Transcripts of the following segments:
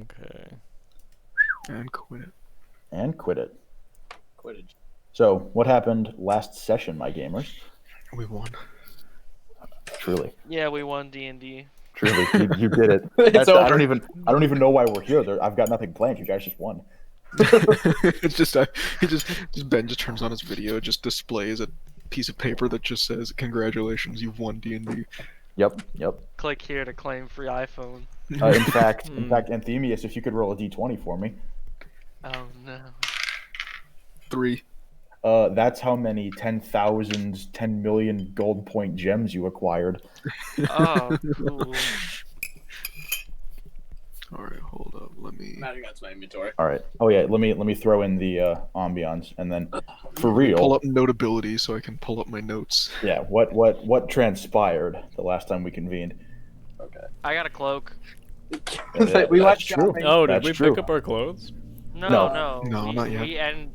Okay. And quit it. And quit it. Quidditch. So, what happened last session, my gamers? We won. Truly, Yeah, we won D&D. truly, you did it. It's I over. don't even know why we're here. I've got nothing planned. You guys just won. It's just Ben just turns on his video, just displays a piece of paper that just says, "Congratulations, you've won D&D." Yep. Click here to claim free iPhone. In fact, Anthemius, if you could roll a d20 for me. Oh no. 3. That's how many 10,000, 10 million gold point gems you acquired. Oh, cool. All right, hold up. Let me Matt, that's my inventory. All right. Oh yeah. Let me throw in the ambiance, and then for pull real. up Notability so I can pull up my notes. Yeah. What transpired the last time we convened? Okay. I got a cloak. We That's went true. shopping. Oh, did That's we true. pick up our clothes? No, No. No, not yet.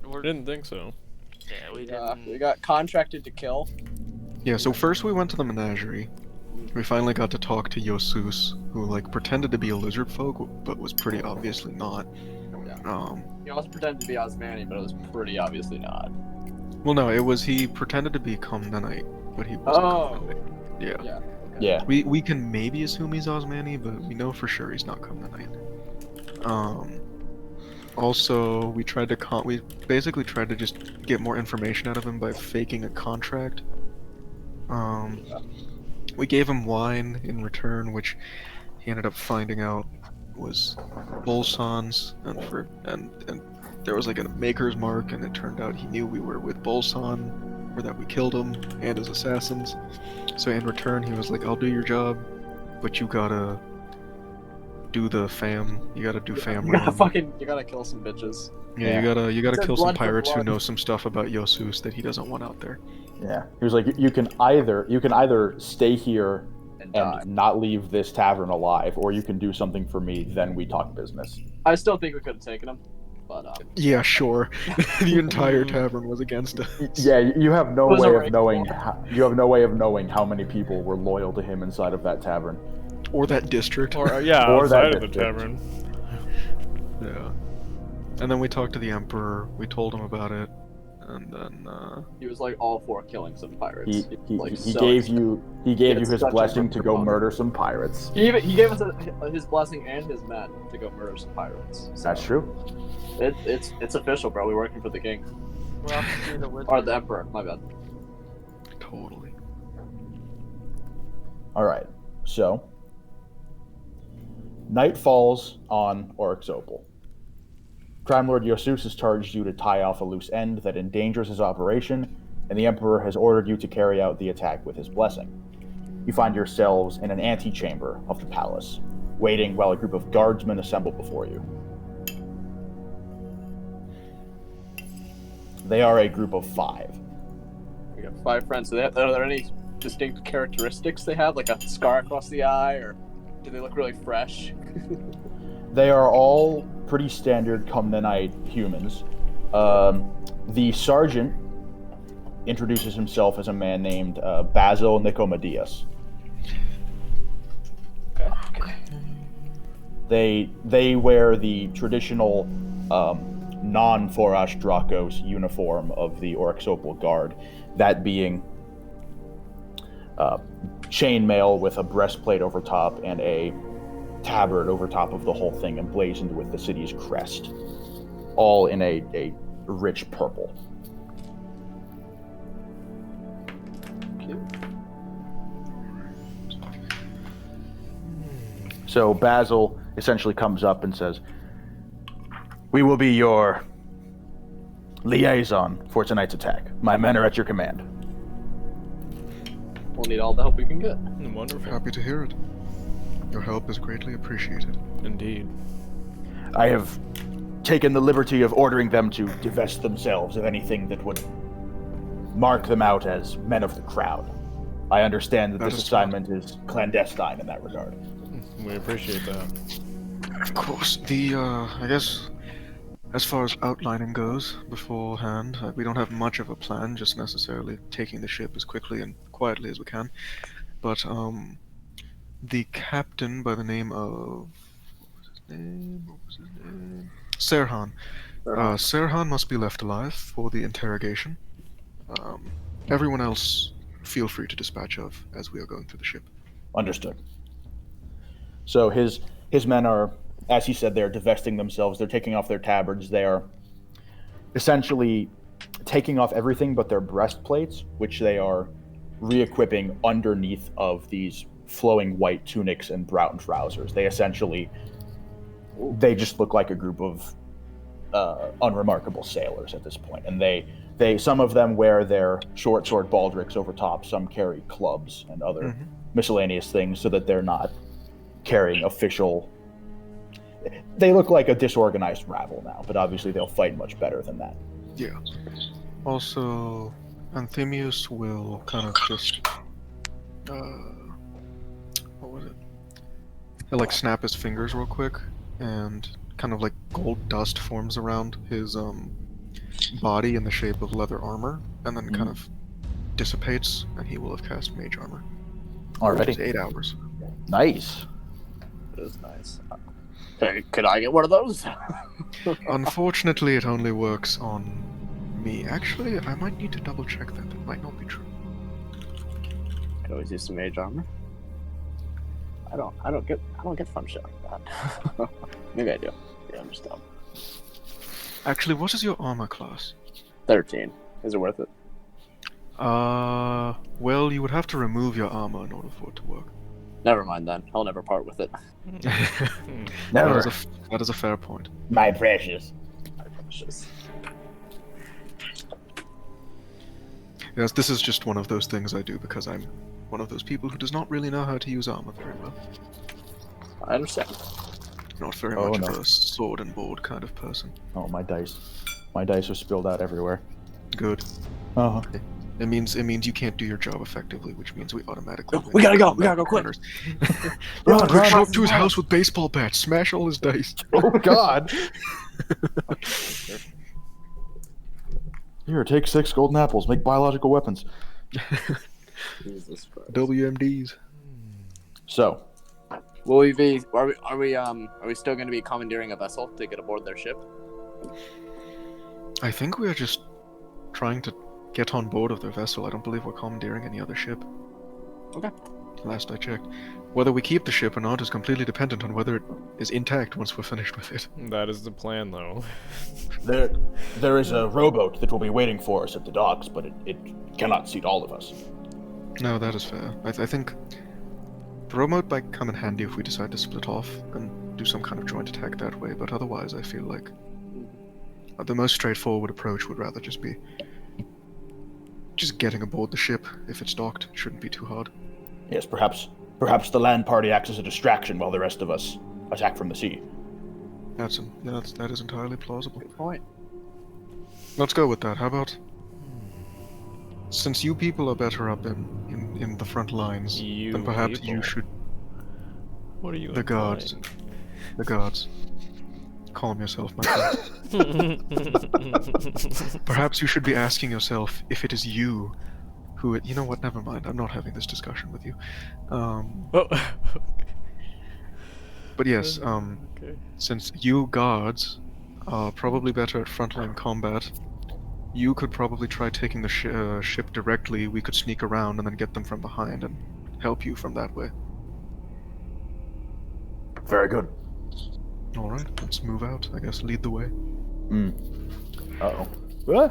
We're, I didn't think so. yeah, we We didn't. got contracted to kill. Yeah, so first we went to the menagerie. We finally got to talk to Yosus, who like pretended to be a lizard folk, but was pretty obviously not. He also pretended to be Osmani, but it was pretty obviously not. Well, no, it was he pretended to be Comnenite, but he wasn't Comnenite. Yeah. Yeah. Yeah. We can maybe assume he's Osmani, but we know for sure he's not Comnenite. Also, we basically tried to just get more information out of him by faking a contract. We gave him wine in return, which he ended up finding out was Bolsan's, and there was like a maker's mark, and it turned out he knew we were with Bolsan, or that we killed him, and his assassins. So in return, he was like, "I'll do your job, but you gotta do the fam. You gotta do fam. You gotta kill some bitches. Yeah, you gotta It's kill some blood for pirates who blood. know some stuff about Yosus that he doesn't want out there." Yeah. He was like, you can either stay here And die. and not leave this tavern alive, or you can do something for me. Then we talk business. I still think we could have taken him, but Yeah, sure. The entire tavern was against us. Yeah. You have no Was a way of race knowing. war. You have no way of knowing how many people were loyal to him inside of that tavern. Or that district. Or yeah, Or that outside of the district. tavern. Yeah. And then we talked to the Emperor, we told him about it, and then, he was like all for killing some pirates. He Like, he so gave excited. you his such a blessing to go proponent. murder some pirates. He gave us his blessing and his men to go murder some pirates. So That's true. It's official, bro. We're working for the king We'll have to see the wizard. or the emperor. My bad. totally. All right. So night falls on Oryx Opal. Crime Lord Yosus has charged you to tie off a loose end that endangers his operation, and the Emperor has ordered you to carry out the attack with his blessing. You find yourselves in an antechamber of the palace, waiting while a group of guardsmen assemble before you. They are a group of 5. We got 5 friends. So are there any distinct characteristics they have, like a scar across the eye, or do they look really fresh? They are all pretty standard Comnenite humans. The sergeant introduces himself as a man named Basil Nicomedius. Okay. They wear the traditional non-Forash Dracos uniform of the Oryx Opal Guard, that being chainmail with a breastplate over top and a tabard over top of the whole thing, emblazoned with the city's crest, all in a rich purple. So Basil essentially comes up and says, "We will be your liaison for tonight's attack. My men are at your command." We'll need all the help we can get. Wonderful. Happy to hear it. Your help is greatly appreciated. Indeed. I have taken the liberty of ordering them to divest themselves of anything that would mark them out as men of the crowd. I understand that That this is assignment is clandestine in that regard. We appreciate that. Of course, I guess, as far as outlining goes beforehand, we don't have much of a plan, just necessarily taking the ship as quickly and quietly as we can. But, the captain by the name of... name? What was his name? Serhan. Serhan must be left alive for the interrogation. Everyone else, feel free to dispatch of as we are going through the ship. Understood. So his men are, as he said, they're divesting themselves. They're taking off their tabards. They are essentially taking off everything but their breastplates, which they are re-equipping underneath of these flowing white tunics and brown trousers. They just look like a group of unremarkable sailors at this point. And they some of them wear their short sword baldricks over top. Some carry clubs and other miscellaneous things so that they're not carrying official. They look like a disorganized rabble now, but obviously they'll fight much better than that. Yeah. Also, Anthemius will kind of just what was it? He'll like snap his fingers real quick, and kind of like gold dust forms around his body in the shape of leather armor, and then kind of dissipates, and he will have cast mage armor. Already. 8 hours. Nice. It is nice. Hey, could I get one of those? Unfortunately, it only works on me. Actually, I might need to double check that. That might not be true. Could always use some mage armor. I don't get fun shit like that. Maybe I do. Yeah, I'm just dumb. Actually, what is your armor class? 13. Is it worth it? Well, you would have to remove your armor in order for it to work. Never mind then. I'll never part with it. Never. That is a fair point. My precious. I precious. Yes, this is just one of those things I do because I'm one of those people who does not really know how to use armor very well. I understand. Not very Oh, much no. of a sword and board kind of person. Oh, my dice. My dice are spilled out everywhere. Good. Uh-huh. It means you can't do your job effectively, which means we automatically. No, we gotta go. We gotta go quick. Run, quick! run, Show up to his run. house with baseball bats. Smash all his dice. Oh, God. Here, take 6 golden apples. Make biological weapons. Jesus Christ. WMDs. So, Will we be? Are we still going to be commandeering a vessel to get aboard their ship? I think we are just trying to get on board of their vessel. I don't believe we're commandeering any other ship. Okay. Last I checked. Whether we keep the ship or not is completely dependent on whether it is intact once we're finished with it. That is the plan, though. there is a rowboat that will be waiting for us at the docks, but it cannot seat all of us. No, that is fair. I think the remote might come in handy if we decide to split off and do some kind of joint attack that way, but otherwise I feel like the most straightforward approach would rather just be just getting aboard the ship. If it's docked, it shouldn't be too hard. Yes, perhaps the land party acts as a distraction while the rest of us attack from the sea. That is entirely plausible. Good point. Let's go with that. How about, since you people are better up in the front lines, then perhaps you should. What are you? The guards. The guards. Calm yourself, my friend. Perhaps you should be asking yourself if it is you who. You know what? Never mind. I'm not having this discussion with you. Oh. But yes. Okay. Since you guards are probably better at frontline combat, you could probably try taking the ship directly. We could sneak around and then get them from behind and help you from that way. Very good. Alright, let's move out. I guess lead the way. Uh-oh. Ah!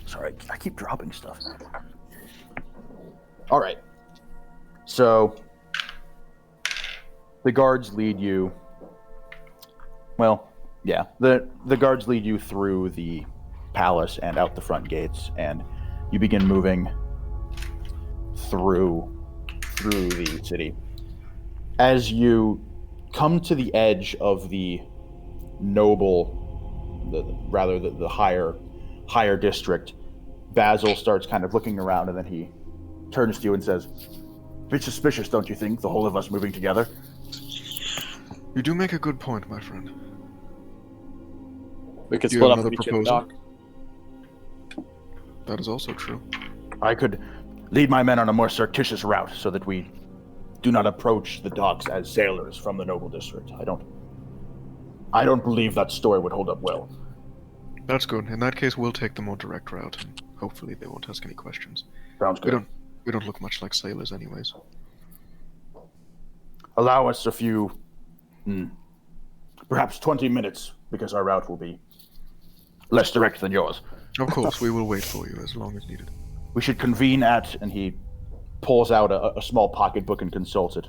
Sorry, I keep dropping stuff. Alright. So, the guards lead you... Well, yeah. The guards lead you through the palace and out the front gates, and you begin moving through the city. As you come to the edge of the noble, the higher district, Basil starts kind of looking around, and then he turns to you and says, "A bit suspicious, don't you think, the whole of us moving together?" You do make a good point, my friend. We could Do you split have up another and each proposal? dock. That is also true. I could lead my men on a more surreptitious route so that we do not approach the docks as sailors from the noble district. I don't I don't believe that story would hold up well. That's good. In that case, we'll take the more direct route, and hopefully they won't ask any questions. Sounds good. We don't look much like sailors, anyways. Allow us a few, perhaps 20 minutes, because our route will be less direct than yours. Of course, we will wait for you as long as needed. We should convene at, and he pulls out a small pocketbook and consults it.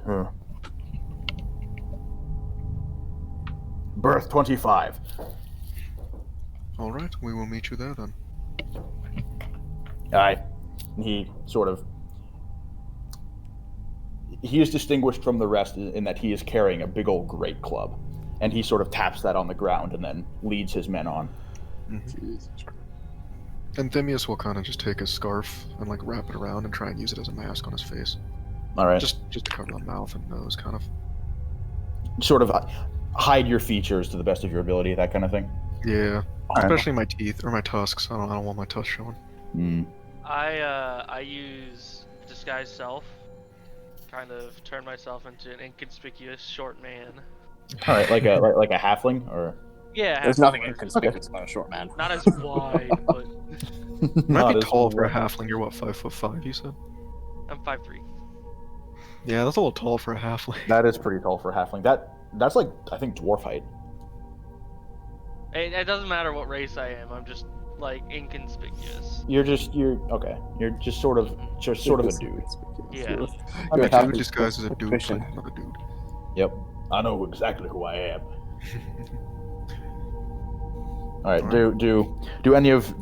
Berth 25. All right, we will meet you there then. Aye. He sort of... He is distinguished from the rest in that he is carrying a big old great club. And he sort of taps that on the ground and then leads his men on. Jesus Christ. And Themius will kind of just take his scarf and like wrap it around and try and use it as a mask on his face. All right. Just to cover the mouth and nose, kind of. Sort of hide your features to the best of your ability, that kind of thing. Yeah, Alright. especially my teeth or my tusks. I don't want my tusks showing. I use disguise self. Kind of turn myself into an inconspicuous short man. All right, like a halfling, or Yeah. There's half nothing orc. inconspicuous about a short man. Not as wide, but Might Not be as tall for a wide. halfling. You're what, 5'5", you said? I'm 5'3". Yeah, that's a little tall for a halfling. That is pretty tall for a halfling. That's like, I think, dwarf height. It doesn't matter what race I am. I'm just like inconspicuous. You're just sort of a dude. Yeah. I You're bet you having disguised as a dude, suspicion. playing another dude. Yep. I know exactly who I am. All right. Do any of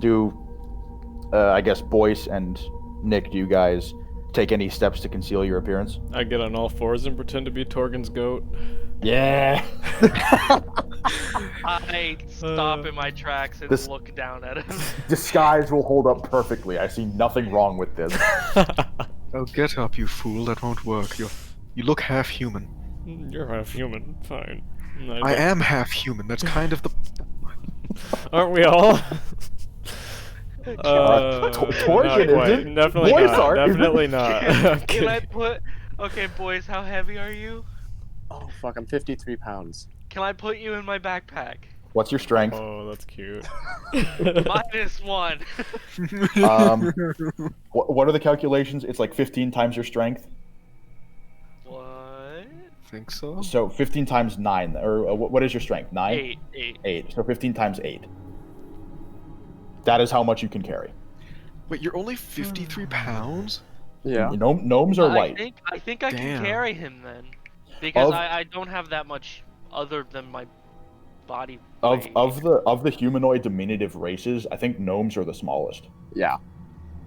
I guess Boyce and Nick, do you guys take any steps to conceal your appearance? I get on all fours and pretend to be Torgen's goat. Yeah. I stop in my tracks and This- look down at him. Disguise will hold up perfectly. I see nothing wrong with this. Oh, get up, you fool. That won't work. You look half human. You're half human. Fine. I am half human. That's kind of the... Aren't we all? Torgen not quite. isn't. Definitely Boys not. aren't. Definitely not. I'm Can I kidding. put? Okay, boys, how heavy are you? Oh fuck, I'm 53 pounds. Can I put you in my backpack? What's your strength? Oh, that's cute. -1. What are the calculations? It's like 15 times your strength. What? Think so? So 15 times 9, or what is your strength? 9? 8. 8. So 15 times 8. That is how much you can carry. Wait, you're only 53 pounds? Yeah. Gnomes are light. I think I Damn. can carry him then, because Of- I don't have that much other than my body. Of weight. the humanoid diminutive races, I think gnomes are the smallest. Yeah.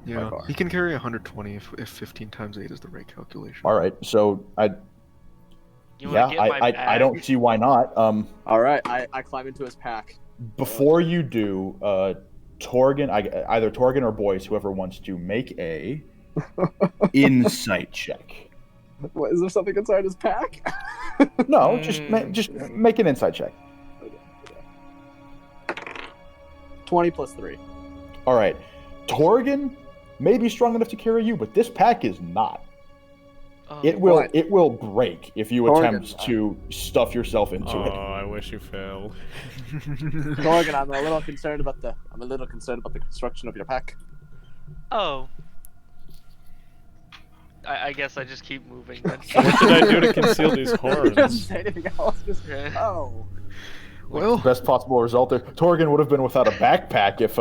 Yeah, far. he can carry 120 if 15 times 8 is the right calculation. All right, so You wanna get my I bag? don't see why not. All right, I climb into his pack. Before you do, Torgen, either Torgen or Boyce, whoever wants to make a insight check. What, is there something inside his pack? No, just make an insight check. 20 plus 3. All right, Torgen may be strong enough to carry you, but this pack is not. Oh, It will What? it will break if you Torgen, attempt to stuff yourself into Oh, it. I wish you failed. Morgan, I'm a little concerned about the construction of your pack. Oh. I guess I just keep moving then. What did I do to conceal these You didn't horns? say anything else. Just Okay. oh. Well, Best possible result there. Torgen would have been without a backpack if.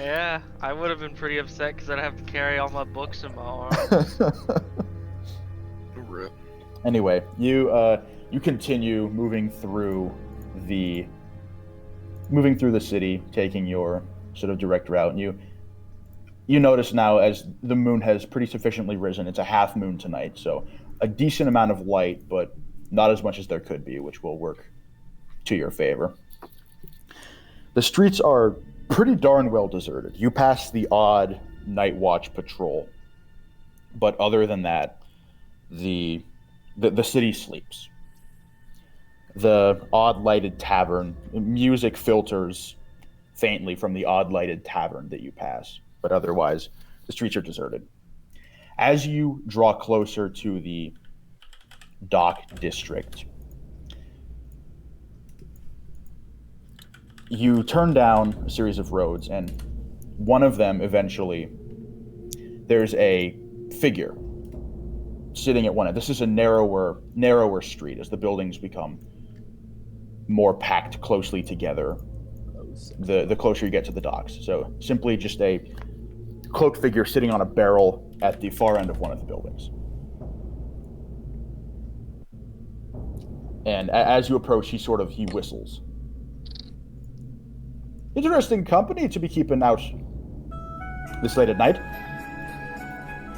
Yeah, I would have been pretty upset because I'd have to carry all my books in my arms. rip. Anyway, you continue moving through the city, taking your sort of direct route. And you notice now, as the moon has pretty sufficiently risen, it's a half moon tonight, so a decent amount of light, but not as much as there could be, which will work to your favor. The streets are pretty darn well deserted. You pass the odd night watch patrol, but other than that, the city sleeps. The odd lighted tavern, music filters faintly from the odd lighted tavern that you pass, but otherwise the streets are deserted. As you draw closer to the dock district, You turn down a series of roads, and one of them eventually, there's a figure sitting at one end. This is a narrower street as the buildings become more packed closely together the closer you get to the docks. So simply just a cloaked figure sitting on a barrel at the far end of one of the buildings. And as you approach, he whistles. Interesting company to be keeping out this late at night.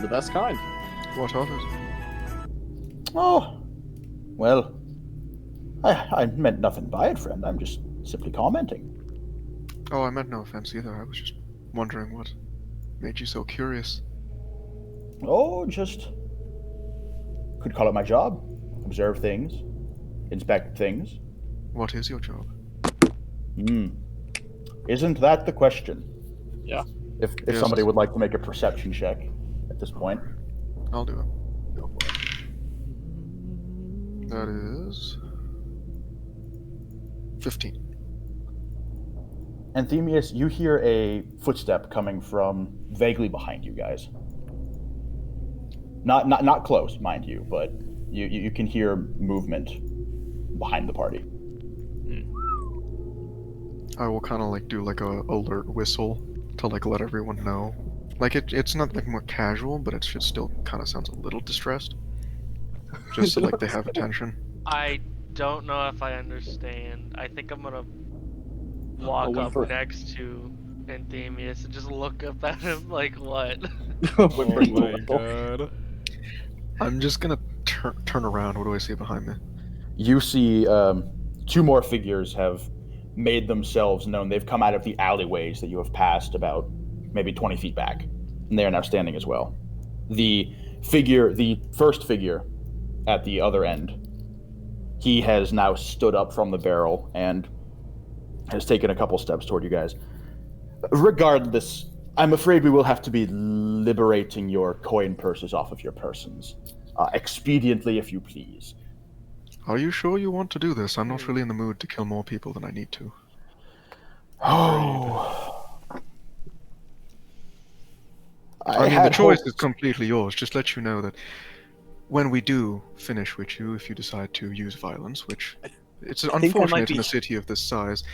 The best kind. What of it? Oh, well, I meant nothing by it, friend. I'm just simply commenting. Oh, I meant no offense either. I was just wondering what made you so curious. Oh, just could call it my job. Observe things, inspect things. What is your job? Isn't that the question? Yeah. If Yes. somebody would like to make a perception check at this point. I'll do it. Go for it. That is 15. Anthemius, you hear a footstep coming from vaguely behind you guys. Not close, mind you, but you can hear movement behind the party. I will kind of like do like a alert whistle to like let everyone know. Like it's not like more casual, but it should still kind of sounds a little distressed. Just so like they have attention. I don't know if I understand. I think I'm gonna walk went up for- next to Anthemius and just look up at him like, what? Oh my god. I'm just gonna turn around. What do I see behind me? You see two more figures have made themselves known. They've come out of the alleyways that you have passed about maybe 20 feet back, and they are now standing as well. The first figure at the other end, he has now stood up from the barrel and has taken a couple steps toward you guys. Regardless, I'm afraid we will have to be liberating your coin purses off of your persons. Expediently, if you please. Are you sure you want to do this? I'm not really in the mood to kill more people than I need to. Oh. I mean, the had choice hoped- is completely yours. Just let you know that when we do finish with you, if you decide to use violence, which it's I think I might unfortunate in be- a city of this size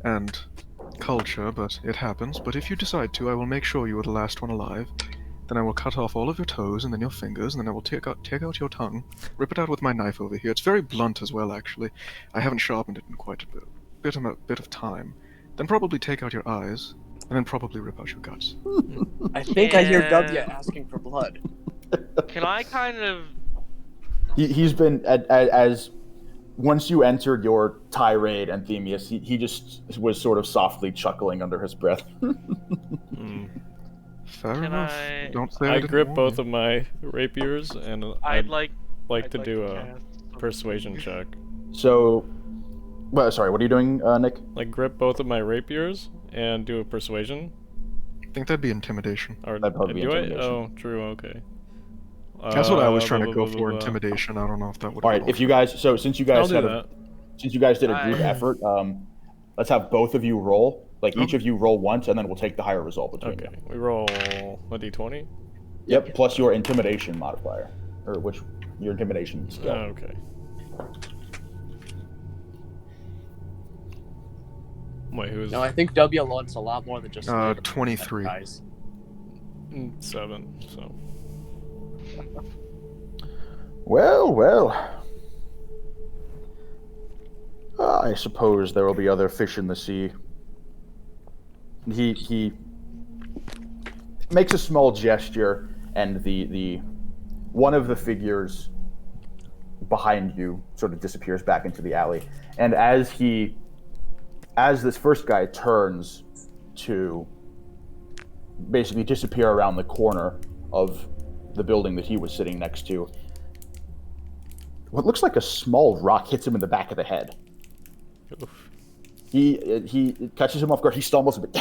and culture, but it happens. But if you decide to, I will make sure you are the last one alive. Then I will cut off all of your toes and then your fingers, and then I will take out your tongue, rip it out with my knife over here. It's very blunt as well, actually. I haven't sharpened it in quite a bit of time. Then probably take out your eyes, and then probably rip out your guts. I think I hear Yeah. W asking for blood. Can I kind of... He's been as once you entered your tirade, Anthemius, he just was sort of softly chuckling under his breath. Fair Can enough. I- Don't say I I didn't grip warn both you. of my rapiers, and I'd like to do a cast some- persuasion check. So, well, sorry, what are you doing, Nick? Like grip both of my rapiers and do a persuasion. I think that'd be intimidation. Or That'd probably be do I? intimidation. Oh, true. Okay. That's what I was trying blah, to go blah, for, blah, blah. intimidation. I don't know if that would. All right, if you guys, so since you guys I'll do had that. since you guys did a group I- effort, let's have both of you roll. Like each Okay. of you roll once, and then we'll take the higher result between Okay, you. we roll a d20. Yep, plus your intimidation modifier, or which your intimidation skill. Okay. Wait, who's No, I think W wants a lot more than just 23. guys. 7? So Well. I suppose there will be other fish in the sea. He makes a small gesture, and the one of the figures behind you sort of disappears back into the alley. And as this first guy turns to basically disappear around the corner of the building that he was sitting next to, what looks like a small rock hits him in the back of the head. oof. He catches him off guard. He stumbles a bit,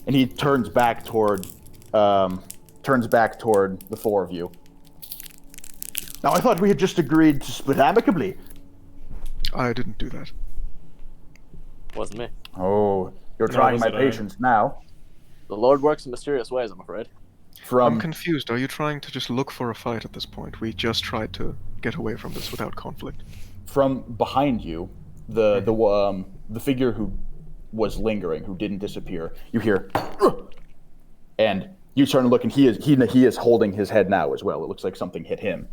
and he turns back toward the four of you. Now I thought we had just agreed to split amicably. I didn't do that. Wasn't me. Oh, you're No, trying my wasn't I. patience now. The Lord works in mysterious ways, I'm afraid. I'm From confused. Are you trying to just look for a fight at this point? We just tried to get away from this without conflict. behind you, the figure who was lingering, who didn't disappear, you hear, and you turn and look, and he is holding his head now as well. It looks like something hit him.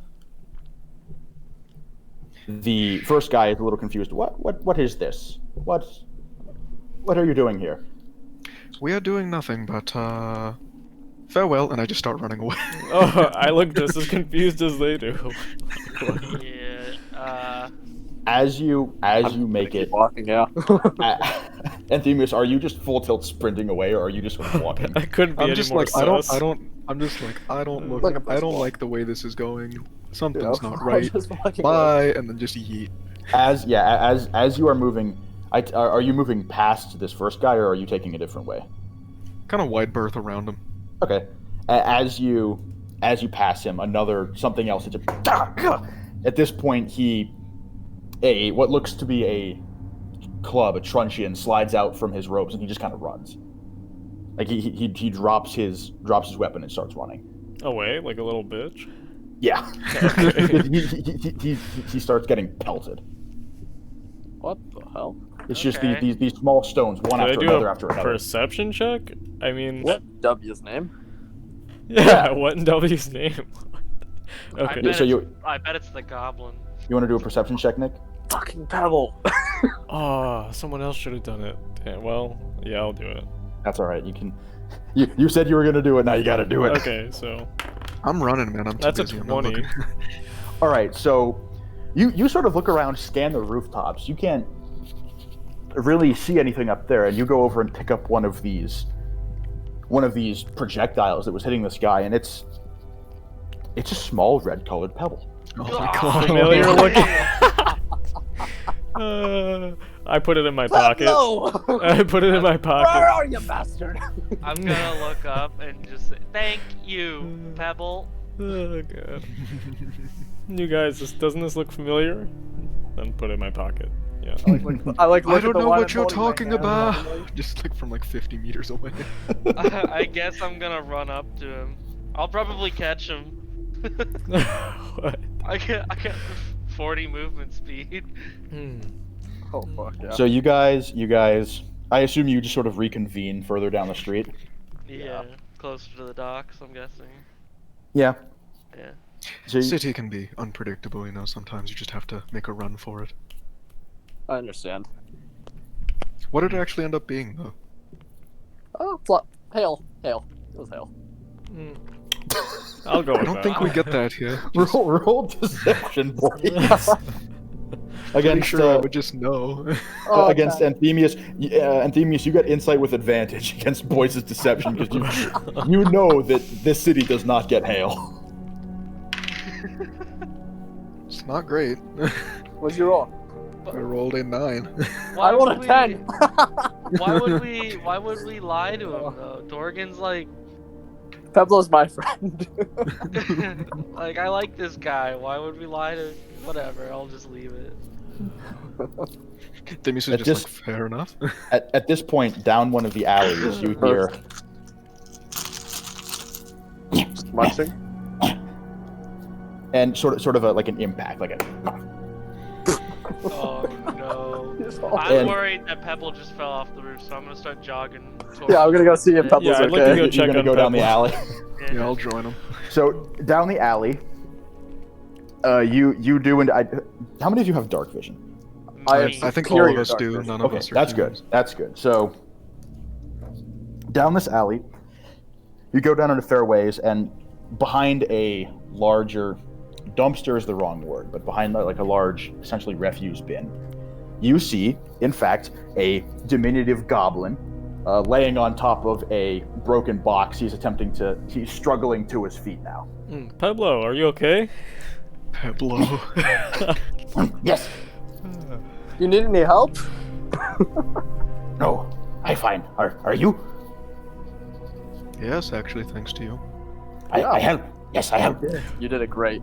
The first guy is a little confused. What is this? What are you doing here? We are doing nothing but, farewell, and I just start running away. Oh, I look just as confused as they do. Yeah. As you make Keep it, walking, yeah. Anthemius, are you just full tilt sprinting away, or are you just walking? I couldn't be I'm any just more like, sus. I'm just like, I don't Look at look, I this don't wall. like the way this is going. Something's You know? not I'm right. just walking away. Bye, and then just yeet. As you are moving, are you moving past this first guy, or are you taking a different way? Kind of wide berth around him. Okay. As you pass him, something else hits him. At this point, what looks to be a club, a truncheon, slides out from his robes, and he just kind of runs. Like he drops his weapon and starts running. Away, like a little bitch. Yeah. Okay. he starts getting pelted. What the hell? It's just Okay. these small stones, one Did I after do another a after another. perception check? I mean, What W's name? yeah, what in W's name? Okay. Yeah, so I bet it's the goblin. You want to do a perception check, Nick? Fucking Pebble. Oh, someone else should have done it. Damn, well, yeah, I'll do it. That's all right. You can. You said you were gonna do it. Now you got to do it. Okay, so I'm running, man. I'm too that's a busy. I'm not 20. looking. All right. So you sort of look around, scan the rooftops. You can't really see anything up there, and you go over and pick up one of these projectiles that was hitting this guy, and it's a small red-colored pebble. Oh my Ah, god. Familiar looking. I put it in my pocket. No! I put it in my Where pocket. are you, bastard? I'm gonna look up and just say, thank you, Pebble. Oh god. You guys, doesn't this look familiar? Then put it in my pocket. Yeah. I like. I look at don't the know one what you're and holding talking my hand. about. Just like from like 50 meters away. I guess I'm gonna run up to him. I'll probably catch him. What? I get 40 movement speed. Hmm. Oh fuck yeah. So you guys, I assume you just sort of reconvene further down the street. Yeah, closer to the docks, I'm guessing. Yeah. Yeah. So you, City can be unpredictable, you know. Sometimes you just have to make a run for it. I understand. What did it actually end up being, though? Oh, hail. It was hail. Hmm. I'll go with I don't that. think we get that here. roll deception, boys. Pretty Against sure I would just know. Oh, against okay. Anthemius, Anthemius, you got insight with advantage against Boyce's deception because you know that this city does not get hail. It's not great. What'd you roll? I rolled a 9. I rolled a would 10. Why would we lie to him though? Dorgan's like Peblo's my friend. like I like this guy. Why would we lie to whatever, I'll just leave it. Demis At is this- just like, fair enough. At this point, down one of the alleys, you hear Munching? and sort of like an impact, like a. Oh no. Oh, I'm And- worried that Pebble just fell off the roof, so I'm gonna start jogging towards Yeah, I'm gonna go see if Pebbles Yeah, I'd like to okay. go You're check gonna on go down the Pebble. alley. Yeah, I'll join him. So down the alley, you do, and how many of you have dark vision? I Me. I think all of Superior us dark do. vision. None of Okay, us are that's good. humans. That's good. So down this alley, you go down into fairways, and behind a larger dumpster is the wrong word, but behind like a large, essentially refuse bin, you see, in fact, a diminutive goblin laying on top of a broken box. He's struggling to his feet now. Pablo, are you okay? Pablo. Yes. You need any help? No. I'm fine. Are you? Yes, actually, thanks to you. I help. Yes, I help. You did a great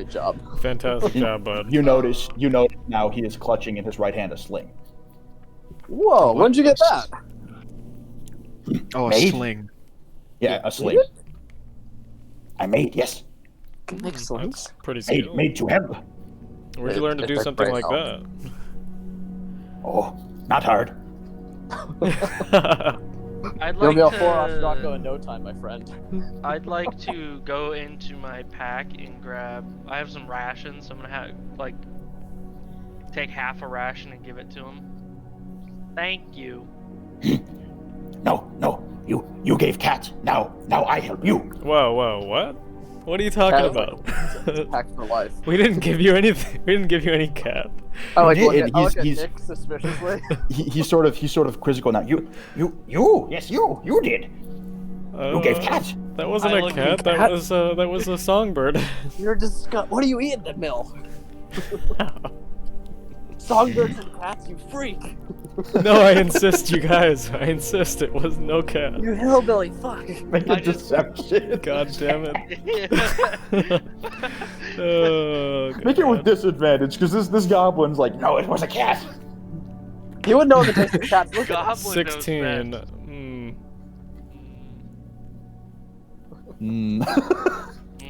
job. Fantastic job, bud. You notice now he is clutching in his right hand a sling. Whoa, when'd you get that? Oh, a Made? sling. Yeah, a sling. I made, yes. Excellent. That's pretty Made, skilled. made to help. Where'd you learn to It's do like something great like help. Oh, not hard. that? I'd You'll like be a 4-off Strocko to. in no time, my friend. I'd like to go into my pack and grab. I have some rations. So I'm gonna have take half a ration and give it to him. Thank you. No, you gave Cat. Now I help you. Whoa, what? What are you talking Cat is about? Pack for life. We didn't give you anything. We didn't give you any cat. I like did, look and at, I look at he's- Nick suspiciously. He's sort of quizzical now. You, yes, you did. You gave Cat. That wasn't I a look cat. at That was a songbird. You're what are you eating, the mill? Songbirds and cats, you freak! No, I insist, you guys. I insist. It was no cat. You hillbilly, fuck! Make I a just- deception. God damn it. Oh, Make it with God. disadvantage, because this goblin's like, no, it was a cat. You would know the taste of cats. Look at Goblin knows 16. best.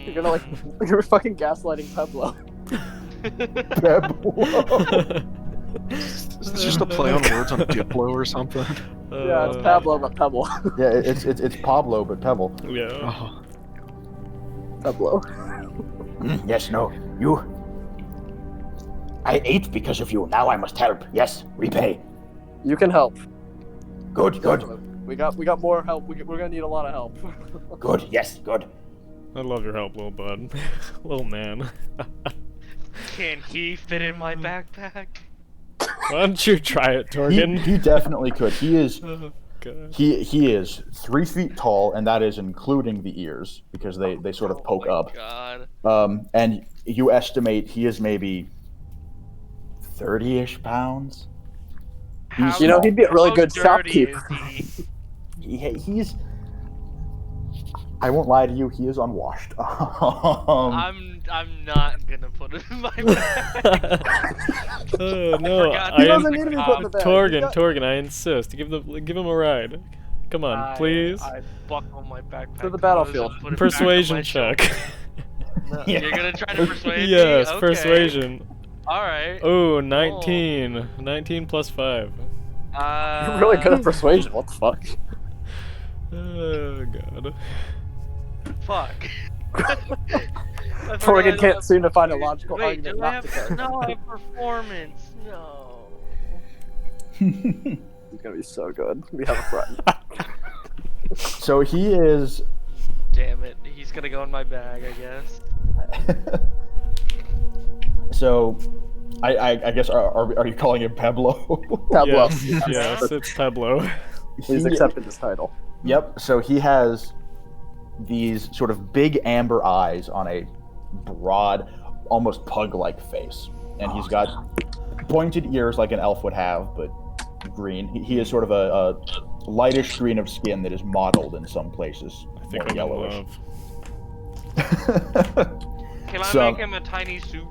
You're gonna you're fucking gaslighting Pablo. Is this just a play on words on Diplo or something? Yeah, it's Pablo, but Pebble. Yeah, it's Pablo, but Pebble. Yeah. Oh, Pablo. Yes, no, you. I ate because of you. Now I must help. Yes, repay. You can help. Good. We got more help. We're gonna need a lot of help. Good. Yes, good. I love your help, little bud. Little man. Can he fit in my backpack? Why don't you try it, Torgan? He definitely could. He is Oh, God. he is 3 feet tall, and that is including the ears because they sort of poke Oh my up. God. And you estimate he is maybe 30-ish pounds. How You know, he'd be a really how good dirty shopkeeper. is he? He's. I won't lie to you. He is unwashed. I'm not gonna put it in my bag. Oh no! forgot He I doesn't am need to be the put in the bag. Torgan, I insist. Give him a ride. Come on, please. I buckle my backpack. To the closed battlefield. and put it back on Persuasion my check. shoulder. No, Yeah. You're gonna try to persuade Yes, me? Okay. persuasion. All right. Oh, 19. 19 plus 5. You're really good at persuasion. What the fuck? Oh god. Fuck. I Torgan forgot can't about- seem to find a logical Wait, argument do I not to have carry. no? I have performance. No. He's gonna be so good. We have a friend. So he is. Damn it. He's gonna go in my bag, I guess. So, I guess are you calling him Pablo? Pablo. Yes, it's Pablo. He's accepted this title. Yep. So he has these sort of big amber eyes on a broad, almost pug-like face, and he's got pointed ears like an elf would have, but green. He is sort of a lightish green of skin that is mottled in some places, I think more I'm in yellowish. love. Can I So- make him a tiny suit?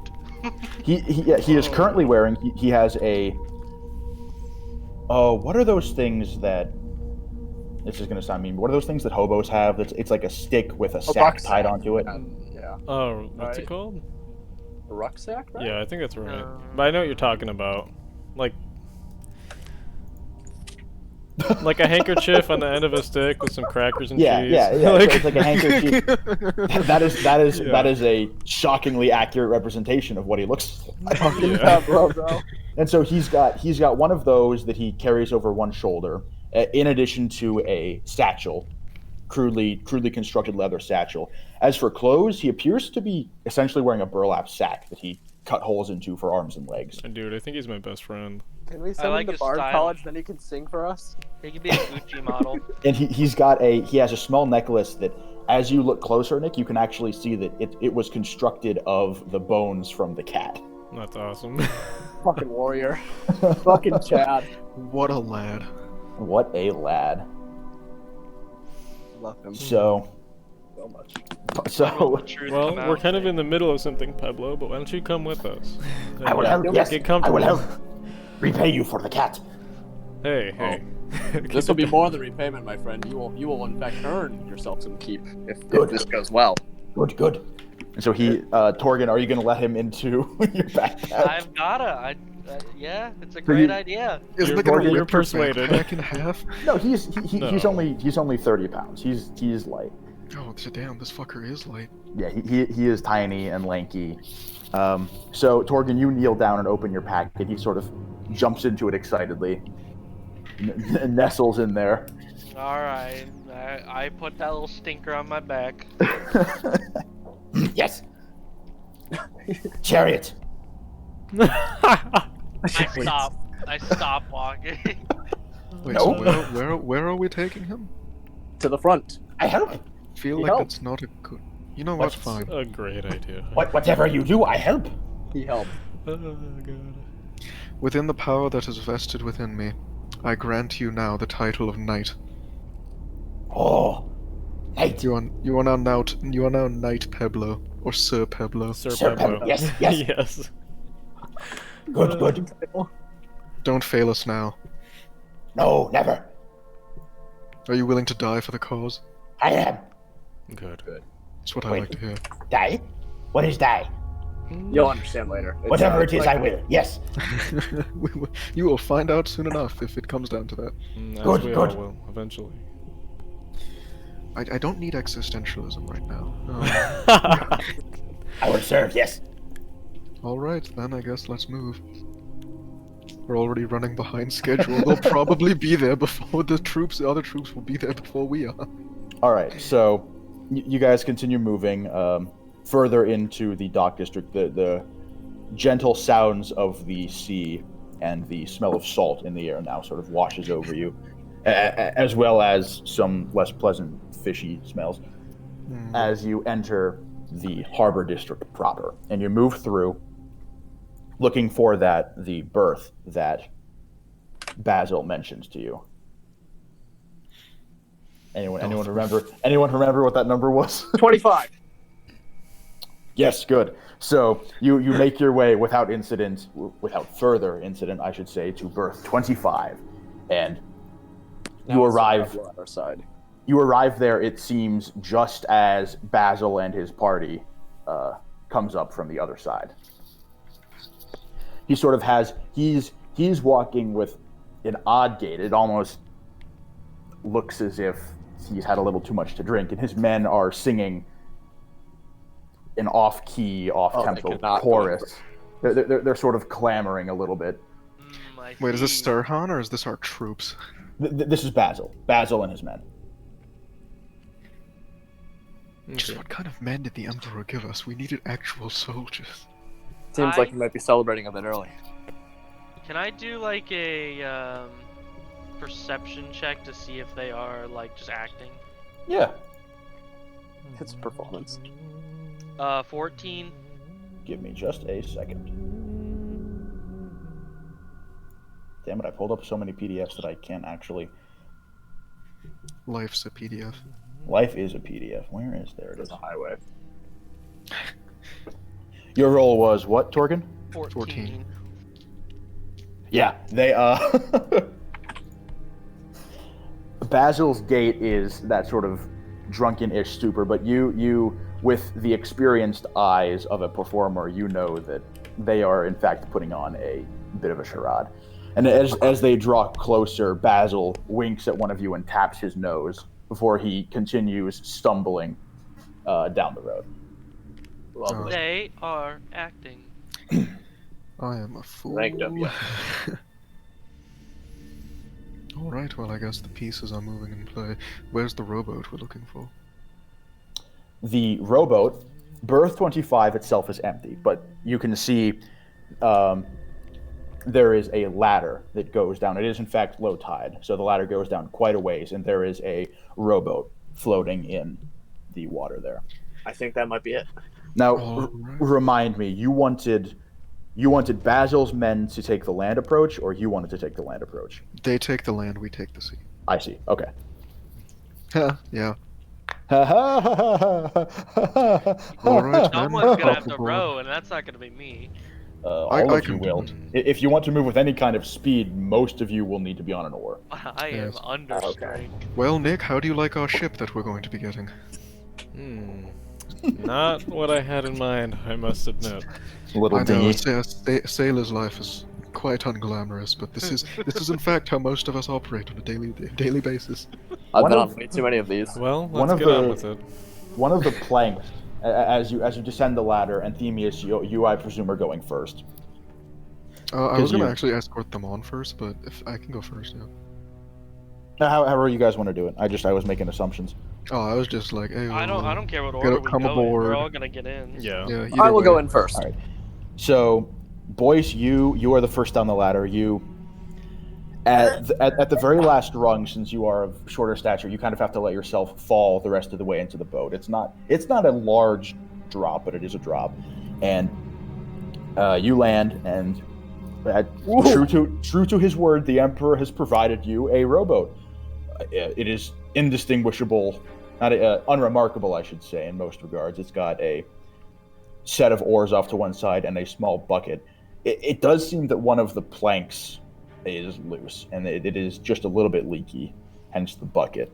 He is currently wearing. He has a. Oh, what are those things that? This is gonna sound mean. But what are those things that hobos have? It's like a stick with a sack tied onto it. Yeah. Oh, what's it Right. called? A rucksack, right? Yeah, I think that's right. No. But I know what you're talking about. Like a handkerchief on the end of a stick with some crackers and Yeah, cheese. yeah. So it's like a handkerchief. that is Yeah. a shockingly accurate representation of what he looks like. Fucking Yeah. Pablo, bro. And so he's got one of those that he carries over one shoulder, in addition to a satchel, crudely constructed leather satchel. As for clothes, he appears to be essentially wearing a burlap sack that he cut holes into for arms and legs. Dude, I think he's my best friend. Can we send like him to his Bard style. College, then he can sing for us? He could be a Gucci model. And he has a small necklace that, as you look closer, Nick, you can actually see that it was constructed of the bones from the cat. That's awesome. Fucking warrior. Fucking Chad. what a lad. What a lad. Love him So much. Truth Well, come we're out. kind of in the middle of something, Pablo, but why don't you come with us? I will help. Yes, Get I will comfortable. help. Repay you for the cat. Hey, hey. This will be more than repayment, my friend. You will in fact earn yourself some keep if Good. this goes well. Good. And so he, Torgan, are you going to let him into your backpack? I've gotta. Yeah, it's a great idea. Is You're- it gonna you're rip your persuaded. backpack in half? No, he's No. only 30 pounds. He's light. Oh, damn, this fucker is light. Yeah, he is tiny and lanky. So Torgan, you kneel down and open your pack, and he sort of jumps into it excitedly, nestles in there. All right, I put that little stinker on my back. Yes. Chariot. I stop walking. Wait, No. so where are we taking him? To the front. I help. Feel He like helps. that's not a good. You know what? What's- Fine. A great idea. Whatever you do, I help. He helped. Oh, God. Within the power that is vested within me, I grant you now the title of knight. Oh, knight. You are now Knight Peblo or Sir Peblo. Sir Sir Peblo. Peblo, yes, yes. Yes. Good. Don't fail us now. No, never. Are you willing to die for the cause? I am. Good. That's what I Wait. like to hear. Die? What is die? You'll understand later. It's, Whatever it is, like- I will. Yes. You will find out soon enough if it comes down to that. As Good, we good. all will, eventually. I don't need existentialism right now. I will serve. Yes. Alright, then I guess let's move. We're already running behind schedule. They'll probably be there before the other troops will be there before we are. All right. So you guys continue moving further into the dock district. The gentle sounds of the sea and the smell of salt in the air now sort of washes over you, as well as some less pleasant fishy smells as you enter the harbor district proper, and you move through, looking for the berth that Basil mentions to you. Anyone remember what that number was? 25. Yes, good. So you make your way without further incident, I should say, to berth 25, and Now it's arrive. on our side. You arrive there, it seems, just as Basil and his party comes up from the other side. He sort of has he's walking with an odd gait. It almost looks as if he's had a little too much to drink, and his men are singing an off-key, off-tempo cannot go chorus. They're sort of clamoring a little bit. I Wait, is this see. Sturhan or is this our troops? This is Basil and his men. Just what kind of men did the Emperor give us? We needed actual soldiers. Seems like you might be celebrating a bit early. Can I do like a perception check to see if they are like just acting? Yeah. It's performance. 14. Give me just a second. Damn it, I pulled up so many PDFs that I can't actually... Life's a PDF. Life is a PDF. Where is there? It There's is. a highway. Your roll was what, Torgan? 14. Yeah, they Basil's gait is that sort of drunken-ish stupor, but you with the experienced eyes of a performer, you know that they are in fact putting on a bit of a charade. And as they draw closer, Basil winks at one of you and taps his nose before he continues stumbling down the road. Lovely. They are acting. I am a fool. Ranked up, yeah. Alright, well I guess the pieces are moving in play. Where's the rowboat we're looking for? The rowboat, berth 25 itself is empty, but you can see there is a ladder that goes down. It is in fact low tide, so the ladder goes down quite a ways, and there is a rowboat floating in the water there. I think that might be it. Now, Alright. remind me, you wanted Basil's men to take the land approach, or you wanted to take the land approach? They take the land, we take the sea. I see. Okay. Huh, yeah. Alright, Alright, Someone's gonna have to row, and that's not gonna be me. All I of you can- will. If you want to move with any kind of speed, most of you will need to be on an oar. I am Yes. under Okay. strength. Well, Nick, how do you like our ship that we're going to be getting? Not what I had in mind, I must admit. Little I know dinghy. a sailor's life is quite unglamorous, but this is in fact how most of us operate on a daily basis. I've One been of- on way too many of these. Well, One let's of get on the- with it. One of the planks, as you descend the ladder, and Themius, you I presume are going first. I was gonna you- actually escort them on first, but if I can go first, yeah. However you guys want to do it. I was making assumptions. Oh, I was just like, hey, I don't care what Get order up, we come go in. We're aboard. all gonna get in. Yeah. Yeah, I will go way. in first. All right. So, Boyce, you are the first down the ladder. You at the very last rung, since you are of shorter stature, you kind of have to let yourself fall the rest of the way into the boat. It's not a large drop, but it is a drop, and you land. And true to his word, the Emperor has provided you a rowboat. It is indistinguishable, not unremarkable, I should say, in most regards. It's got a set of oars off to one side and a small bucket. It does seem that one of the planks is loose, and it is just a little bit leaky, hence the bucket.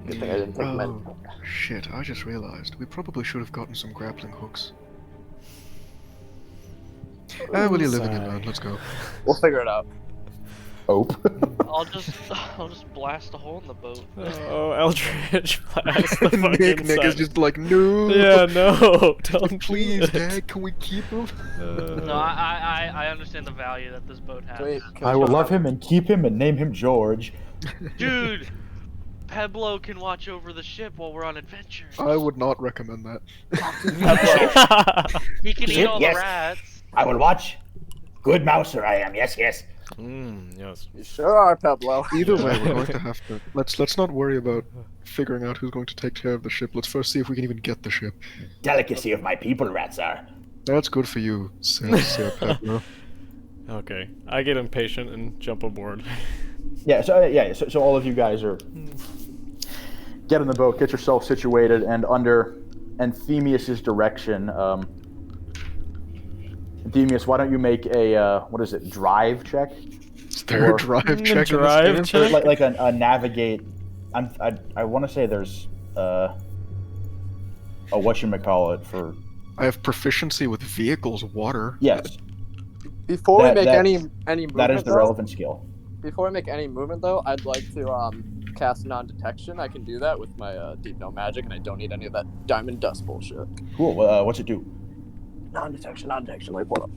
Good thing I didn't take Oh, men. shit, I just realized. We probably should have gotten some grappling hooks. Will you living in Sigh. land? Let's go. We'll figure it out. Hope. I'll just blast a hole in the boat. Oh, Eldritch blast the fucking Nick is side. just like, no! Yeah, no, don't do Please, it. Dad, can we keep him? No, I understand the value that this boat has. Can we, I will love him and keep him and name him George. Dude, Peblo can watch over the ship while we're on adventure. I would not recommend that. He can eat all Yes. the rats. I will watch. Good mouser I am. Yes, yes. Yes. You sure are, Pablo. Either way, we're going to have to. Let's not worry about figuring out who's going to take care of the ship. Let's first see if we can even get the ship. Delicacy of my people, rats are. That's good for you, Sir Pablo. Okay, I get impatient and jump aboard. So all of you guys are get in the boat, get yourself situated, and under Anthemius's direction. Anthemius, why don't you make a drive check? Is there Or- a drive check Drive in this game? check? Like a navigate. I want to say there's a whatchamacallit for I have proficiency with vehicles, water. yes. Before That- we make that- any movement, That is the though, relevant skill. Before we make any movement, though, I'd like to cast non-detection. I can do that with my deep no magic, and I don't need any of that diamond dust bullshit. Cool. What's it do? Non-detection. Wait, hold up.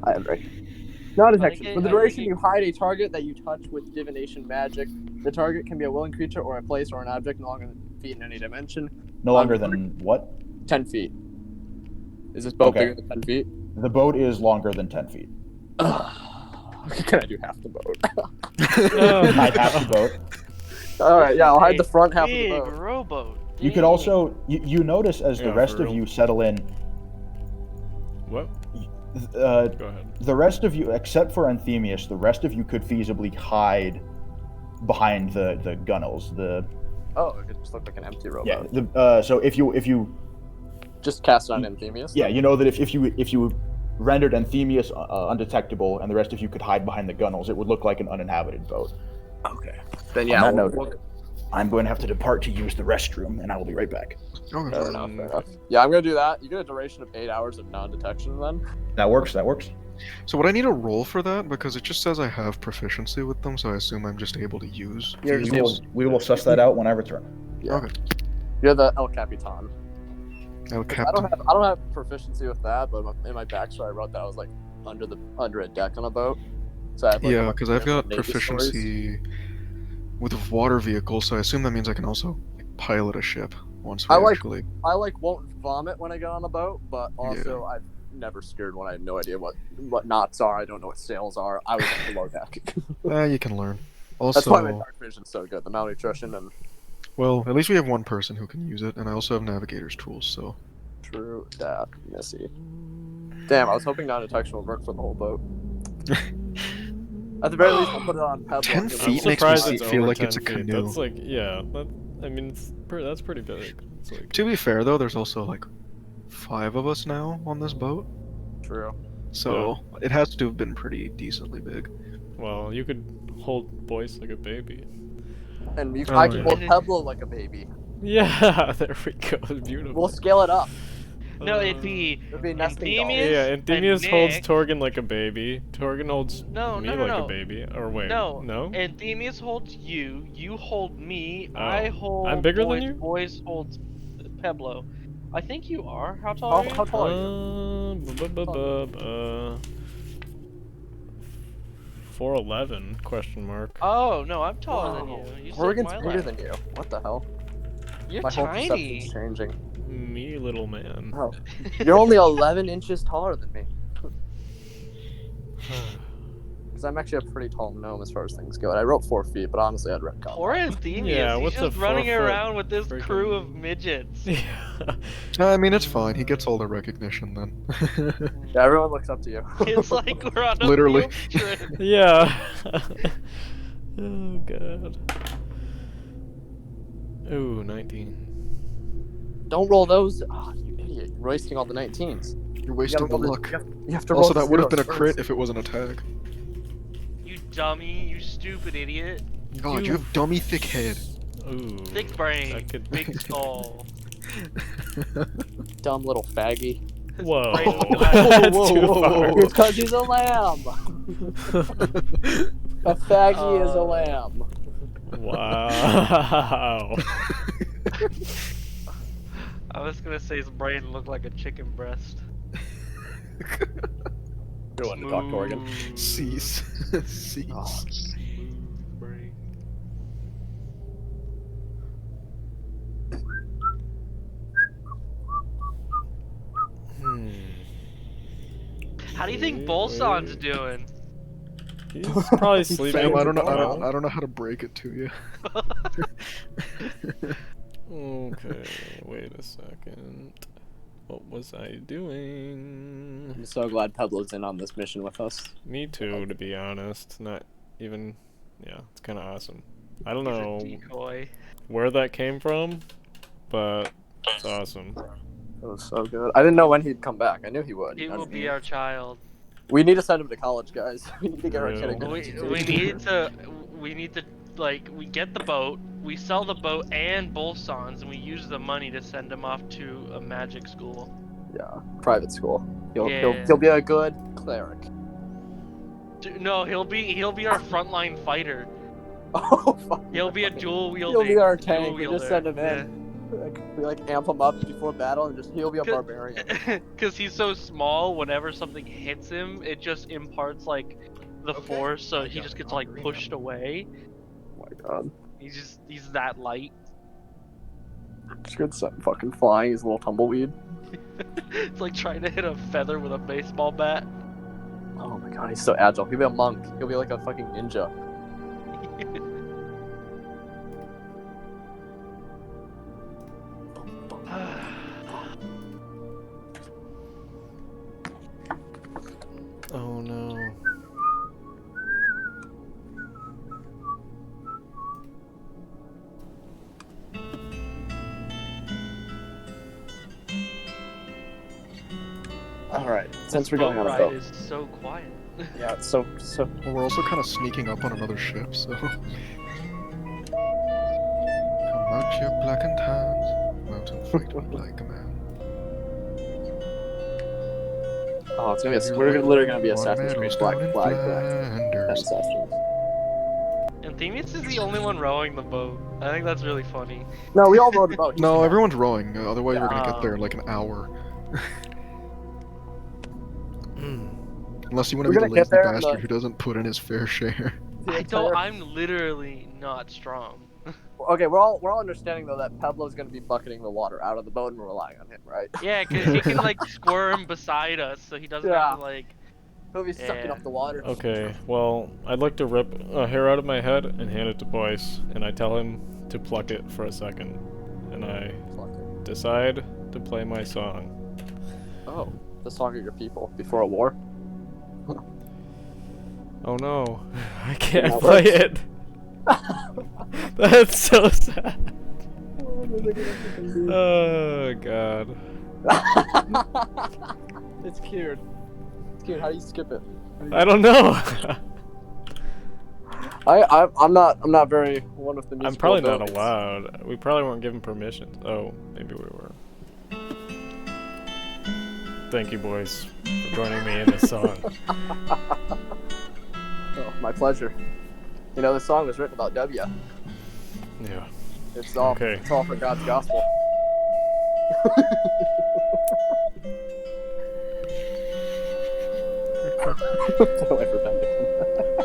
I am ready. Non-detection. For the duration, you hide a target that you touch with divination magic. The target can be a willing creature or a place or an object no longer than feet in any dimension. No longer than what? 10 feet. Is this boat Okay. bigger than 10 feet? The boat is longer than 10 feet. Can I do half the boat? Hide half the boat. Alright, yeah, I'll hide the front half of the Big boat. rowboat. You could also you notice as the Yeah, rest for of real. you settle in. What? Uh, Go ahead. the rest of you, except for Anthemius, the rest of you could feasibly hide behind the gunnels. Oh, it could just look like an empty rowboat. So if you Just cast it on Anthemius? you know that if you rendered Anthemius undetectable and the rest of you could hide behind the gunnels, it would look like an uninhabited boat. Okay. Then On yeah, that we'll- note, we'll- I'm going to have to depart to use the restroom, and I will be right back. Okay. fair enough. Yeah, I'm gonna do that. You get a duration of 8 hours of non-detection then. That works. So would I need a roll for that? Because it just says I have proficiency with them, so I assume I'm just able to use You're We just vehicles. will suss that out when I return. Yeah. Okay. You're the El Capitan. El I Captain. don't have proficiency with that, but in my backstory I wrote that I was like under a deck on a boat. So I have, like, Yeah, a bunch because of I've got Navy stories. proficiency with water vehicles, so I assume that means I can also pilot a ship once we I like- actually. I won't vomit when I get on a boat, but also I've never steered when I have no idea what knots are. I don't know what sails are. I was below deck. You can learn. Also, That's why my dark vision's so good. The malnutrition and well, at least we have one person who can use it, and I also have navigator's tools, so. true that Missy. Damn, I was hoping non-detection would work for the whole boat. At the very least, I'll put it on Pebble. 10 and give it feet a- makes me Surprised it's feel over like it's 10 a feet. canoe. That's like, yeah. I mean, that's pretty big. It's like, To be fair, though, there's also like 5 of us now on this boat. True. So it has to have been pretty decently big. Well, you could hold Boyce like a baby. And Oh, I can yeah. hold Peblo like a baby. Yeah, there we go. Beautiful. We'll scale it up. No, it'd be It'd be nesting dolls. Anthemius Yeah, Anthemius and holds Nick. Torgan like a baby. Torgan holds No, me no, no, like no. a baby. Or wait, No, no? Anthemius holds you. You hold me. Oh. I hold. I'm bigger than Boyce, you? Boyce holds Peblo. I think you are. How tall are you? How tall are you? 4'11" question mark. Oh no, I'm taller than Wow. you. You Torgan's my bigger lap. than you. What the hell? You're My whole tiny. perception's changing. Me little man. Oh. You're only 11 inches taller than me. Because I'm actually a pretty tall gnome as far as things go. And I wrote 4 feet, but honestly, I'd red color. Poor Anthemius. Yeah, He's what's a just running 4 foot around with this freaking- crew of midgets. Yeah. I mean, it's fine. He gets all the recognition then. Yeah, everyone looks up to you. It's like we're on a Literally. field trip. Yeah. Oh god. Ooh, 19. Don't roll those. Oh, you idiot. You're wasting all the 19s. You're You wasting gotta the roll luck. you have to roll Also, that would have been a zeros crit first. if it was an attack. You dummy. You stupid idiot. God, you have dummy thick head. Ooh. Thick brain. That could- Big skull. Dumb little faggy. Whoa. Brain looking That's Whoa, too whoa, whoa, far. whoa. Because he's a lamb. A faggy is a Uh, lamb. Wow. I was gonna say his brain looked like a chicken breast. Go on to Dr. Oregon. Cease. Cease. Oh. Smooth brain. Hmm. How do you think Wait, Bolson's wait. doing? He's probably sleeping. Sam, I don't know. Wow. I don't know how to break it to you. Okay, wait a second. What was I doing? I'm so glad Peblo's in on this mission with us. Me too, to be honest. Not even. Yeah, it's kind of awesome. I don't He's know a decoy. where that came from, but it's awesome. It was so good. I didn't know when he'd come back. I knew he would. He I will mean, be our child. We need to send him to college, guys. We need to get our kid a Yeah. good We education. need to like we get the boat, we sell the boat and Bolsons, and we use the money to send him off to a magic school. Yeah, private school. He'll Yeah. he'll be a good cleric. No, he'll be our frontline fighter. Oh fuck. He'll be a dual wielding. He'll be our dual tank. We just send him wielder. in. We like amp him up before battle and just he'll be a Good. barbarian. Because he's so small, whenever something hits him, it just imparts like the force, so he just gets like pushed away. Oh my god. He's that light. Just good son fucking flying. He's a little tumbleweed. It's like trying to hit a feather with a baseball bat. Oh my god, he's so agile. He'll be a monk. He'll be like a fucking ninja. Oh no. Alright, since we're Boat going on a ride boat. is so quiet. Yeah, it's so Well, we're also kind of sneaking up on another ship, so. Come out your blackened hands, mount and fight me like a man. oh, it's gonna be we're literally gonna be Assassin's Creed Black Down in Flag for the next 10 Flanders. sessions. And Themius is the only one rowing the boat. I think that's really funny. No, we all rode a boat. No, everyone's rowing. Otherwise, we're gonna Yeah. get there in like an hour. Unless you want to We're be the gonna get lazy there in bastard the- who doesn't put in his fair share. I don't. I'm literally not strong. Okay, we're all understanding though that Pablo's gonna be bucketing the water out of the boat and we're relying on him, right? Yeah, cause he can like squirm beside us, so he doesn't have to like. He'll be sucking Yeah. up the water. Okay, well, I'd like to rip a hair out of my head and hand it to Boyce, and I tell him to pluck it for a second, and I decide to play my song. Oh, the song of your people before a war. Oh no, I can't That play works. it. That's so sad. Oh god. It's cute. Kieran, how do you skip it? I don't know. I'm not very one with the musical I'm probably not abilities. allowed. We probably weren't given permission. Oh, maybe we were. Thank you, boys, for joining me in this song. Oh, my pleasure. You know, this song was written about W. Yeah. It's all Okay. it's all for God's gospel. Stay away from Benedict.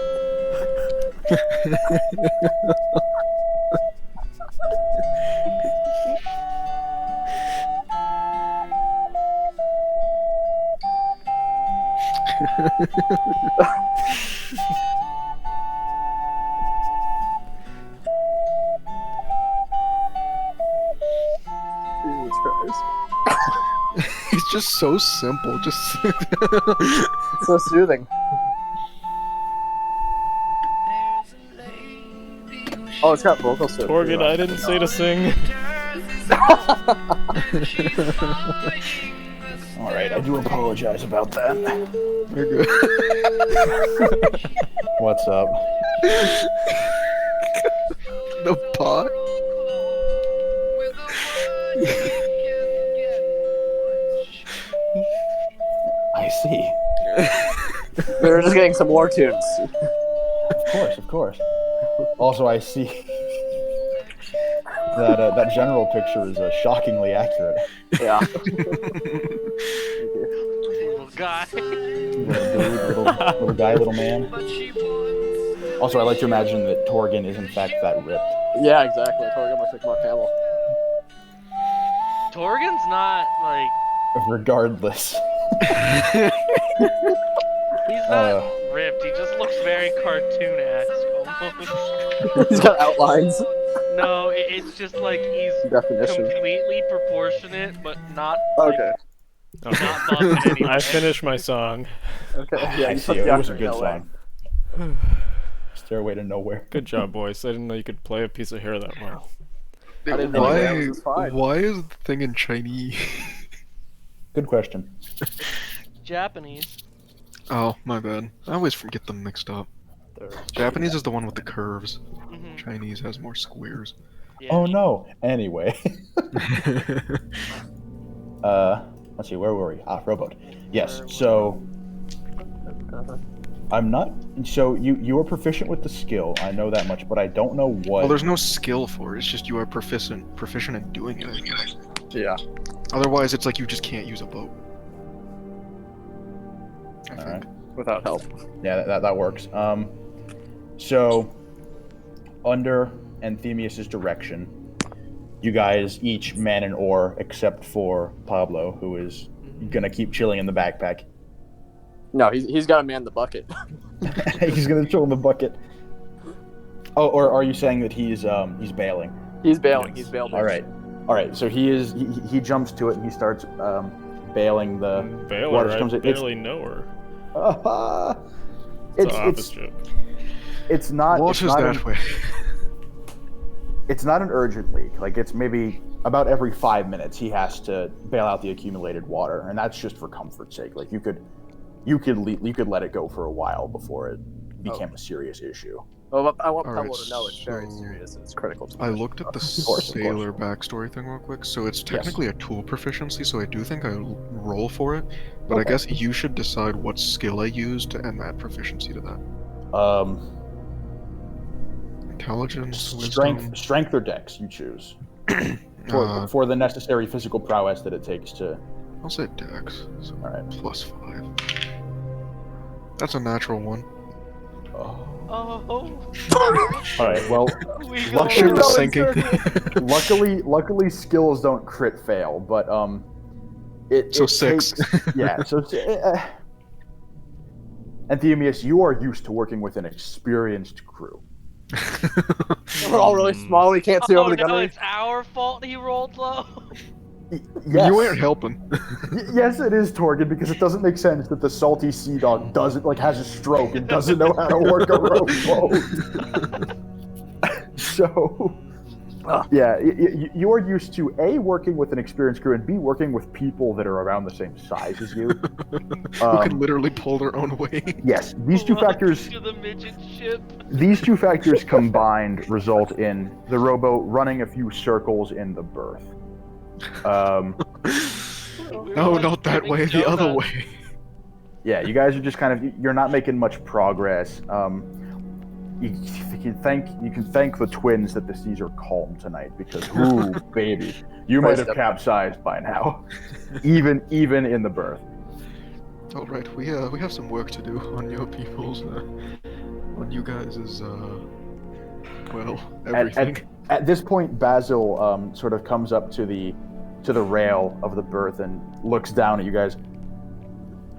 Jesus Christ. It's just so simple. Just It's so soothing. Oh, it's got vocal switch. Torgan, I didn't say to sing. All right, I do apologize about that. You're good. What's up? The pot. I see. We were just getting some war tunes. Of course. Also, I see that that general picture is shockingly accurate. Yeah. Little guy. Little guy, little man. Also, I like to imagine that Torgan is in fact that ripped. Yeah, exactly. Torgan looks like Mark Hamill. Torgan's not like Regardless. he's not ripped. He just looks very cartoon-esque almost. He's got outlines. No, it's just like he's Definition. completely proportionate, but not like, Okay. Okay. not buff in any way. I finished my song. Okay. Yeah, I you see. put the It was a accent good away. song. Stairway to Nowhere. Good job, boys. I didn't know you could play a piece of hair that well. I didn't know that was just fine. Why is the thing in Chinese? Good question. Japanese. Oh, my bad. I always forget them mixed up. Japanese is the one with the curves. Mhm. Chinese has more squares. Yeah. Oh no. Anyway. Let's see, where were we? Rowboat. Yes, so I'm not so you are proficient with the skill, I know that much, but I don't know what Well, there's no skill for it. It's just you are proficient in doing it. Yeah. Otherwise, it's like you just can't use a boat. I think. Alright. Without help. Yeah, that works. So under Anthemius's direction, you guys each man an oar except for Pablo, who is gonna keep chilling in the backpack. No, he's got to man the bucket. He's gonna chill in the bucket. Oh, or are you saying that he's bailing? He's bailing. Yes. He's bailed. All right. So he jumps to it and he starts bailing the Baylor, water. I Comes in. barely know her. It's the opposite. it's not. Water's it's not that way. It's not an urgent leak. Like, it's maybe about every 5 minutes he has to bail out the accumulated water, and that's just for comfort's sake. Like, you could let it go for a while before it became a serious issue. Well, but I want Alright, Pablo to know it's very so- serious and it's critical to I looked at the course. sailor backstory thing real quick. So it's technically a tool proficiency, so I do think I roll for it. But I Okay. guess you should decide what skill I use to end that proficiency to that. Intelligence, wisdom. Strength or dex, you choose. Uh, For the necessary physical prowess that it takes to. I'll say Dex. So Alright. +5. That's a natural one. Oh. Oh. Alright, well, We Luck go. ship is sinking. luckily skills don't crit fail, but it So it 6. takes- yeah, so Anthemius, you are used to working with an experienced crew. We're all really small. We can't see Oh over the no, gunnery. it's our fault he rolled low. Yes. You ain't helping. Yes, it is Torgan, because it doesn't make sense that the salty sea dog doesn't has a stroke and doesn't know how to work a rowboat. So, Yeah, you are used to A, working with an experienced crew, and B, working with people that are around the same size as you. Who can literally pull their own weight. Yes, these two factors. To the midget ship. These two factors combined result in the rowboat running a few circles in the berth. No, not that way, the other way. Yeah, you guys are just kind of, you're not making much progress. You can thank the twins that the seas are calm tonight, because ooh, baby, you might have capsized by now, even in the berth. All right, we have some work to do on your people's, on you guys' well, everything. At this point, Basil sort of comes up to the rail of the berth and looks down at you guys.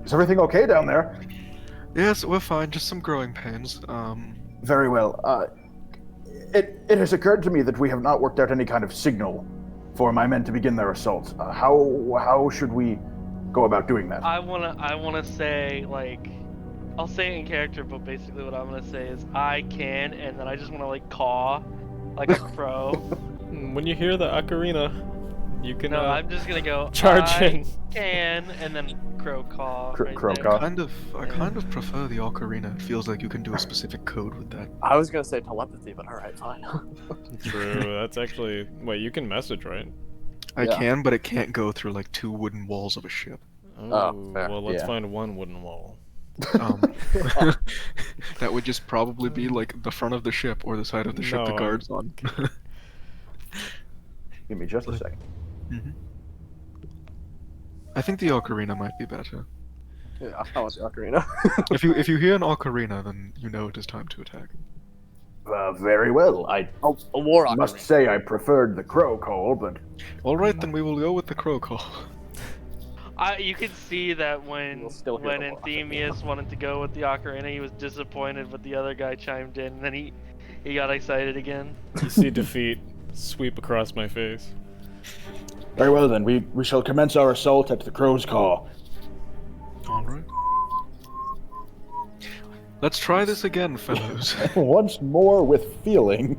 Is everything okay down there? Yes, we're fine. Just some growing pains. Very well. It has occurred to me that we have not worked out any kind of signal for my men to begin their assault. How should we go about doing that? I wanna say, like, I'll say it in character, but basically what I'm gonna say is I can, and then I just wanna like caw like a crow. When you hear the ocarina, you can. No, I'm just gonna go charge I in. can, and then crow caw. Right Crow there. caw. I kind of prefer the ocarina. It feels like you can do a specific code with that. I was gonna say telepathy, but alright, fine. True. That's actually. Wait, you can message, right? I Yeah. can, but it can't go through like 2 wooden walls of a ship. Oh, fair. well, let's Yeah. find one wooden wall. That would just probably be like the front of the ship or the side of the ship the No. guard's on. Give me just a second. I think the ocarina might be better. Yeah, I want the ocarina. If you hear an ocarina, then you know it is time to attack. Very well. I Oh, a war ocarina. must say I preferred the crow call, but All right, then we will go with the crow call. You could see that when We'll still hear the war Anthemius wanted to go with the ocarina, he was disappointed, but the other guy chimed in, and then he got excited again. You see defeat sweep across my face. very well then. We shall commence our assault at the crow's call. All right. Let's try this again, fellows. Once more with feeling.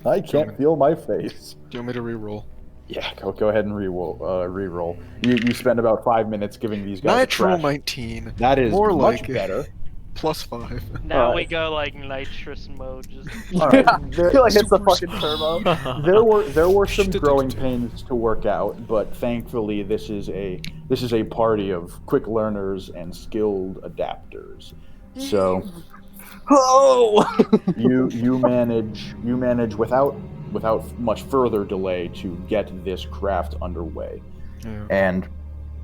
I can't feel my face. Do you want me to re-roll? Yeah, go ahead and re-roll. You spend about 5 minutes giving these guys a Natural crash. 19. That is More much like it. better. Plus 5. Now Alright. we go like nitrous mode, just Alright, I feel like it's the fucking turbo. there were some growing pains to work out, but thankfully this is a party of quick learners and skilled adapters. So Oh! you manage without much further delay to get this craft underway. Yeah. And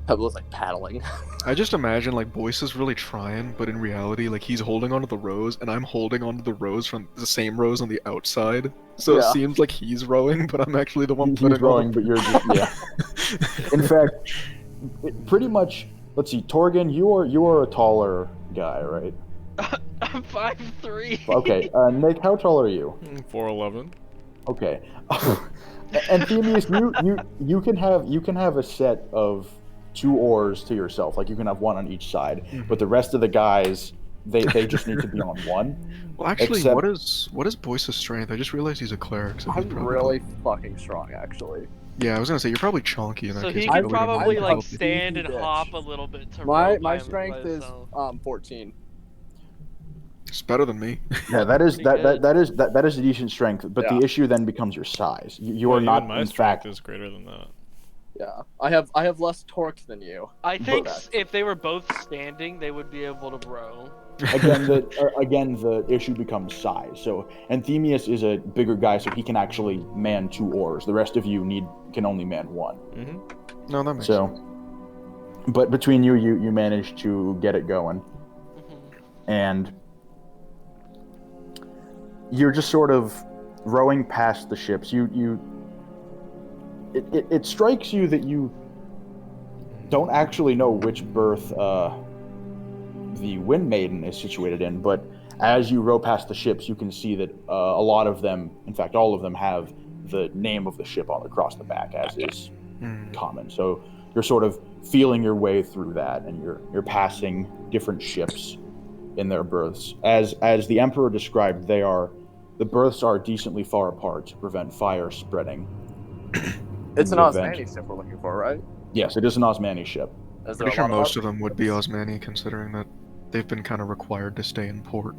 Pebble was like paddling. I just imagine like Boyce is really trying, but in reality, like he's holding onto the rows, and I'm holding onto the rows from the same rows on the outside. So Yeah. it seems like he's rowing, but I'm actually the one he's putting rowing, on. but you're just yeah. In fact, pretty much. Let's see, Torgan, you are a taller guy, right? I'm 5'3". Okay, Nick, how tall are you? 411. Okay. And Themius, you can have a set of 2 oars to yourself. Like you can have one on each side, but the rest of the guys, they just need to be on one. Well, actually, Except- what is Boyce's strength? I just realized he's a cleric. So he's I'm probably really fucking strong, actually. Yeah, I was gonna say you're probably chonky in that So case. he but could we probably don't like know. stand and Bitch. hop a little bit to row My by strength is himself. 14. It's better than me. Yeah, that is Pretty good. that is a decent strength. But Yeah. the issue then becomes your size. You Well, are not, even my in strength fact. is greater than that. Yeah, I have less torque than you. I think Correct. if they were both standing, they would be able to row. Again, the issue becomes size. So Anthemius is a bigger guy, so he can actually man 2 oars. The rest of you can only man 1. Mm-hmm. No, that makes So, sense. but between you managed to get it going, and you're just sort of rowing past the ships. It strikes you that you don't actually know which berth the Wind Maiden is situated in, but as you row past the ships, you can see that a lot of them, in fact, all of them, have the name of the ship on across the back, as is common. So you're sort of feeling your way through that, and you're passing different ships in their berths. As the Emperor described, they are The berths are decently far apart to prevent fire spreading. It's an the event. Osmani ship we're looking for, right? Yes, it is an Osmani ship. Is there Pretty a sure lot most of of them would be Osmani, considering that they've been kind of required to stay in port.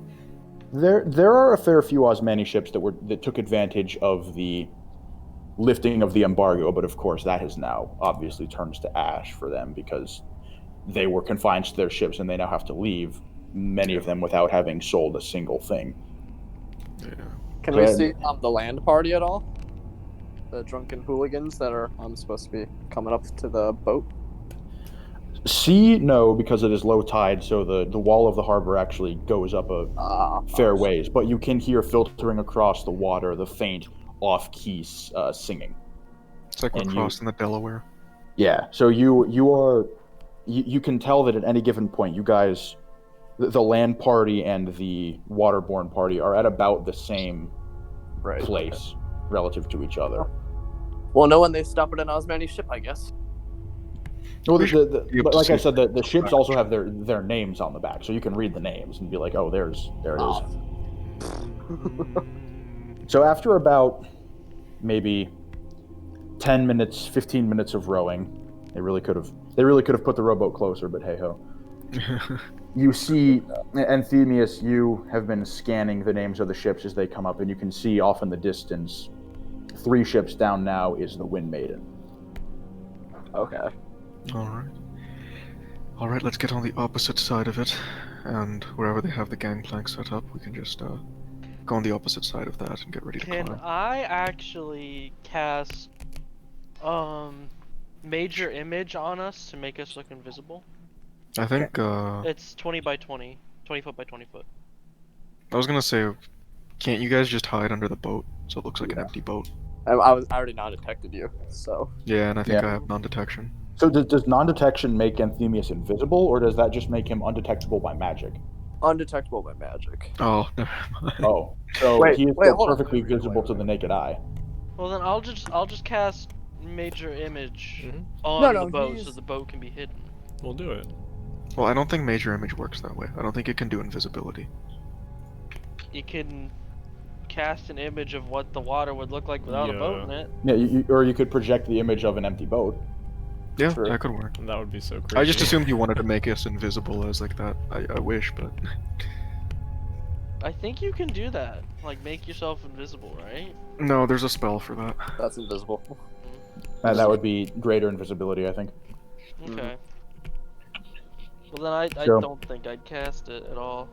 There are a fair few Osmani ships that took advantage of the lifting of the embargo, but of course that has now obviously turned to ash for them because they were confined to their ships and they now have to leave, many of them without having sold a single thing. Yeah. Can we see the land party at all? The drunken hooligans that are supposed to be coming up to the boat? Sea, no, because it is low tide, so the wall of the harbor actually goes up a fair ways, but you can hear filtering across the water the faint off-key singing. It's like we're And crossing the Delaware. Yeah, so you can tell that at any given point, you guys, the land party and the waterborne party are at about the same place relative to each other. Well, no, when they stop at an Osmani ship, I guess. Well, be but able like to I see said, the ships back. also have their names on the back, so you can read the names and be like, oh, there it is. So after about maybe 10 minutes, 15 minutes of rowing, they really could have put the rowboat closer, but hey ho. You see, Anthemius, you have been scanning the names of the ships as they come up, and you can see off in the distance, 3 ships down now is the Wind Maiden. Okay. All right, let's get on the opposite side of it, and wherever they have the gangplank set up, we can just go on the opposite side of that and get ready to Can climb. I actually cast major image on us to make us look invisible? I think It's 20 by 20, 20 foot by 20 foot. I was gonna say, can't you guys just hide under the boat so it looks like an empty boat? I already non-detected you, so. Yeah, and I think Yeah. I have non-detection. So does non-detection make Anthemius invisible, or does that just make him undetectable by magic? Undetectable by magic. Oh, never mind. Oh, so Wait, he is wait, still hold on. perfectly Wait, visible to wait. the naked eye. Well then I'll just cast major image Mhm. on No, the boat he's- so the boat can be hidden. We'll do it. Well, I don't think major image works that way. I don't think it can do invisibility. You can cast an image of what the water would look like without a boat in it. Yeah, or you could project the image of an empty boat. Yeah, True. that could work. That would be so crazy. I just assumed you wanted to make us invisible as like that. I wish, but I think you can do that. Like make yourself invisible, right? no, there's a spell for that. That's invisible. That would be greater invisibility, I think. Okay. Well then I So- don't think I'd cast it at all.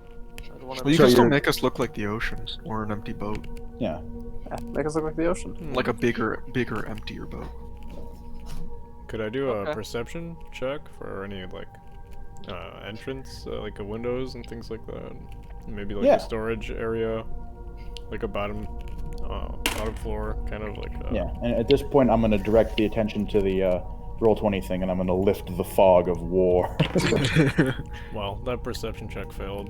I'd want Well, you So can still you're- make us look like the ocean or an empty boat, Yeah. Yeah, make us look like the ocean. like a bigger, emptier boat. Could I do a Okay. perception check for any like entrance, like windows and things like that? Maybe like Yeah. a storage area, like a bottom floor, kind of like. Yeah, and at this point, I'm going to direct the attention to the Roll20 thing, and I'm going to lift the fog of war. Well, that perception check failed.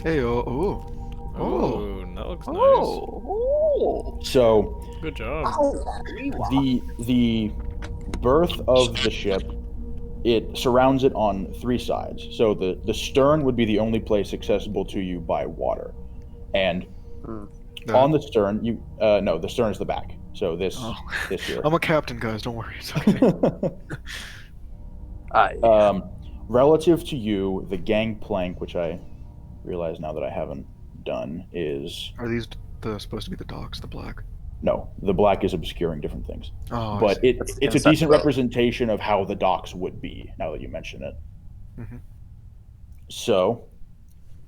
Hey, oh, Oh, that looks Oh. So, nice. Good job. the berth of the ship, it surrounds it on 3 sides. So the stern would be the only place accessible to you by water, and on the stern, no, the stern is the back. So this Oh. this here. I'm a captain, guys. Don't worry. It's okay. Relative to you, the gangplank, which I realize now that I haven't done, is Are these supposed to be the docks, the black? no. The black is obscuring different things, Oh, I but see. it's a inside decent the boat. representation of how the docks would be. Now that you mention it, Mhm. so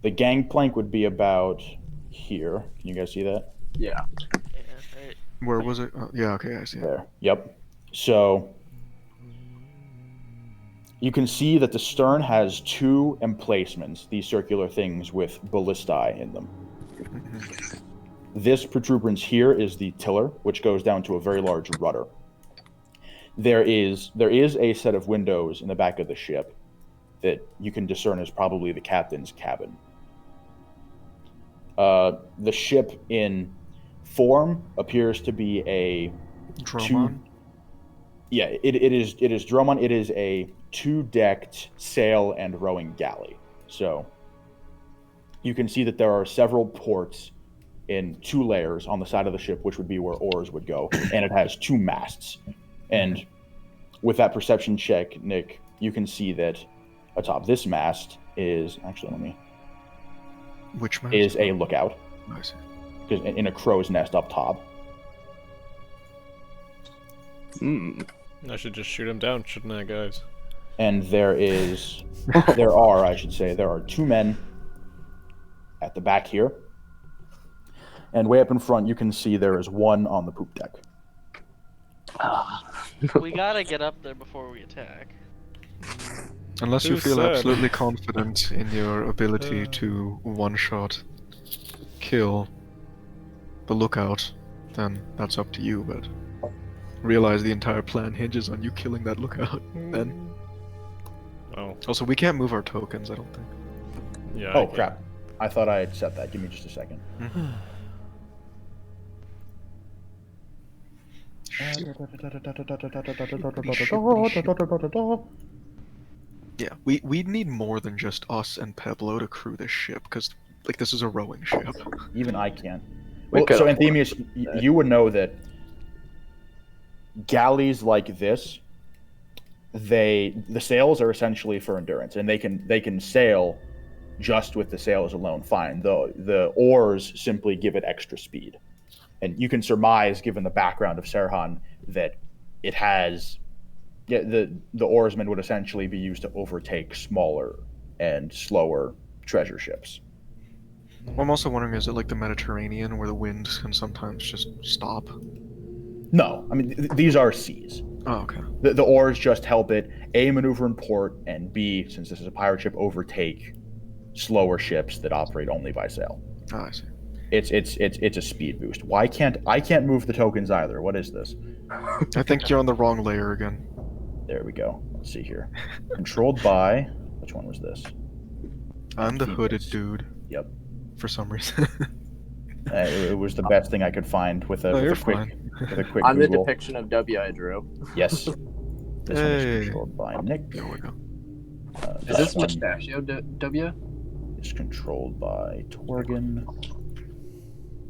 the gangplank would be about here. Can you guys see that? Yeah. Yeah, right. Where was it? Oh, yeah, okay, I see it. There. Yep. So you can see that the stern has 2 emplacements, these circular things with ballistae in them. Mhm. This protuberance here is the tiller, which goes down to a very large rudder. There is a set of windows in the back of the ship that you can discern as probably the captain's cabin. The ship in form appears to be a Dromon? Yeah, it is Dromon. It is a 2-decked sail and rowing galley. So you can see that there are several ports in 2 layers on the side of the ship, which would be where oars would go, and it has 2 masts. And with that perception check, Nick, you can see that atop this mast is Which mast? is a lookout. I see. Because in a crow's nest up top. I should just shoot him down, shouldn't I, guys? And there are 2 men at the back here. And way up in front, you can see there is 1 on the poop deck. We gotta get up there before we attack. Unless you Who feel said? absolutely confident in your ability to one-shot kill the lookout, then that's up to you, but realize the entire plan hinges on you killing that lookout, then. Oh, Also, we can't move our tokens, I don't think. yeah. Oh, I get crap. I thought I had set that. Give me just a second. Yeah, we need more than just us and Peblo to crew this ship, because, like, this is a rowing ship. Even I can't. We Well, could so, afford Anthemius, that. you would know that galleys like this, the sails are essentially for endurance, and they can sail just with the sails alone fine. The oars simply give it extra speed. And you can surmise, given the background of Serhan, that it has the oarsmen would essentially be used to overtake smaller and slower treasure ships. I'm also wondering, is it like the Mediterranean, where the winds can sometimes just stop? No, I mean these are seas. Oh, okay. The oars just help it A, maneuver in port, and B, since this is a pirate ship, overtake slower ships that operate only by sail. Oh, I see. It's a speed boost. Why can't I can't move the tokens either? What is this? I think you're on the wrong layer again. There we go. Let's see here. Controlled by which one was this? I'm the Anthemius. hooded dude, Yep. for some reason. It was the best thing I could find with a, No, with you're a quick fine. with a quick I'm the Google. depiction of W I drew. Yes. This one Hey. is controlled by Nick. There we go. Is this one Mustachio W? is controlled by Torgan.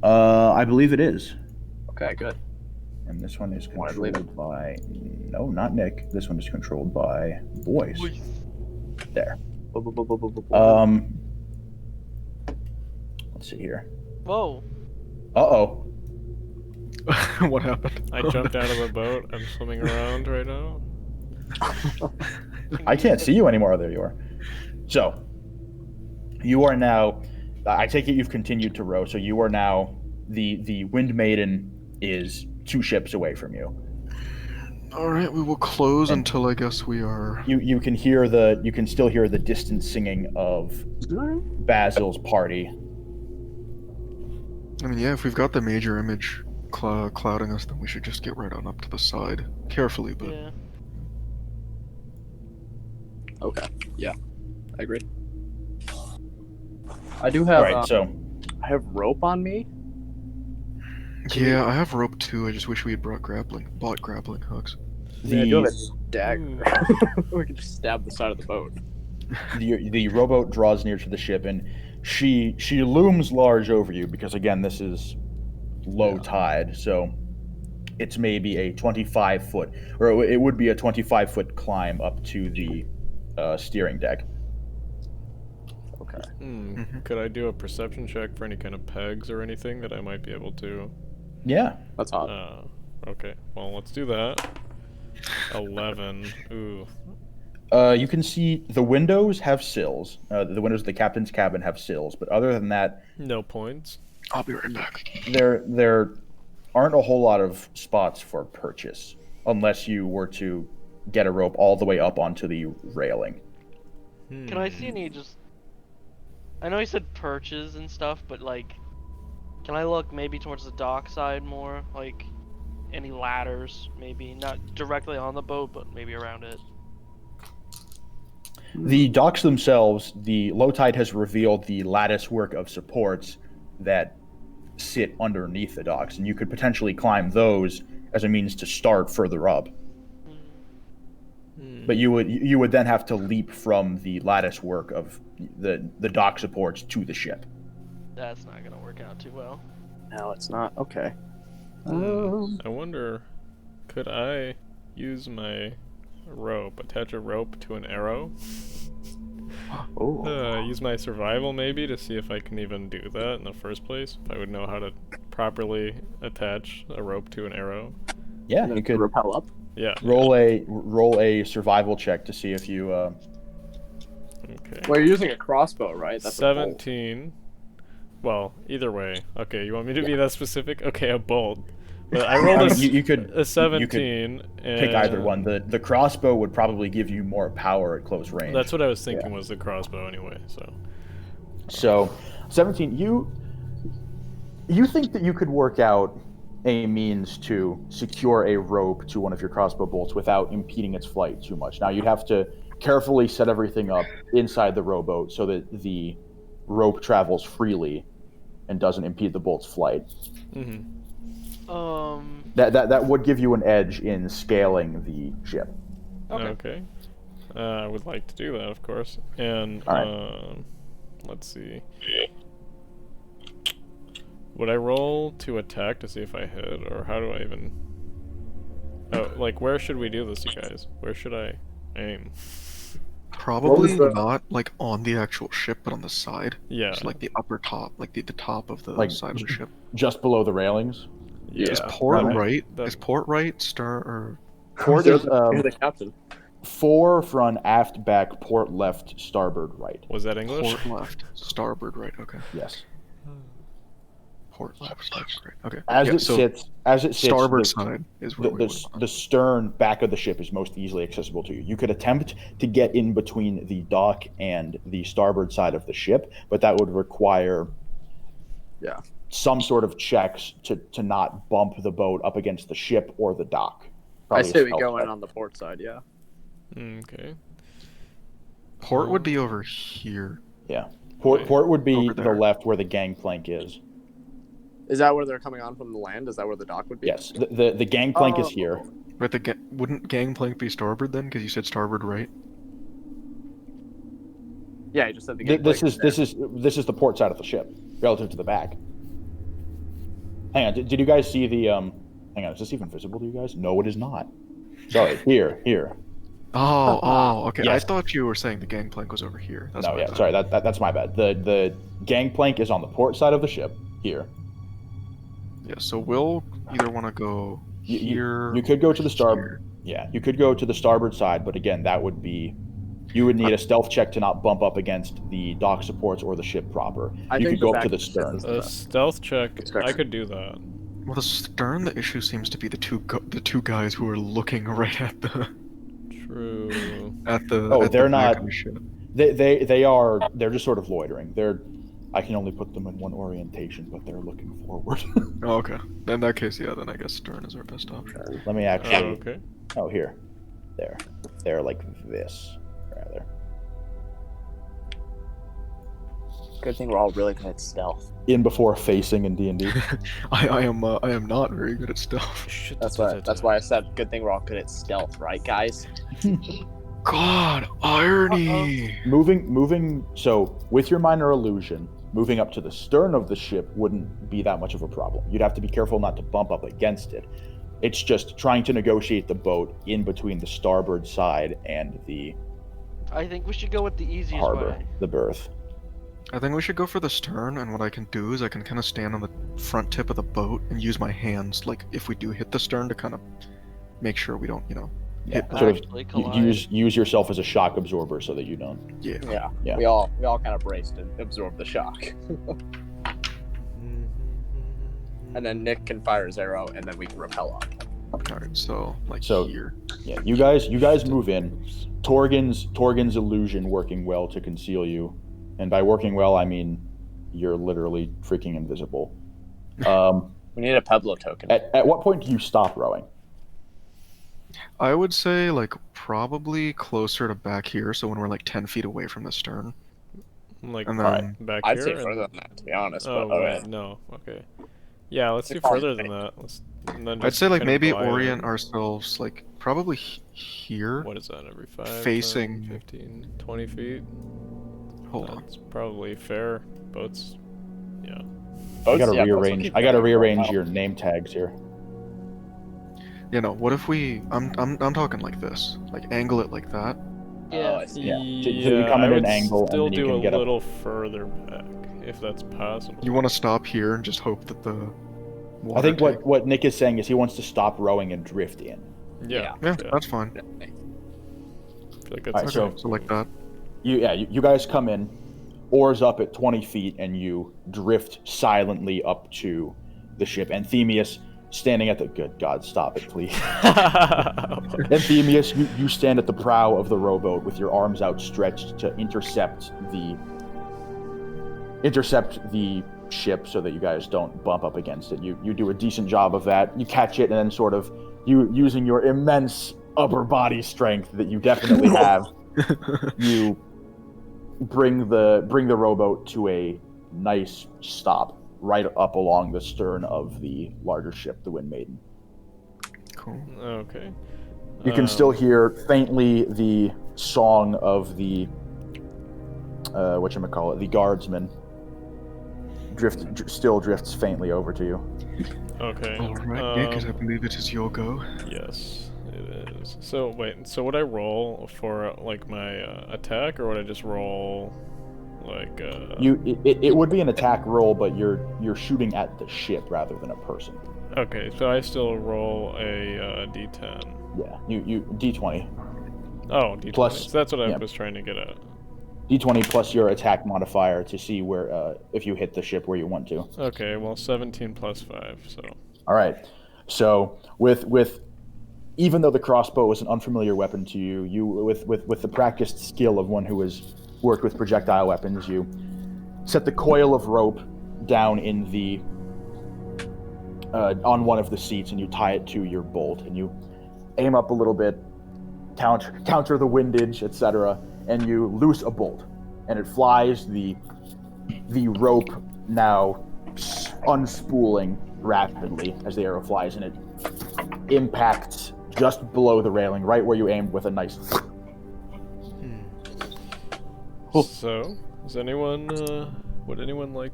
I believe it is. Okay, good. And this one is Wanna believe controlled by no, not Nick. This one is controlled by Boyce. There. Let's see here. Whoa. Uh-oh. What happened? I jumped out of the boat. I'm swimming around right now. I can't see you anymore. There you are. So, you are now. I take it you've continued to row. So you are now the Wind Maiden is 2 ships away from you. Alright, we will close And- until I guess we are... You can still hear the distant singing of Basil's party. I mean, yeah, if we've got the major image clouding us, then we should just get right on up to the side. Carefully, but... Yeah. Okay. Yeah, I agree. I do have. All right. So I have rope on me. Yeah, I have rope too, I just wish we had bought grappling hooks. Yeah, I do have the a dagger. We can just stab the side of the boat. the rowboat draws near to the ship, and she looms large over you because again this is low tide, so it's maybe a 25-foot, or it would be a 25-foot climb up to the steering deck. Okay. Could I do a perception check for any kind of pegs or anything that I might be able to? Yeah. That's hot. Okay. Well, let's do that. 11. Ooh. You can see the windows have sills. The windows of the captain's cabin have sills, but other than that, No points. I'll be right back. there aren't a whole lot of spots for purchase unless you were to get a rope all the way up onto the railing. Can I see any just... I know you said perches and stuff, but like... Can I look maybe towards the dock side more? Like, any ladders, maybe? Not directly on the boat, but maybe around it. The docks themselves, the low tide has revealed the lattice work of supports that sit underneath the docks, and you could potentially climb those as a means to start further up. But you would then have to leap from the lattice work of the dock supports to the ship. That's not gonna work out too well. No, it's not. Okay. I wonder, could I use my rope, attach a rope to an arrow? Oh. Use my survival maybe to see if I can even do that in the first place. If I would know how to properly attach a rope to an arrow. Yeah, And then you could rappel up. Yeah. roll a survival check to see if you. Okay. Well, you're using a crossbow, right? That's a bolt. 17. Well, either way. Okay, you want me to be that specific? Okay, a bolt. But I rolled you could a 17. pick either one. The crossbow would probably give you more power at close range. That's what I was thinking was the crossbow anyway. So, 17. You think that you could work out a means to secure a rope to one of your crossbow bolts without impeding its flight too much. Now you'd have to carefully set everything up inside the rowboat so that the rope travels freely and doesn't impede the bolt's flight. Mm-hmm. That would give you an edge in scaling the ship. Okay. I would like to do that, of course. And All right. let's see. Would I roll to attack to see if I hit, or how do I even? Oh, like where should we do this, you guys? Where should I aim? Probably not like on the actual ship, but on the side. Yeah. Just like the upper top, like the top of the Like, side of the ship. Just below the railings. Yeah. Is port Right. right? That- Is port right? Stern or Port You're is the captain. 4 front, aft, back, port left, starboard right. Was that English? port left? Starboard right. Okay. Yes. Port left. Starboard right. Okay. As Yeah, it so sits, starboard the, side is where we want. the stern back of the ship is most easily accessible to you. You could attempt to get in between the dock and the starboard side of the ship, but that would require some sort of checks to not bump the boat up against the ship or the dock. I Probably say a we stealth go in check. on the port side, yeah. Okay. Port would be over here. Yeah. Port would be Over the there. left where the gangplank is. Is that where they're coming on from the land? Is that where the dock would be? Yes. The gangplank is here. Right. Wouldn't gangplank be starboard then? Because you said starboard right. Yeah, you just said the This gangplank. is the port side of the ship relative to the back. Hang on. Did you guys see the Hang on. Is this even visible to you guys? No, it is not. Sorry. Here. Oh, okay. Yes. I thought you were saying the gangplank was over here. That's No, my yeah. bad. Sorry. That's my bad. The gangplank is on the port side of the ship here. Yeah. So we'll either want to go here. You could go to the or starboard. Yeah, you could go to the starboard side, but again, that would be. You would need a stealth check to not bump up against the dock supports or the ship proper. I You think could go the up to back the of the ship stern. is- A stealth check. Stern. I could do that. Well, the stern. The issue seems to be the two guys who are looking right at the True. Oh, at they're the back not- of the ship. They're just sort of loitering. I can only put them in one orientation, but they're looking forward. Oh, okay. In that case, yeah. Then I guess stern is our best option. Let me actually. Okay. Oh, here. There. They're like this, rather. Good thing we're all really good at stealth. In before facing in D&D. I am not very good at stealth. Shit, That's why I said good thing we're all good at stealth, right, guys? God, irony. Moving. So with your minor illusion, moving up to the stern of the ship wouldn't be that much of a problem. You'd have to be careful not to bump up against it. It's just trying to negotiate the boat in between the starboard side and the I think we should go with the easiest harbor, way. the berth. I think we should go for the stern, and what I can do is I can kind of stand on the front tip of the boat and use my hands, like if we do hit the stern, to kind of make sure we don't, Yeah, hit the sort of Actually collide. use yourself as a shock absorber so that you don't. yeah. Yeah. We all kind of braced and absorbed the shock. And then Nick can fire his arrow, and then we can rappel up. All right, so So- here. Yeah, you guys move in. Torgin's illusion working well to conceal you, and by working well I mean you're literally freaking invisible. We need a Pueblo token. At what point do you stop rowing? I would say probably closer to back here, so when we're 10 feet away from the stern, Like and Alright. then back I'd here. say and- further than that, to be honest. Oh, but wait, no. Okay. Yeah, let's do It's fine. further than that. And then I'd just say kind of maybe glide orient in. ourselves here. What is that, every 5, Facing- 10, 15, 20 feet? Hold on. That's probably fair. Boats, yeah. I gotta boats will rearrange. keep I gotta going for a rearrange while. your name tags here. You know, what if we? I'm talking like this, like angle it like that. Oh, I see. Yeah. So you come I in an would angle, and still then you do can a get little further back, if that's possible. You want to stop here and just hope that the water I think take- what Nick is saying is he wants to stop rowing and drift in. Yeah. Yeah, that's fine. I feel like that's Alright, Okay, so- so like that. You guys come in, oars up at 20 feet, and you drift silently up to the ship. Anthemius standing at the... Good God, stop it, please. Anthemius, you stand at the prow of the rowboat with your arms outstretched to intercept the ship so that you guys don't bump up against it. You do a decent job of that. You catch it, and then sort of you using your immense upper body strength that you definitely have, you bring the rowboat to a nice stop right up along the stern of the larger ship, the Wind Maiden. Cool. Okay. You can still hear faintly the song of the whatchamacallit, the guardsman still drifts faintly over to you. Okay. All right, Nick, as I believe it is your go. Yes, it is. So wait, so would I roll for like my attack, or would I just roll like? It would be an attack roll, but you're shooting at the ship rather than a person. Okay, so I still roll a d10. Yeah, you D20. Oh, d20. Plus- so that's what I yeah. was trying to get at. D20 plus your attack modifier to see where if you hit the ship where you want to. Okay, well 17 plus 5, so. All right. So with even though the crossbow is an unfamiliar weapon to you, with the practiced skill of one who has worked with projectile weapons, you set the coil of rope down in the on one of the seats, and you tie it to your bolt, and you aim up a little bit, counter the windage, etc., and you loose a bolt, and it flies. The rope now unspooling rapidly as the arrow flies, and it impacts just below the railing, right where you aimed, with a nice. So, is anyone, would anyone like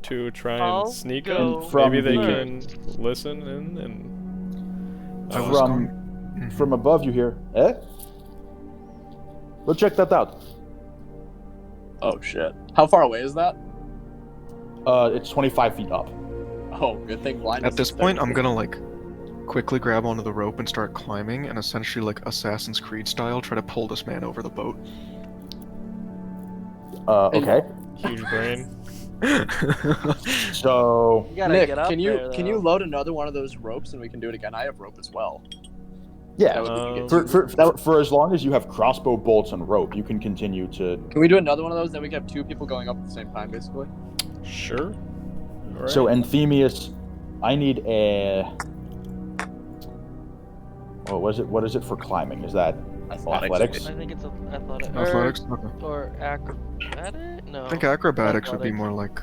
to try and I'll sneak go up? from Maybe they the- can listen in and. I was From above you hear, eh? Go check that out. Oh shit! How far away is that? It's 25 feet up. Oh, good thing blindness. At this is point, there. I'm gonna like quickly grab onto the rope and start climbing, and essentially like Assassin's Creed style, try to pull this man over the boat. Okay. Huge brain. So You gotta Nick, get up can you there, can you though. load another one of those ropes and we can do it again? I have rope as well. yeah, That way we can get for as long as you have crossbow bolts and rope, you can continue to. Can we do another one of those? Then we can have two people going up at the same time, basically. Sure. Alright. So Anthemius, I need a. Oh, what is it for climbing? Is that athletics? I think it's athletic. Athletics? Okay. Or acrobatic? No. I think acrobatics would be Athletics. more like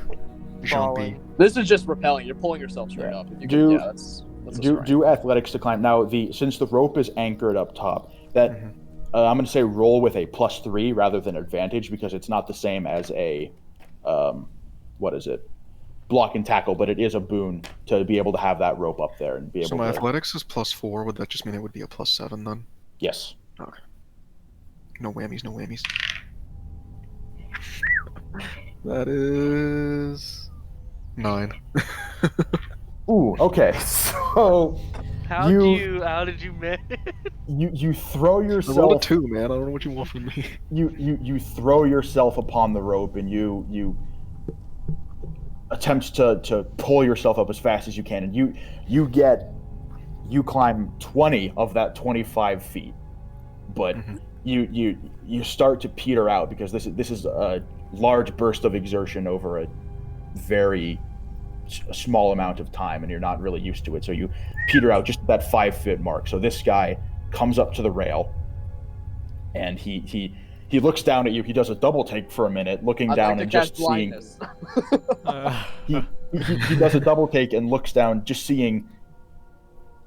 jumpy. Falling. This is just repelling. You're pulling yourself straight Yeah. up. You Do- can, yeah, that's a strength. Do athletics to climb. Now since the rope is anchored up top, that Mhm. I'm going to say roll with a +3 rather than advantage, because it's not the same as a what is it? Block and tackle, but it is a boon to be able to have that rope up there and be able So my to. athletics is +4. Would that just mean it would be a +7 then? Yes. No whammies, no whammies. That is 9. Ooh. Okay. So How did you manage? you throw I rolled a yourself. 2, man. I don't know what you want from me. You throw yourself upon the rope, and you attempt to pull yourself up as fast as you can, and you climb 20 of that 25 feet, but Mhm. you start to peter out, because this is a large burst of exertion over a very small amount of time, and you're not really used to it, so you peter out just at that 5-foot mark. So this guy comes up to the rail, and he looks down at you. He does a double take for a minute, looking I'd down like and to cast just seeing. blindness. He does a double take and looks down, just seeing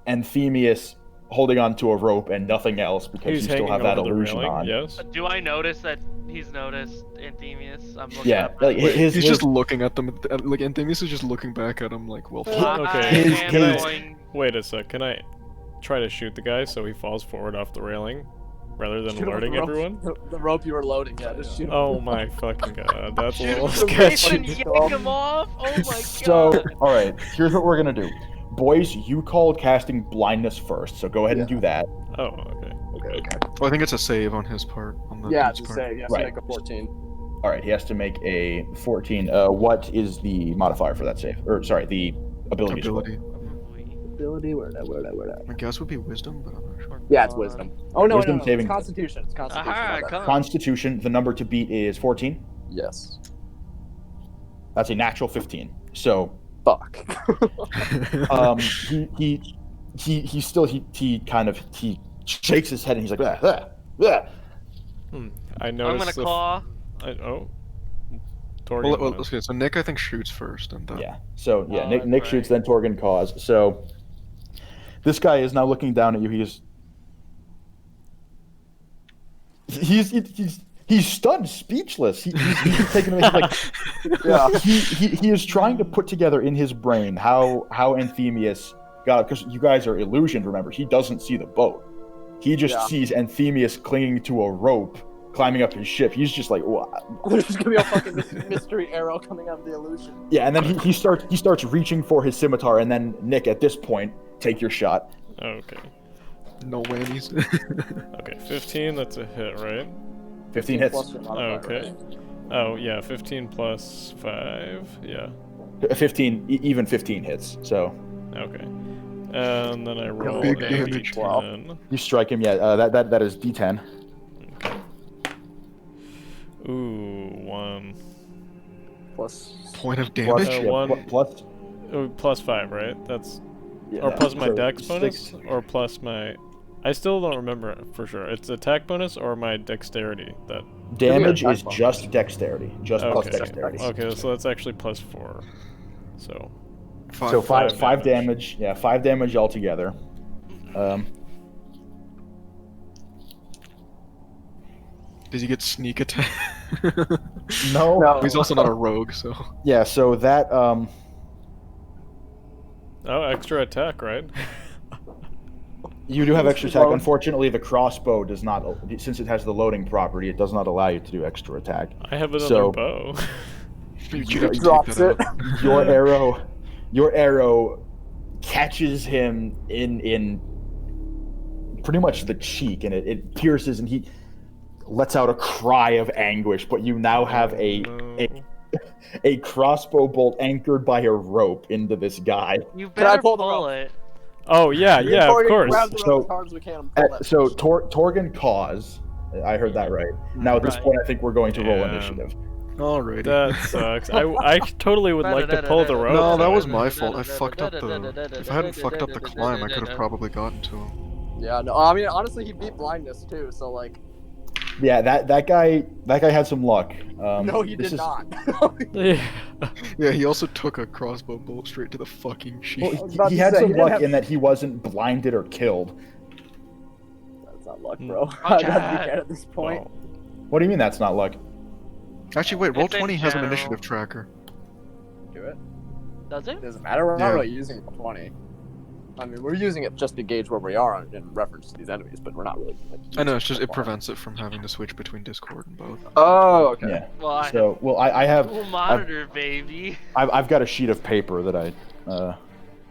Anthemius holding onto a rope and nothing else because He's you still hanging have that over the illusion railing. on. Yes. Do I notice that he's noticed Anthemius? I'm looking Yeah, up. like He's his just looking at them, like Anthemius is just looking back at him like, well, fuck. Okay. I His- am his- going. Wait a sec. Can I try to shoot the guy so he falls forward off the railing rather than Shoot him with alerting the rope- everyone? The rope you were loading, yeah, just shoot him. Oh my fucking god, that's a Shoot little him sketchy. and yank him off. Oh my god. So, all right, here's what we're gonna do. Boys, you called casting blindness first, so go ahead and do that. Oh, okay. Okay. Well, I think it's a save on his part. On the Yeah, dude's just part. say, yes, Right. make a 14. All right, he has to make a 14. What is the modifier for that save? Or sorry, the ability. score. Ability. Ability, where that? My guess would be wisdom, but I'm not sure. Yeah, it's wisdom. Oh, no, Wisdom no, saving- it's Constitution. It's Constitution. Aha, my bad. come. Constitution. The number to beat is 14. Yes. That's a natural 15. So, Fuck. he still shakes his head and he's like, "Ah, ah, ah." I I'm noticed. gonna the claw. oh. well, Torgan. well, okay, so Nick, I think, shoots first, and then... Yeah. So yeah, Oh, Nick that's shoots, right. then Torgan caws. So this guy is now looking down at you. He's stunned, speechless. He's taken away. He's like, Yeah. he is trying to put together in his brain how Anthemius got, because you guys are illusioned. Remember, he doesn't see the boat. He just Yeah. sees Anthemius clinging to a rope, climbing up his ship. He's just like, what? There's just gonna be a fucking mystery arrow coming out of the illusion. Yeah, and then he starts reaching for his scimitar, and then Nick, at this point, take your shot. Okay. No whammies. Okay, 15, that's a hit, right? 15 hits. Plus your modifier, Okay. right? Oh, yeah, 15 plus 5. Yeah. 15, even 15 hits. So Okay. And then I roll big a damage. d10. you strike him. Yeah, that is D10. Ooh, 1. Plus. Point of Plus, damage? one. plus Oh, plus 5, right? That's yeah, or plus my so dex bonus, 6. or plus my. I still don't remember for sure. It's attack bonus or my dexterity. That. Damage Yeah, is just dexterity, just plus Okay. dexterity. Okay, so that's actually plus 4. So. So five Five damage. Yeah, 5 damage altogether. Does he get sneak attack? No. No. He's also not a rogue, so... Yeah, so that Oh, extra attack, right? you do have extra attack. Load. Unfortunately, the crossbow does not, since it has the loading property, it does not allow you to do extra attack. I have another So- bow. You have to Drops take it. that out. Your arrow catches him in pretty much the cheek, and it pierces, and he lets out a cry of anguish. But you now have a crossbow bolt anchored by a rope into this guy. You Can I better pull the pull rope? it. Oh yeah, Me and yeah, of Torgan course. grab the rope So- as hard as we can and pull that So bitch. Torgan caws. I heard that right. Now at this Right. point, I think we're going to roll Yeah. initiative. Alrighty. That sucks. I totally would like to pull the rope. No, that but- was my fault. I fucked up the... If I hadn't fucked up the climb, I could have probably gotten to him. Yeah, no, I mean, honestly, he beat blindness too, so like. Yeah, that guy had some luck. No, he this did is- not. Yeah. Yeah, he also took a crossbow bolt straight to the fucking cheek. Well, I was about he to had say, some he didn't luck have- in that he wasn't blinded or killed. That's not luck, bro. Okay. I'd have to be dead at this point. Well, What do you mean that's not luck? Actually, wait, It's in Roll20 has an general. initiative tracker. Do it. Does it? Doesn't matter. We're not Yeah. really using Roll20. I mean, we're using it just to gauge where we are in reference to these enemies, but we're not really. Like, I know, it's using just, it Roll20. prevents it from having to switch between Discord and both. Oh, okay. Yeah. Well, I So, well, I have have a cool monitor, baby. I've got a sheet of paper that I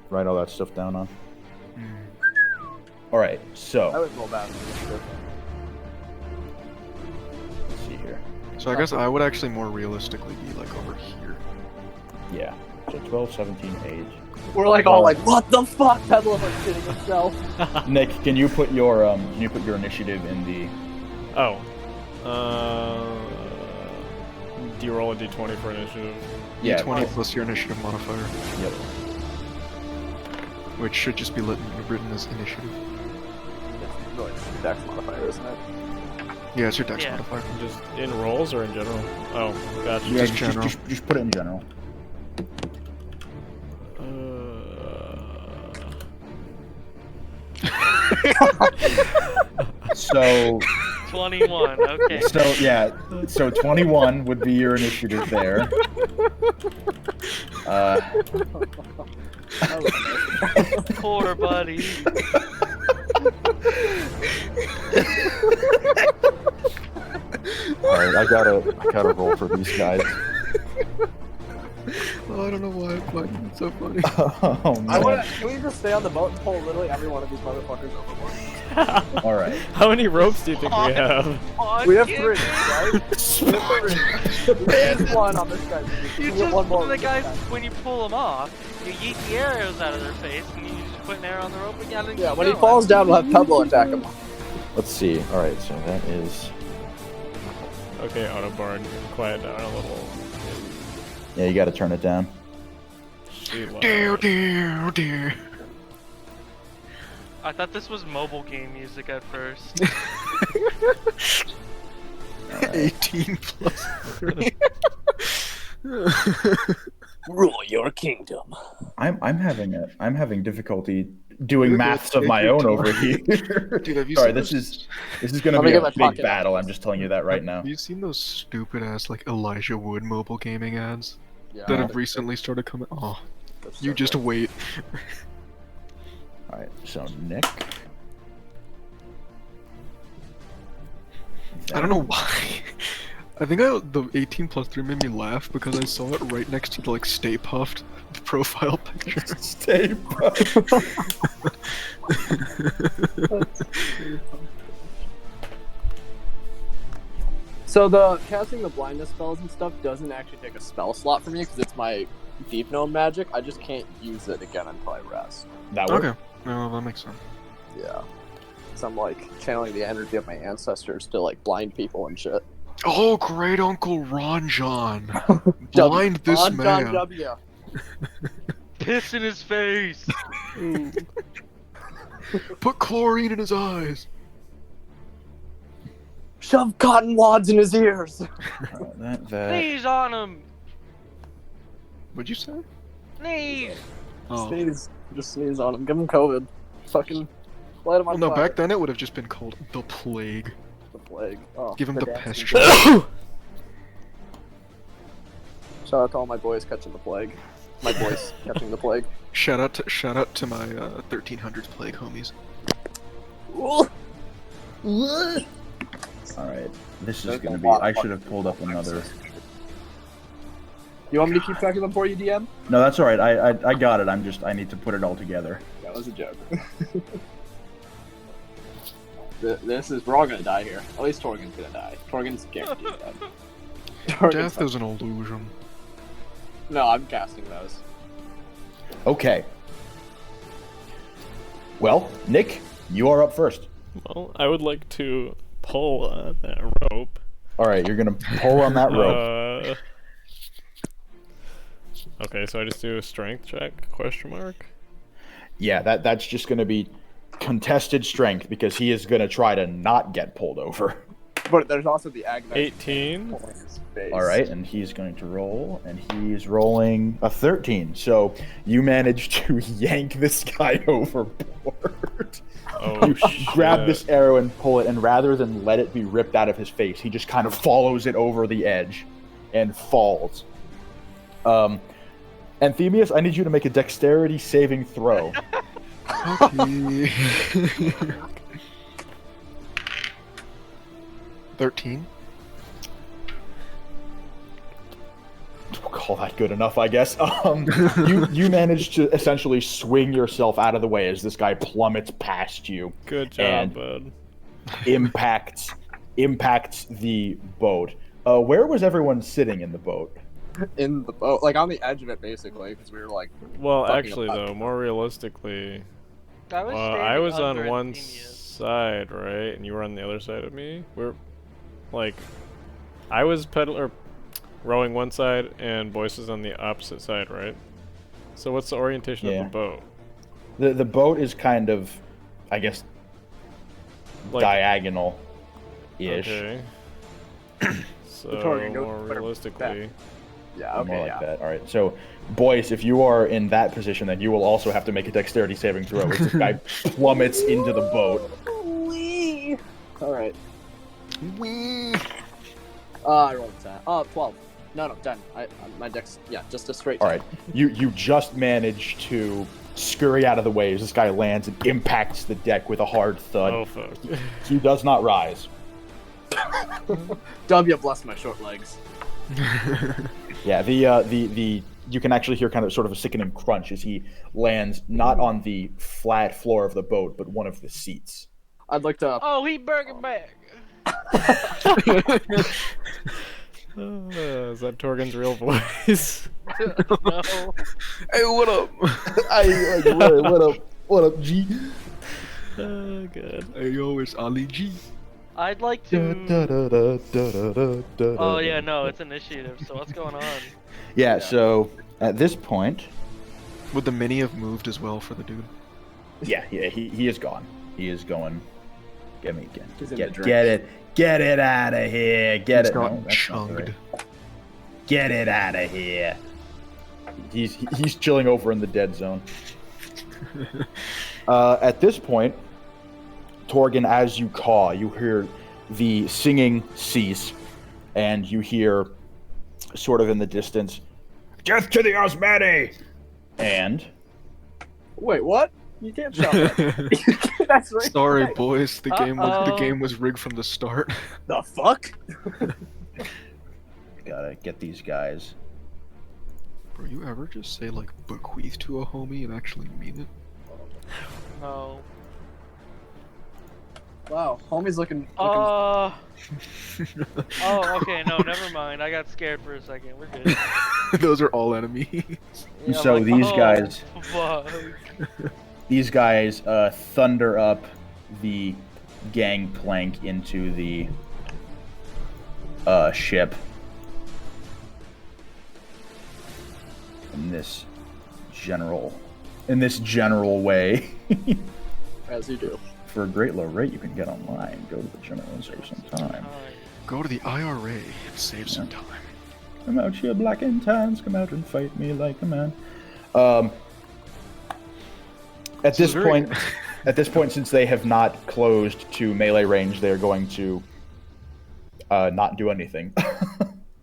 write all that stuff down on. All right, I so would roll that. Initiative. let's see here. So I guess I would actually more realistically be like over here. Yeah. So 12, 17, 8. We're like all like, what the fuck? Pedalo's like shitting himself. Nick, can you put your initiative in the? Oh. Do you roll a d20 for initiative? Yeah. 20 plus your initiative modifier, Yep. which should just be written as initiative. It's really just a dex modifier, isn't it? Yeah, it's your dex Yeah. modifier. Just in rolls or in general? Oh, gotcha. Yeah, Just general. just put it in general. So 21. Okay. so 21 would be your initiative there. Poor buddy. All right, I gotta roll for these guys. Oh, I don't know why I'm finding it so funny. Oh man! Can we just stay on the boat and pull literally every one of these motherfuckers overboard? All right. How many ropes do you think we have? We have 3, right? We have 3. There's one on this guy. You Get just one more the with guys this guy. when you pull them off, you yeet the arrows out of their face, and you just put an arrow on the rope again. And Yeah, keep when he going. falls down, we'll have Pebble attack him. Let's see. All right, so that is. Okay, Autobard, quiet down a little. Yeah, you got to turn it down. She lied. Dear. I thought this was mobile game music at first. 18 plus 3. Rule your kingdom. I'm having difficulty doing You're maths good. of my Take your own over time. here. Dude, have you Sorry, seen this those- is gonna Let me be get a my big pocket battle. knife. I'm just telling you that right now. Have you seen those stupid ass like Elijah Wood mobile gaming ads Yeah, that have recently started coming? Oh, that's you so just good. wait. All right, so Nick. I don't know why. I think the 18 plus 3 made me laugh because I saw it right next to the like Stay Puffed profile picture. Stay So the casting the blindness spells and stuff doesn't actually take a spell slot for me because it's my deep gnome magic. I just can't use it again until I rest. That works. Okay, no, that makes sense. Yeah. So I'm like channeling the energy of my ancestors to like blind people and shit. Oh, great Uncle Ronjon! Blind this On John man. W. Piss in his face. Put chlorine in his eyes. Shove cotton wads in his ears. That Sneeze on him. What'd you say? Sneeze. Oh. Sneeze. Just sneeze on him. Give him COVID. Fucking light him Well, on no, fire. back then it would have just been called the plague. The plague. Oh, Give him the dancing pest plague. shot. Shout out to all my boys catching the plague. My boys catching the plague. Shout out to my 1300s plague homies. All right, this is There's gonna a be. lot I of should have pulled up another. You want me to keep track of them for you, DM? No, that's all right. I got it. I need to put it all together. That was a joke. We're all gonna die here. At least Torgan's gonna die. Torgan's guaranteed dead. Torgan's Death is an illusion. No, I'm casting those. Okay. Well, Nick, you are up first. Well, I would like to pull that rope. All right, you're gonna pull on that rope. Okay, so I just do a strength check? Question mark. Yeah, that's just gonna be contested strength because he is gonna try to not get pulled over. But there's also the Agnes 18. pulling his face. All right, and he's going to roll, and he's rolling a 13. So you manage to yank this guy overboard. Oh, You grab shit. this arrow and pull it, and rather than let it be ripped out of his face, he just kind of follows it over the edge and falls. Anthemius, I need you to make a dexterity saving throw. Okay. 13. We'll call that good enough, I guess. You manage to essentially swing yourself out of the way as this guy plummets past you. Good job, and bud. impacts the boat. Where was everyone sitting in the boat? In the boat, like on the edge of it, basically, because we were like. Well, fucking actually, about though, more realistically, I was, I was on standing one under Anthemius. side, right, and you were on the other side of me. We're like, I was rowing one side, and Boyce is on the opposite side, right? So what's the orientation Yeah. of the boat? The boat is kind of, I guess, Like, diagonal-ish. okay. So Victoria, go more better realistically, Yeah, Or okay, more like yeah. that. All right. So, Boyce, if you are in that position, then you will also have to make a dexterity saving throw. As this guy plummets into the boat. Wee. All right. Wee. I rolled a 10. 12. No, 10. My dex, yeah, just a straight 10. All right. You just manage to scurry out of the way as this guy lands and impacts the deck with a hard thud. Oh fuck. He does not rise. W bless my short legs. Yeah, the you can actually hear kind of sort of a sickening crunch as he lands not on the flat floor of the boat, but one of the seats. I'd like to. Oh, he burger back. Is that Torgen's real voice? No. Hey, what up? What up, G? Oh, good. Hey, yo, it's Ali G. I'd like to. Oh yeah, no, it's initiative. So what's going on? Yeah, so at this point, Would the mini have moved as well for the dude? yeah, he is gone. He is going. Get me again. He's in Get the drink. it out of here. Get He's it. No, gotten that's not chugged. right. Get it out of here. He's chilling over in the dead zone. At this point, Torgen, as you caw, you hear the singing cease, and you hear, sort of in the distance, "Death to the Osmani!" And Wait, what? You can't shout that. That's right. Sorry, boys. The Uh-oh. game was rigged from the start. The fuck? gotta get these guys. Bro, you ever just say like bequeath to a homie and actually mean it? No. Wow, homie's looking. Oh, okay, no, never mind. I got scared for a second. We're good. Those are all enemies. Yeah, So I'm these oh, guys- fuck. These guys thunder up the gangplank into the ship. In this general way. As you do. For a great low rate, you can get online. Go to the general and save some time. Go to the IRA and save some time. Come out here, black and tans. Come out and fight me like a man. At this point, since they have not closed to melee range, they're going to not do anything.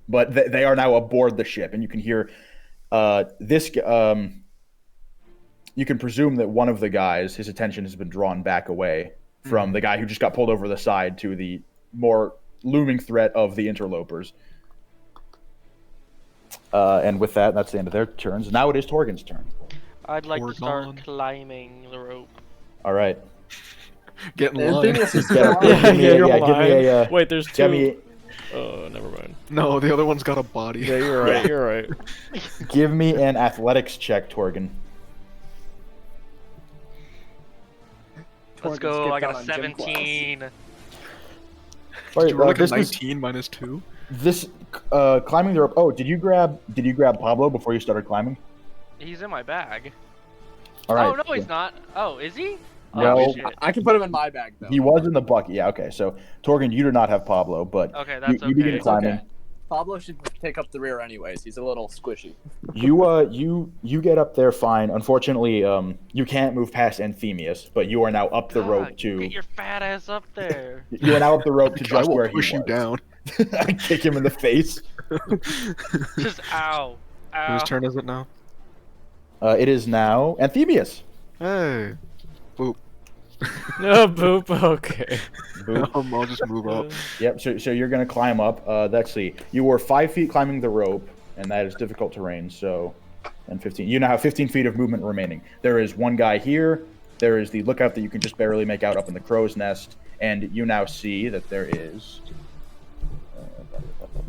But they are now aboard the ship, and you can hear this. You can presume that one of the guys, his attention has been drawn back away from the guy who just got pulled over the side to the more looming threat of the interlopers. And with that, that's the end of their turns. Now it is Torgen's turn. I'd like to start Oregon. climbing the rope. All right. Get in And line. Phineas is Get up. still on. Give me a- You're yeah, give me a, lying. Wait, there's two. Get me, Oh, never mind. No, the other one's got a body. Yeah, you're right. Yeah. You're right. give me an athletics check, Torgen. Let's Torgen go. I skipped got out a on gym class. 17. Did you roll like a this was 19 minus 2? this climbing the rope. Oh, did you grab Pablo before you started climbing? He's in my bag. All right. Oh no, he's not. Oh, is he? No. Oh, shit. I can put him in my bag though. He was in the bucket. Yeah. Okay. So Torgen, you do not have Pablo, but Okay, that's you begin okay. climbing. Okay. Pablo should take up the rear anyways. He's a little squishy. You get up there fine. Unfortunately, you can't move past Anthemius, but you are now up the God, rope to. Get your fat ass up there. You are now up the rope to I just will where push he you was. down. I kick him in the face. Just ow. Ow. Whose turn is it now? It is now Anthemius. Hey. Boop. No, boop. Okay. Boop. I'll just move up. Yep. So you're gonna climb up. Let's see. You were 5 feet climbing the rope, and that is difficult terrain. So, and 15. You now have 15 feet of movement remaining. There is one guy here. There is the lookout that you can just barely make out up in the crow's nest, and you now see that there is.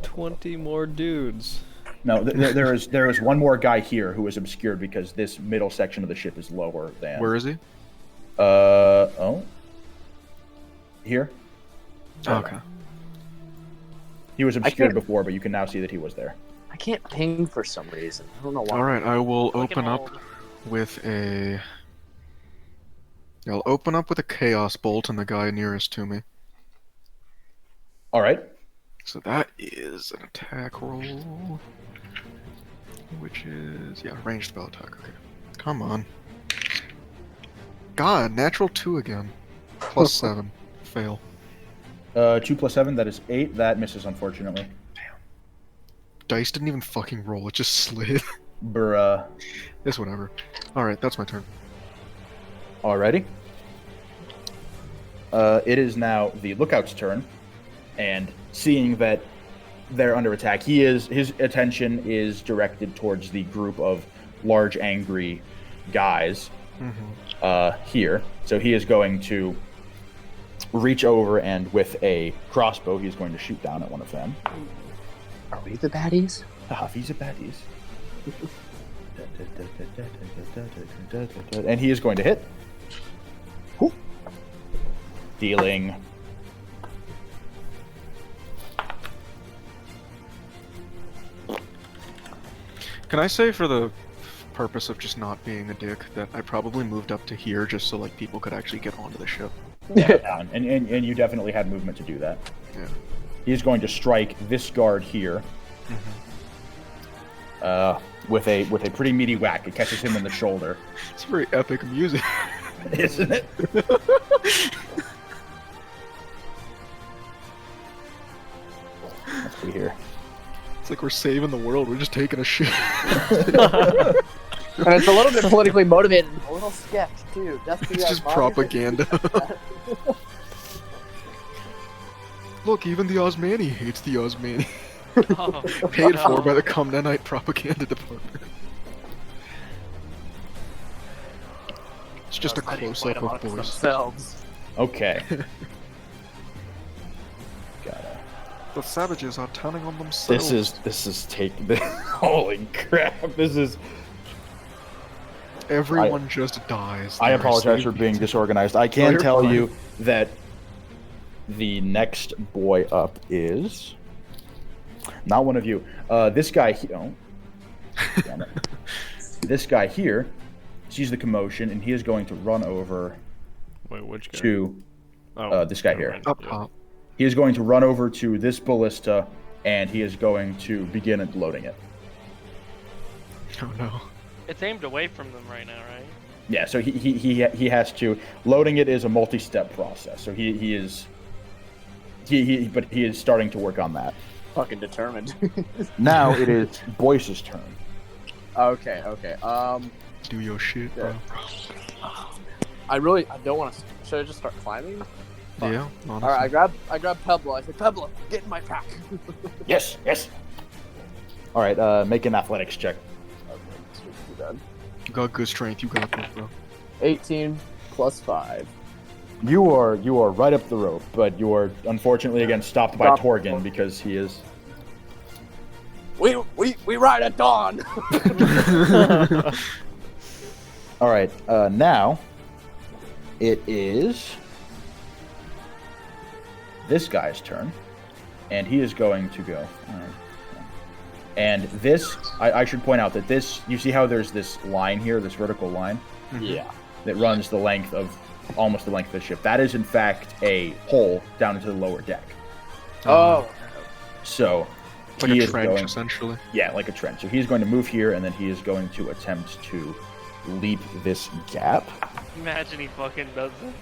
20 more dudes. No, there is one more guy here who is obscured because this middle section of the ship is lower than. Where is he? Oh. Here. Okay. He was obscured can't- before, but you can now see that he was there. I can't ping for some reason. I don't know why. Alright, I will Click and open up hold. with a... I'll open up with a Chaos Bolt on the guy nearest to me. All right. So that is an attack roll. which is ranged spell attack. Okay, come on. God, natural 2 again. Plus 7. Fail. 2 plus 7, that is 8. That misses, unfortunately. Dice didn't even fucking roll. It just slid. Bruh. It's whatever. All right, that's my turn. Alrighty. It is now the Lookout's turn, and seeing that they're under attack, his attention is directed towards the group of large, angry guys here. So he is going to reach over and with a crossbow, he's going to shoot down at one of them. Are we the baddies? These are baddies. And he is going to hit. Dealing. Can I say, for the purpose of just not being a dick, that I probably moved up to here just so like people could actually get onto the ship? Yeah, and you definitely had movement to do that. Yeah. He's going to strike this guard here. With a pretty meaty whack. It catches him in the shoulder. It's very epic music. Isn't it? Let's see here. It's like we're saving the world. We're just taking a shit. And it's a little bit politically motivated. A little sketch, too. It's just propaganda. Look, even the Osmani hates the Osmani. Oh, Paid no. for by the Comnenite propaganda department. It's just a How do you close-up fight of amongst boys. themselves? Okay. Gotta. The savages are turning on themselves. This is holy crap! This is. Everyone just dies. I There are apologize for slave being beats. disorganized. I can you're tell fine. you that the boy up is not one of you. This guy here. Oh, damn it. This guy here sees the commotion and he is going to run over Wait, which guy? to this guy never here. mind. Up Yeah. top. He is going to run over to this ballista and he is going to begin loading it. Oh no. It's aimed away from them right now, right? Yeah, so he has to. Loading it is a multi-step process. So he is starting to work on that. Fucking determined. Now it is Boyce's turn. Okay. Do your shit, bro. I don't want to. Should I just start climbing? Fuck. Yeah, honestly. All right, I grab Pebble. I say, Pebble, get in my pack. Yes. All right, make an athletics check. Okay, this is too bad. You got good strength. You got this, bro. 18 plus 5. You are right up the rope, but you are unfortunately again stopped by Stop. Torgen because he is. We ride at dawn. All right, now it is this guy's turn, and he is going to go. And this, I should point out that this, you see how there's this line here, this vertical line Yeah. that runs the length of, almost the length of the ship. That is in fact a hole down into the lower deck. Oh. So It's like he a is trench, going, essentially. yeah, like a trench. So he's going to move here, and then he is going to attempt to leap this gap. Imagine he fucking does it.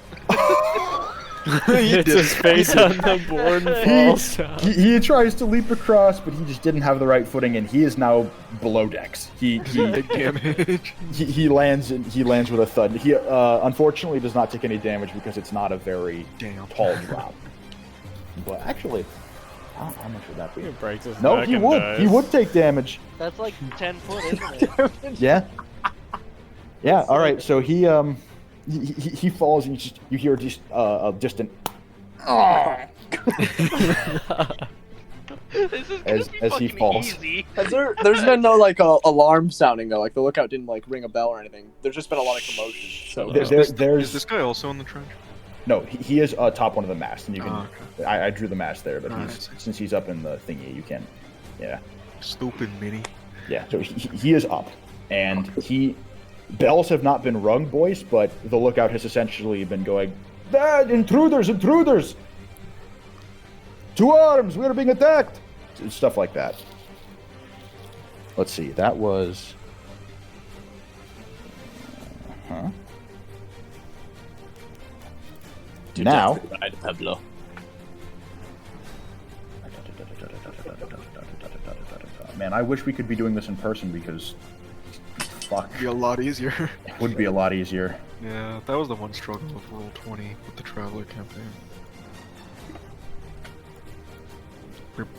He Hits did his face on the board and falls down. He tries to leap across, but he just didn't have the right footing, and he is now below decks. He Big damage. he lands with a thud. He unfortunately does not take any damage because it's not a very Damn. tall drop. But actually, how much would that be? He breaks his No, neck he and would. dies. He would take damage. That's like 10 foot, isn't it? Yeah. Yeah. All right. So he falls, and you hear just a distant. This is As he fucking falls. easy. There's been no like alarm sounding though. Like the lookout didn't like ring a bell or anything. There's just been a lot of commotion. So There's Is this guy also in the trench? no. He is top one of the masts, and you can. Oh, okay. I drew the mast there, but Alright. since he's up in the thingy, you can. Yeah. Stupid mini. Yeah, so he is up, and bells have not been rung, boys, but the lookout has essentially been going, intruders! To arms! We are being attacked! Stuff like that. Let's see. That was. Huh. Now. Pablo. Man, I wish we could be doing this in person because. Fuck. It'd be a lot easier. It would be a lot easier. Yeah, that was the one struggle of Roll 20 with the Traveler campaign.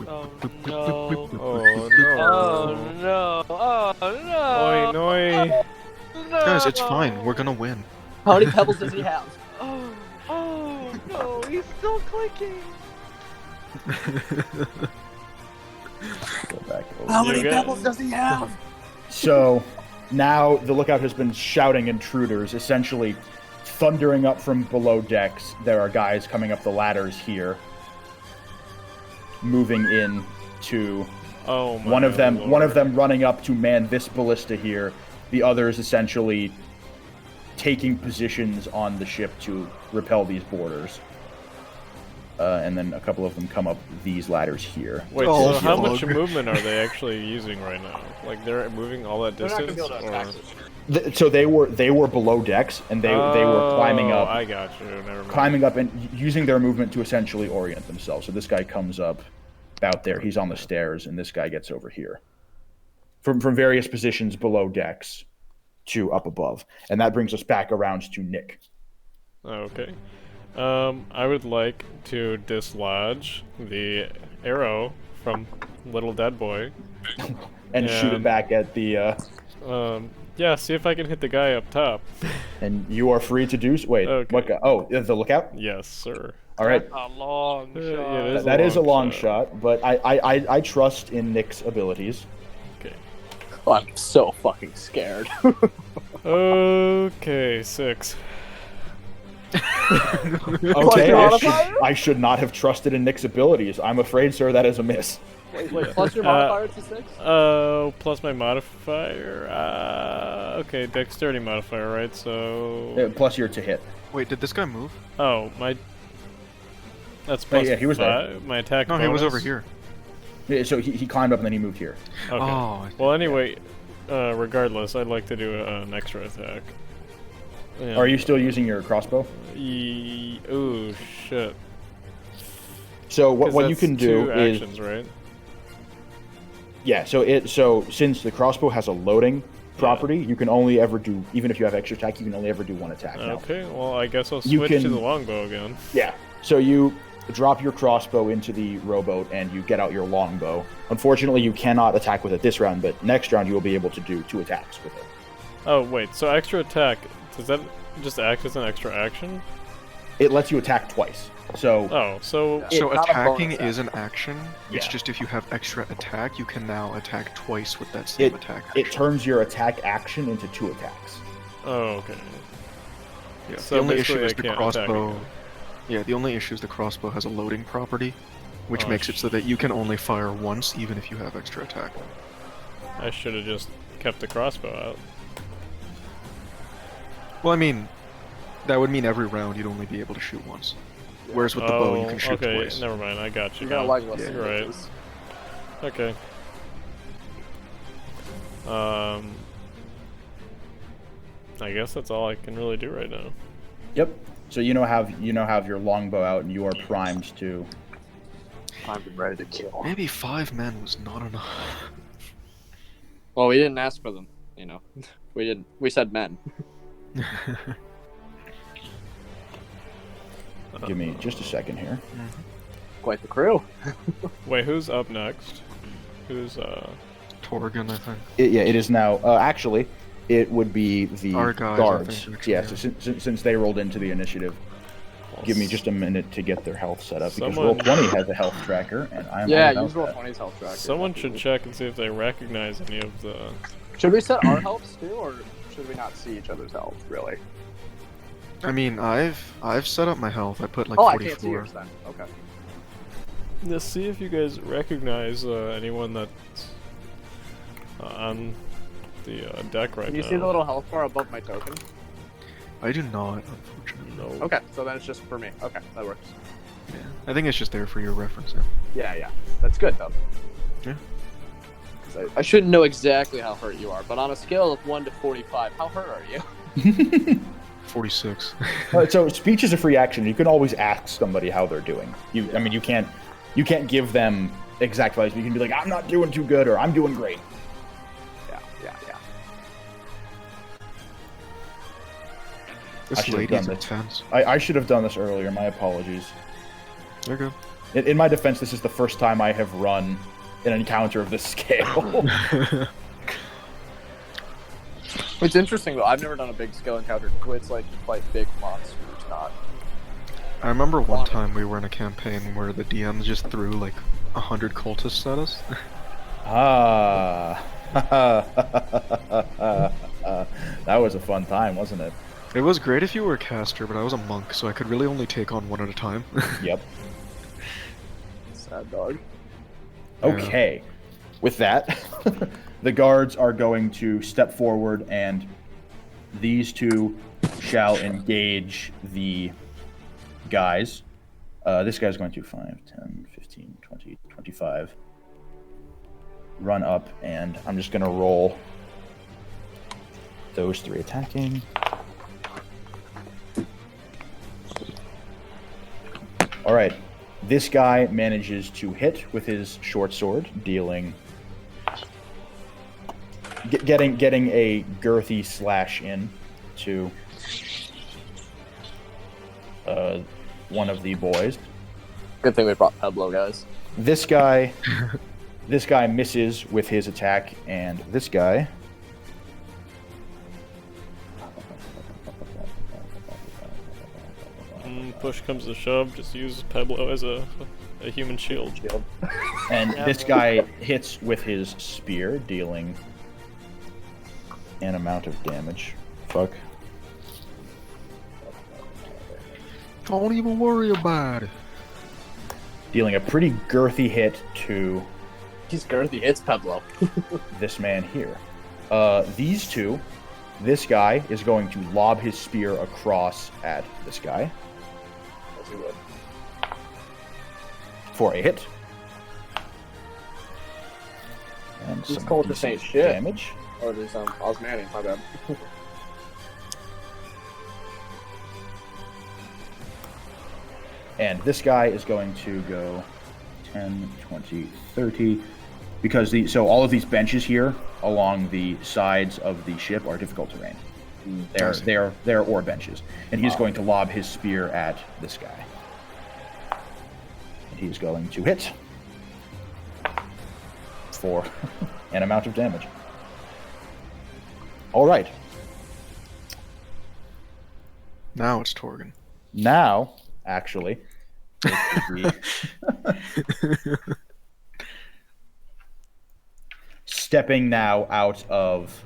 Oh no. Oh no. Oh no. Oh Oi, no. noi. No. Guys, it's fine. We're gonna win. How many pebbles does he have? Oh no, he's still clicking. Go back over. How You many get- pebbles does he have? So now the lookout has been shouting intruders, essentially thundering up from below decks. There are guys coming up the ladders here, moving in to Oh my one of them Lord. running up to man this ballista here, the others essentially taking positions on the ship to repel these boarders. And then a couple of them come up these ladders here. Wait, Oh, so how much fuck. movement are they actually using right now? Like they're moving all that They're not distance? gonna be able to attack this. So they were below decks, and they were climbing Oh, up. I got you. Never mind. Climbing up and using their movement to essentially orient themselves. So this guy comes up about there. He's on the stairs, and this guy gets over here. From various positions below decks to up above. And that brings us back around to Nick. Okay. I would like to dislodge the arrow from Little Dead Boy. And shoot it back at the... Yeah, see if I can hit the guy up top. and you are free to do... Wait, Okay. what guy? Oh, the lookout? Yes, sir. All right. A long shot. yeah, it is That is a long shot. shot, but I trust in Nick's abilities. Okay. Oh, I'm so fucking scared. Okay, 6. Okay, your I modifier? I should not have trusted in Nick's abilities. I'm afraid, sir, that is a miss. Wait, plus your modifier to 6? Oh, plus my modifier. Okay, dexterity modifier, right? So. Plus your to hit. Wait, did this guy move? Oh, my. That's plus yeah, he was there. 5. My attack. No, he was bonus? over here. Yeah, so he climbed up and then he moved here. Okay. Oh, Well, anyway, regardless, I'd like to do an extra attack. Yeah. Are you still using your crossbow? Ooh, shit. So 'Cause what you that's can do two is actions, right? yeah. So since the crossbow has a loading property, you can only ever do, even if you have extra attack, you can only ever do one attack. Now. Okay. Well, I guess I'll You switch to can- the longbow again. Yeah. So you drop your crossbow into the rowboat and you get out your longbow. Unfortunately, you cannot attack with it this round, but next round you will be able to do 2 attacks with it. Oh wait, so extra attack, does that just act as an extra action? It lets you attack twice. So Oh, so So It's not a attacking bonus is an action. It's Yeah. just if you have extra attack, you can now attack twice with that same attack. it action. turns your attack action into 2 attacks. oh okay. Yeah. So the only basically issue is I the can't attack crossbow. again. Yeah, the only issue is the crossbow has a loading property, which Oh, makes it so that you can only fire once, even if you have extra attack. I should have just kept the crossbow out. Well, I mean, that would mean every round you'd only be able to shoot once. Whereas with the bow, you can shoot okay, twice. never mind. I got you. You're gonna now. like less Yeah, You're right. bitches. Okay. I guess that's all I can really do right now. Yep. So you have your longbow out and you are primed to. I'm ready to kill. Maybe 5 men was not enough. Well, we didn't ask for them, you know. We didn't. We said men. Give me just a second here. Quite the crew. Wait, who's up next? Who's Torgon, I think. It is now. Actually, it would be the Our guys, I guards. think, actually, Yeah. yeah. So since they rolled into the initiative, give me just a minute to get their health set up because Someone- Roll20 has a health tracker, and I'm Yeah, all use about roll that. 20's health tracker. someone should check and see if they recognize any of the. Should we set our healths too, or should we not see each other's health really? I mean, I've set up my health. I put like Oh, I 44. can't see yours then. Okay. Let's see if you guys recognize anyone that's on the deck right Can you now. see the little health bar above my token? I do not, unfortunately. No. Okay, so then it's just for me. Okay, that works. Yeah. I think it's just there for your reference. Yeah, yeah. That's good though. Yeah. Because I shouldn't know exactly how hurt you are, but on a scale of 1 to 45, how hurt are you? 46. So speech is a free action. You can always ask somebody how they're doing. I mean, you can't give them exact values. But you can be like, I'm not doing too good, or I'm doing great. Yeah. I This should have lady's done this. intense. I should have done this earlier. My apologies. They're good. In my defense, this is the first time I have run an encounter of this scale. It's interesting though. I've never done a big scale encounter. It's like you fight big monsters, not. I remember one time we were in a campaign where the DMs just threw like 100 cultists at us. That was a fun time, wasn't it? It was great if you were a caster, but I was a monk, so I could really only take on one at a time. Yep. Sad dog. Okay. With that, the guards are going to step forward, and these two shall engage the guys. This guy's going to 5, 10, 15, 20, 25. Run up, and I'm just going to roll those 3 attacking. All right. This guy manages to hit with his short sword, dealing... Getting a girthy slash in to one of the boys. Good thing we brought Pablo, guys. This guy misses with his attack, and this guy Push comes to shove, just use Pablo as a human shield. and this guy hits with his spear, dealing an amount of damage. Fuck. Don't even worry about it. Dealing a pretty girthy hit to He's girthy. It's Pablo. this man here. These two, this guy is going to lob his spear across at this guy As he would. for a hit. And These some cultists decent ain't shit. damage. Oh, there's Osmanian. My bad. And this guy is going to go 10, 20, 30. Because so all of these benches here along the sides of the ship are difficult terrain. They're ore benches. And he's going to lob his spear at this guy. And he's going to hit for an amount of damage. All right. Now it's Torgan. Now, actually, stepping now out of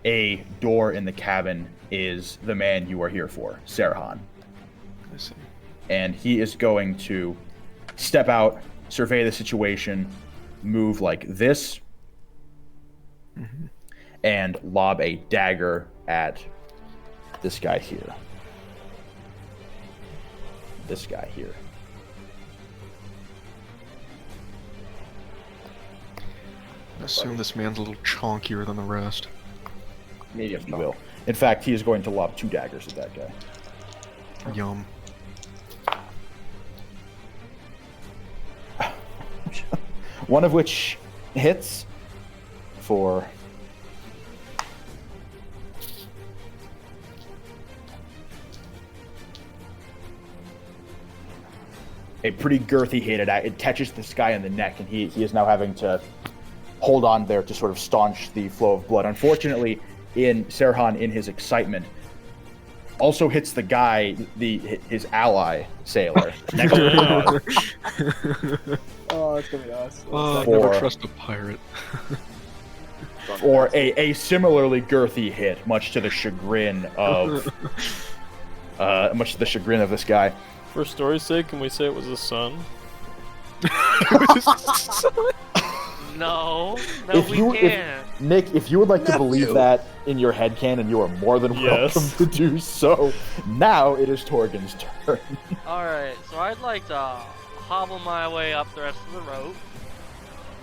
a door in the cabin is the man you are here for, Serhan. I see. And he is going to step out, survey the situation, move like this, and lob a dagger at this guy here. This guy here. I assume this man's a little chonkier than the rest. If you will. In fact, he is going to lob 2 daggers at that guy. Yum. One of which hits for a pretty girthy hit. It catches this guy in the neck, and he is now having to hold on there to sort of staunch the flow of blood. Unfortunately, Serhan, in his excitement, also hits the guy, his ally sailor. Next to him. Oh, it's gonna be us. I For- never trust a pirate. Or a similarly girthy hit, much to the chagrin of this guy. For story's sake, can we say it was a son? No, If we you- can't. Nick, if you would like to believe that in your headcanon, you are more than Yes. welcome to do so. Now it is Torgan's turn. Alright, so I'd like to hobble my way up the rest of the rope.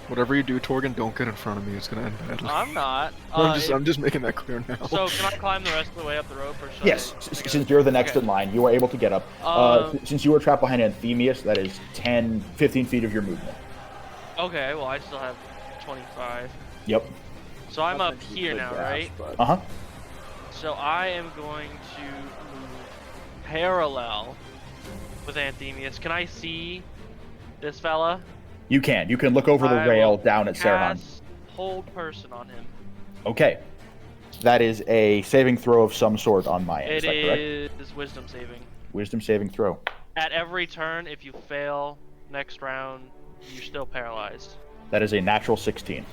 Whatever you do, Torgan, don't get in front of me. It's gonna end badly. I'm not. I'm just making that clear now. So can I climb the rest of the way up the rope, or should Yes, I since you're the next Okay. in line, you are able to get up. Since you were trapped behind Anthemius, that is 10, 15 feet of your movement. Okay, well I still have 25. Yep. So I'm up Nothing here to now, dash, right? but- Uh-huh. So I am going to move parallel with Anthemius. Can I see this fella? You can. You can look over the I rail will down at Serhan. Cast hold person on him. Okay. That is a saving throw of some sort on my end. Is It that correct? is wisdom saving. Wisdom saving throw. At every turn, if you fail next round, you're still paralyzed. That is a natural 16.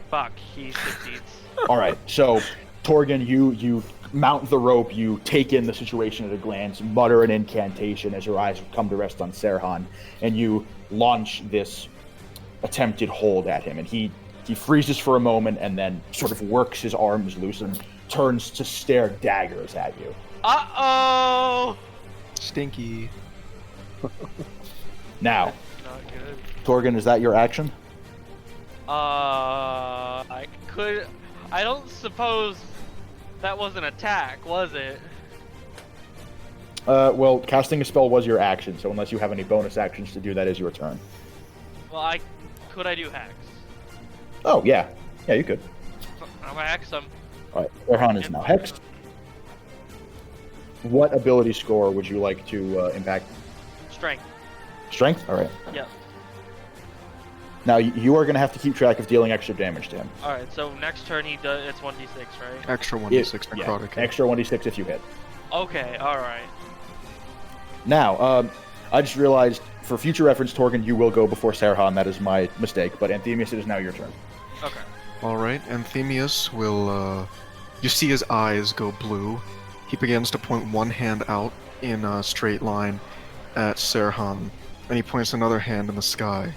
Fuck, he succeeds. All right. So, Torgan, you mount the rope. You take in the situation at a glance, mutter an incantation as your eyes come to rest on Serhan, and you launch this attempted hold at him. And he freezes for a moment and then sort of works his arms loose and turns to stare daggers at you. Uh-oh! Stinky. Now, Not good. Torgan, is that your action? I don't suppose that was an attack, was it? Well, casting a spell was your action, so unless you have any bonus actions to do, that is your turn. Well, could I do hex? Oh, yeah. Yeah, you could. I'm gonna hex him. All right, Serhan is now hexed. What ability score would you like to impact? Strength. Strength? All right. Yep. Now, you are going to have to keep track of dealing extra damage to him. Alright, so next turn he does, it's 1d6, right? Extra 1d6 Yeah, necrotic. extra 1d6 if you hit. Okay, alright. Now, I just realized, for future reference, Torgan, you will go before Serhan. That is my mistake. But Anthemius, it is now your turn. Okay. Alright, Anthemius will, you see his eyes go blue. He begins to point one hand out in a straight line at Serhan, and he points another hand in the sky.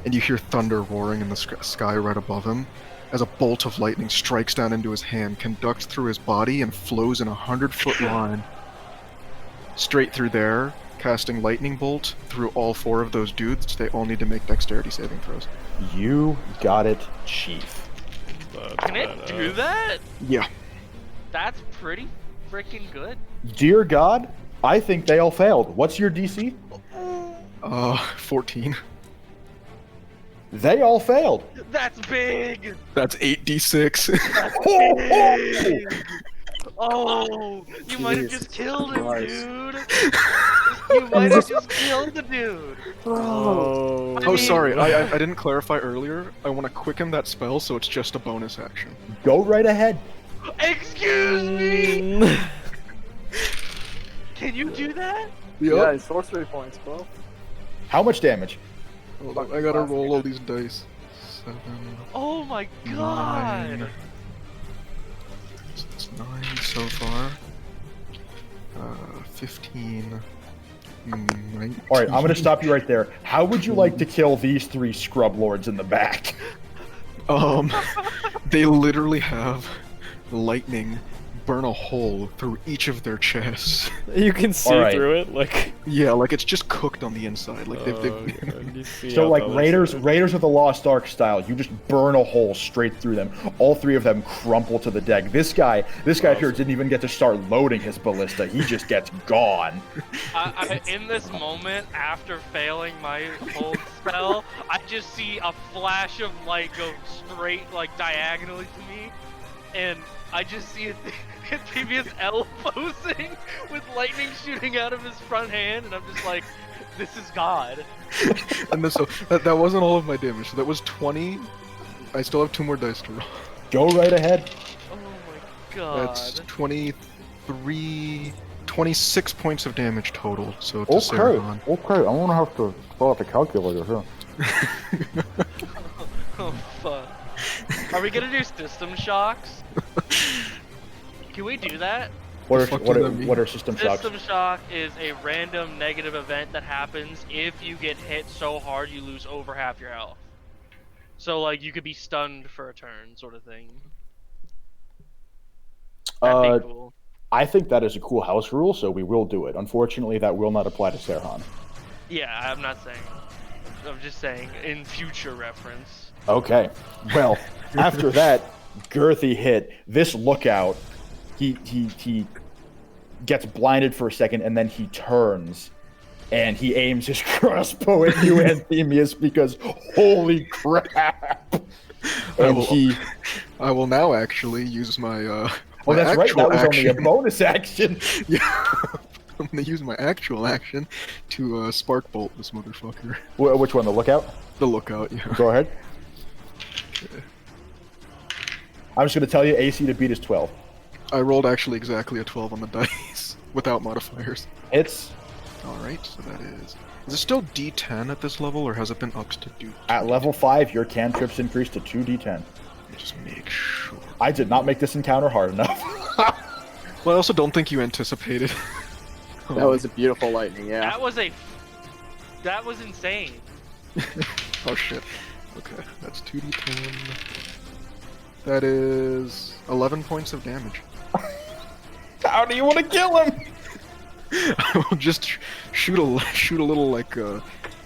And you hear thunder roaring in the sky right above him as a bolt of lightning strikes down into his hand, conducts through his body, and flows in a 100-foot line straight through there, casting lightning bolt through all four of those dudes. They all need to make dexterity saving throws. You got it, Chief. Can it do that? Yeah. That's pretty freaking good. Dear God, I think they all failed. What's your DC? 14. They all failed. That's big! That's 8d6. Big! Oh, you might have just killed him, Christ. dude. You might have just killed the dude. Oh. I Oh, mean- sorry, I didn't clarify earlier. I want to quicken that spell, so it's just a bonus action. Go right ahead. Excuse me! Can you do that? Yeah, sorcery points, bro. How much damage? Hold on, I gotta roll all these dice. 7, Oh my god! 9. It's 9 so far. 15. 19. All right, I'm going to stop you right there. How would you like to kill these three scrub lords in the back? They literally have lightning burn a hole through each of their chests. You can see Alright. through it, like. Yeah, like it's just cooked on the inside. Like they've you see So, out like the other Raiders side. of the Lost Ark style, you just burn a hole straight through them. All three of them crumple to the deck. This guy here didn't even get to start loading his ballista. He just gets gone. In this moment, after failing my hold spell, I just see a flash of light go straight, like, diagonally to me, and I just see a previous L posing with lightning shooting out of his front hand, and I'm just like, this is God. And then, so that wasn't all of my damage. So that was 20. I still have 2 more dice to roll. Go right ahead. Oh my god. That's 23, 26 points of damage total. So to Okay, Serhan. okay. I'm gonna have to pull out the calculator here. Oh fuck. Are we gonna do system shocks? Can we do that? What are, fuck what does are, that mean? what are system shocks? System shock is a random negative event that happens if you get hit so hard you lose over half your health. So like you could be stunned for a turn, sort of thing. That'd be cool. I think that is a cool house rule, so we will do it. Unfortunately, that will not apply to Serhan. Yeah, I'm not saying. I'm just saying, in future reference. Okay. Well, after that girthy hit, this lookout, he gets blinded for a second, and then he turns, and he aims his crossbow at you, Anthemius, because holy crap! And I will now actually use my well, my that's right. actual That was only a action. bonus action. Yeah. I'm gonna use my actual action to spark bolt this motherfucker. Which one? The lookout? The lookout, yeah. Go ahead. I'm just gonna tell you, AC to beat is 12. I rolled actually exactly a 12 on the dice without modifiers. It's Alright, so that is it still D10 at this level, or has it been upped to do? at level 5. Your cantrips increase to 2d10. Let me just make sure. I did not make this encounter hard enough. Well, I also don't think you anticipated. That was a beautiful lightning, yeah. That was insane. Oh shit. Okay, that's 2d10. That is 11 points of damage. How do you want to kill him? I will just shoot a little like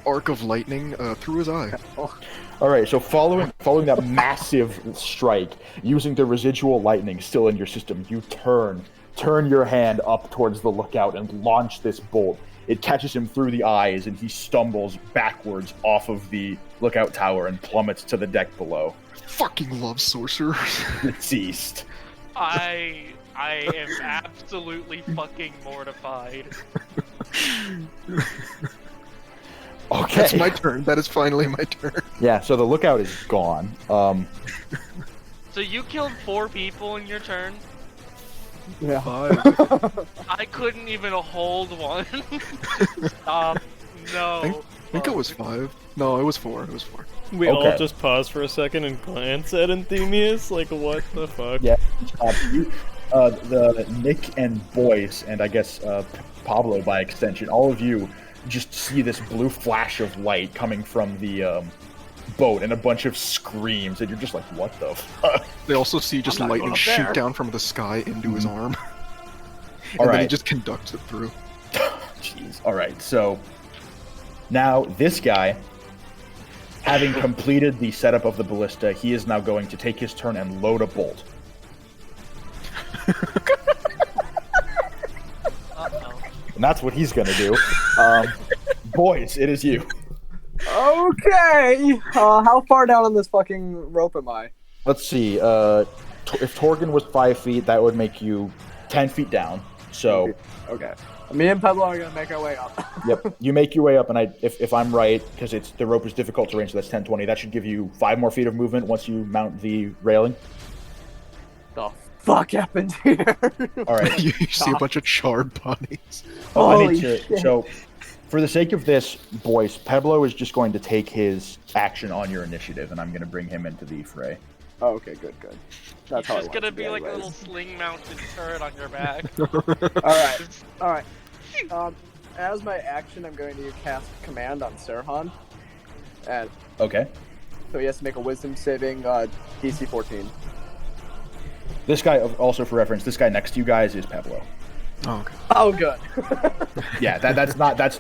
arc of lightning through his eye. All right, so following that massive strike, using the residual lightning still in your system, you turn your hand up towards the lookout and launch this bolt. It catches him through the eyes, and he stumbles backwards off of the lookout tower and plummets to the deck below. Fucking love sorcerers. Deceased. I am absolutely fucking mortified. Okay. That's my turn. That is finally my turn. Yeah, so the lookout is gone. So you killed 4 people in your turn? Yeah. 5. I couldn't even hold one. Stop. No. I think it was 5. No, it was 4. It was 4. We Okay. all just pause for a second and glance at Anthemius, like, what the fuck? Yeah. The Nick and Boyce, and I guess Pablo by extension, all of you just see this blue flash of light coming from the boat and a bunch of screams, and you're just like, what the fuck? They also see just I'm not lightning going up shoot there. down from the sky into his arm. All And then he right. just conducts it through. Jeez. All right, so now this guy, having completed the setup of the ballista, he is now going to take his turn and load a bolt. Uh-oh. And that's what he's going to do. Boys, it is you. Okay. How far down on this fucking rope am I? Let's see. If Torgan was 5 feet, that would make you 10 feet down. So, Okay. Me and Pablo are gonna make our way up. yep, you make your way up, and if I'm right, because the rope is difficult terrain, so that's 10, 20. That should give you 5 more feet of movement once you mount the railing. The fuck happened here? All right. You see a bunch of charred bodies. Oh, I Holy need to. shit. So, for the sake of this, boys, Pablo is just going to take his action on your initiative, and I'm going to bring him into the fray. Oh, okay, good. That's It's how I just want gonna it to be like a anyways. little sling-mounted turret on your back. All right. As my action, I'm going to cast command on Serhan, and Okay. so he has to make a Wisdom saving, DC 14. This guy, also for reference, this guy next to you guys is Pablo. Oh, okay. Oh, good. Yeah, that's not. Let's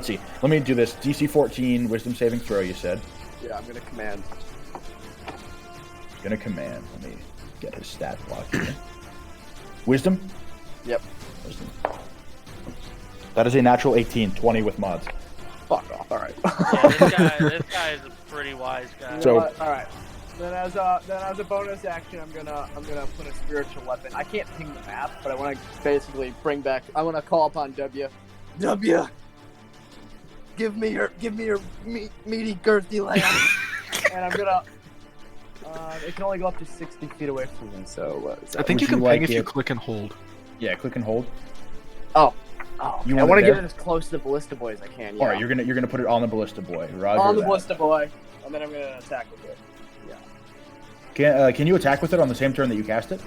see. Let me do this. DC 14, Wisdom saving throw. You said. Yeah, I'm gonna command. Gonna command. Let me get his stat block here. Wisdom. Yep. Wisdom. That is a natural 18, 20 with mods. Fuck off. All right. Yeah, this guy is a pretty wise guy. So- all right. Then as a bonus action, I'm gonna put a spiritual weapon. I can't ping the map, but I want to basically bring back. I want to call upon W. W. Give me your meaty girthy lamb. And I'm gonna. It can only go up to 60 feet away from me, so. I think Would you can you like ping if you it- click and hold. Yeah, click and hold. Oh, You I want want it to get there? it as close to the ballista boy as I can. Yeah. All right, you're gonna put it on the ballista boy. Roger on the that. ballista boy, and then I'm gonna attack with it. Can you attack with it on the same turn that you cast it?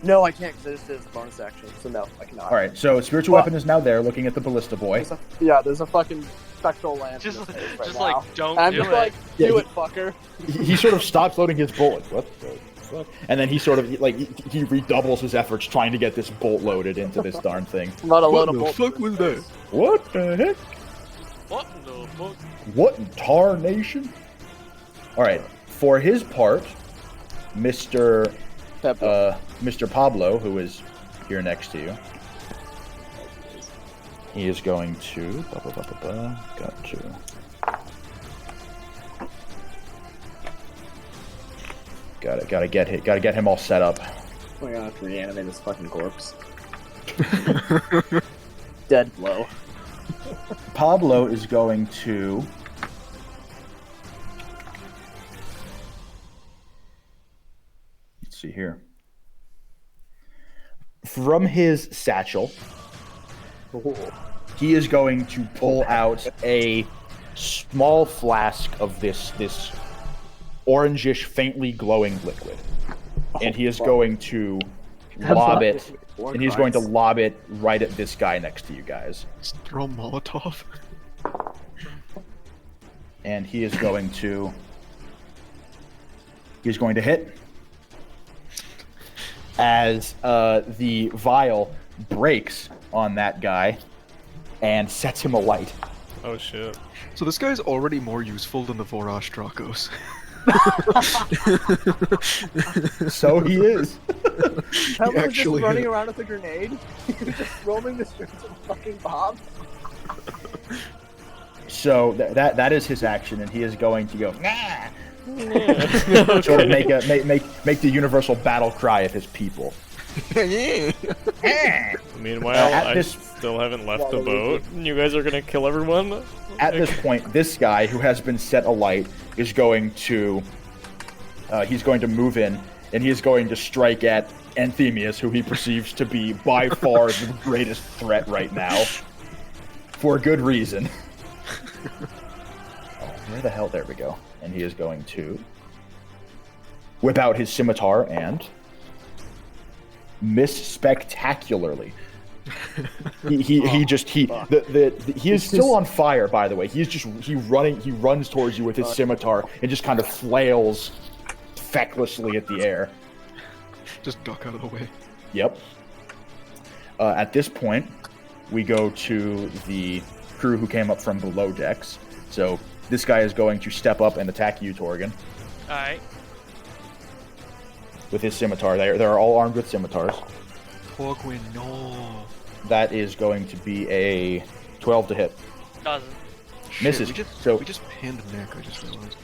No, I can't because this is a bonus action, so no, I cannot. All right, so spiritual Well- weapon is now there, looking at the ballista boy. There's a fucking spectral lamp. Just, in his face just right like, now. don't And I'm do just it. like, Yeah, do he- it, fucker. He sort of stops loading his bolt. What the fuck? And then he sort of like he redoubles his efforts trying to get this bolt loaded into this darn thing. I'm about to load What a the bolt. fuck was that? What the heck? What in the fuck? What in tarnation? All right. For his part, Mr. Mr. Pablo, who is here next to you, he is going to. Got to. Gotta get him all set up. We're gonna have to reanimate this fucking corpse. Dead blow. Pablo is going to. Let's see here. From his satchel, he is going to pull out a small flask of this orangish, faintly glowing liquid, and he is going to lob it. And he's going to lob it right at this guy next to you guys. Just throw a Molotov. And he is going to. He's going to hit. As the vial breaks on that guy and sets him alight. Oh shit. So this guy's already more useful than the Vorash Dracos. So he is. Pablo was actually just running hit. around with a grenade. He was just roaming the streets of fucking Bob. So that is his action, and he is going to go. Nah! Sort of make the universal battle cry of his people. Meanwhile, At I this- still haven't left the boat. And you guys are gonna kill everyone? At this point, this guy who has been set alight is going to. He's going to move in, and he is going to strike at Anthemius, who he perceives to be by far the greatest threat right now. For good reason. Oh, where the hell? There we go. And he is going to whip out his scimitar and miss spectacularly. He is still on fire, by the way. He runs towards you with his scimitar and just kind of flails fecklessly at the air. Just duck out of the way. Yep. At this point, we go to the crew who came up from below decks. So this guy is going to step up and attack you, Torgan, Alright. with his scimitar. They're all armed with scimitars. Torgwin, no. That is going to be a 12 to hit. Doesn't. Misses. We So just pinned Nick, I just realized.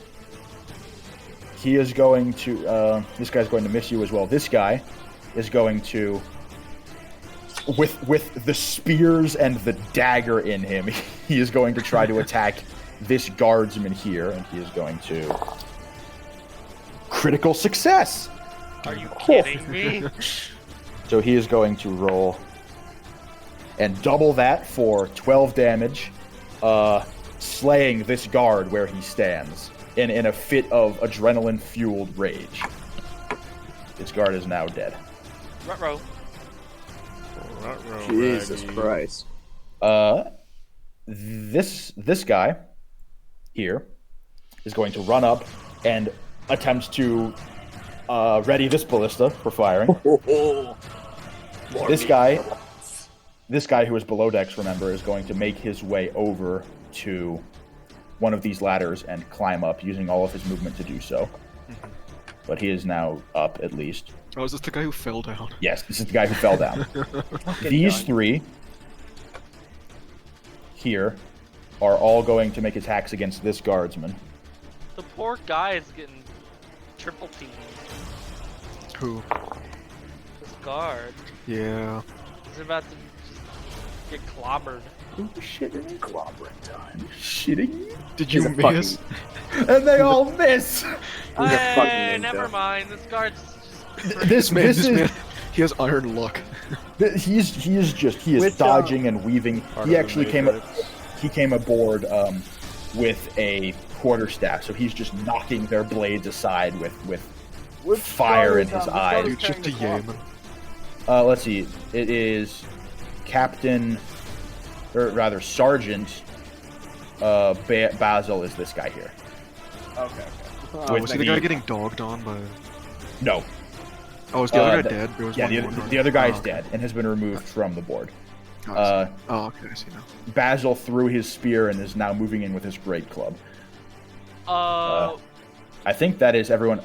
he is going to. This guy's going to miss you as well. This guy is going to, with the spears and the dagger in him, he is going to try to attack this guardsman here, and he is going to critical success. Are you kidding me? So he is going to roll and double that for 12 damage, slaying this guard where he stands in a fit of adrenaline-fueled rage. This guard is now dead. Ruh-roh. Jesus Christ. This guy here is going to run up and attempt to ready this ballista for firing. This guy who is below decks, remember, is going to make his way over to one of these ladders and climb up, using all of his movement to do so. But he is now up, at least. Oh, is this the guy who fell down? Yes, this is the guy who fell down. These three here are all going to make attacks against this guardsman. The poor guy is getting triple teamed. Who? This guard. Yeah. He's about to just get clobbered. Shitting Clobbering time. Shitting. Did He's you a fucking- miss? And they all miss! He's a fucking Hey, ninja. never mind. This guard's just This man, He has iron luck. he is Which, dodging and weaving. Part He of the actually came aboard with a quarterstaff, so he's just knocking their blades aside with Which fire guard in is, his which guard eyes. is Dude, just a carrying the Yeoman. Let's see. It is Captain, or rather Sergeant Basil is this guy here. clock? Okay. With Was he the guy getting dogged on by... No. Oh, is the other guy the- dead? There was Yeah, one more the other guy is okay. dead and has been removed from the board. Oh, okay, I see now. Basil threw his spear and is now moving in with his great club. I think that is everyone.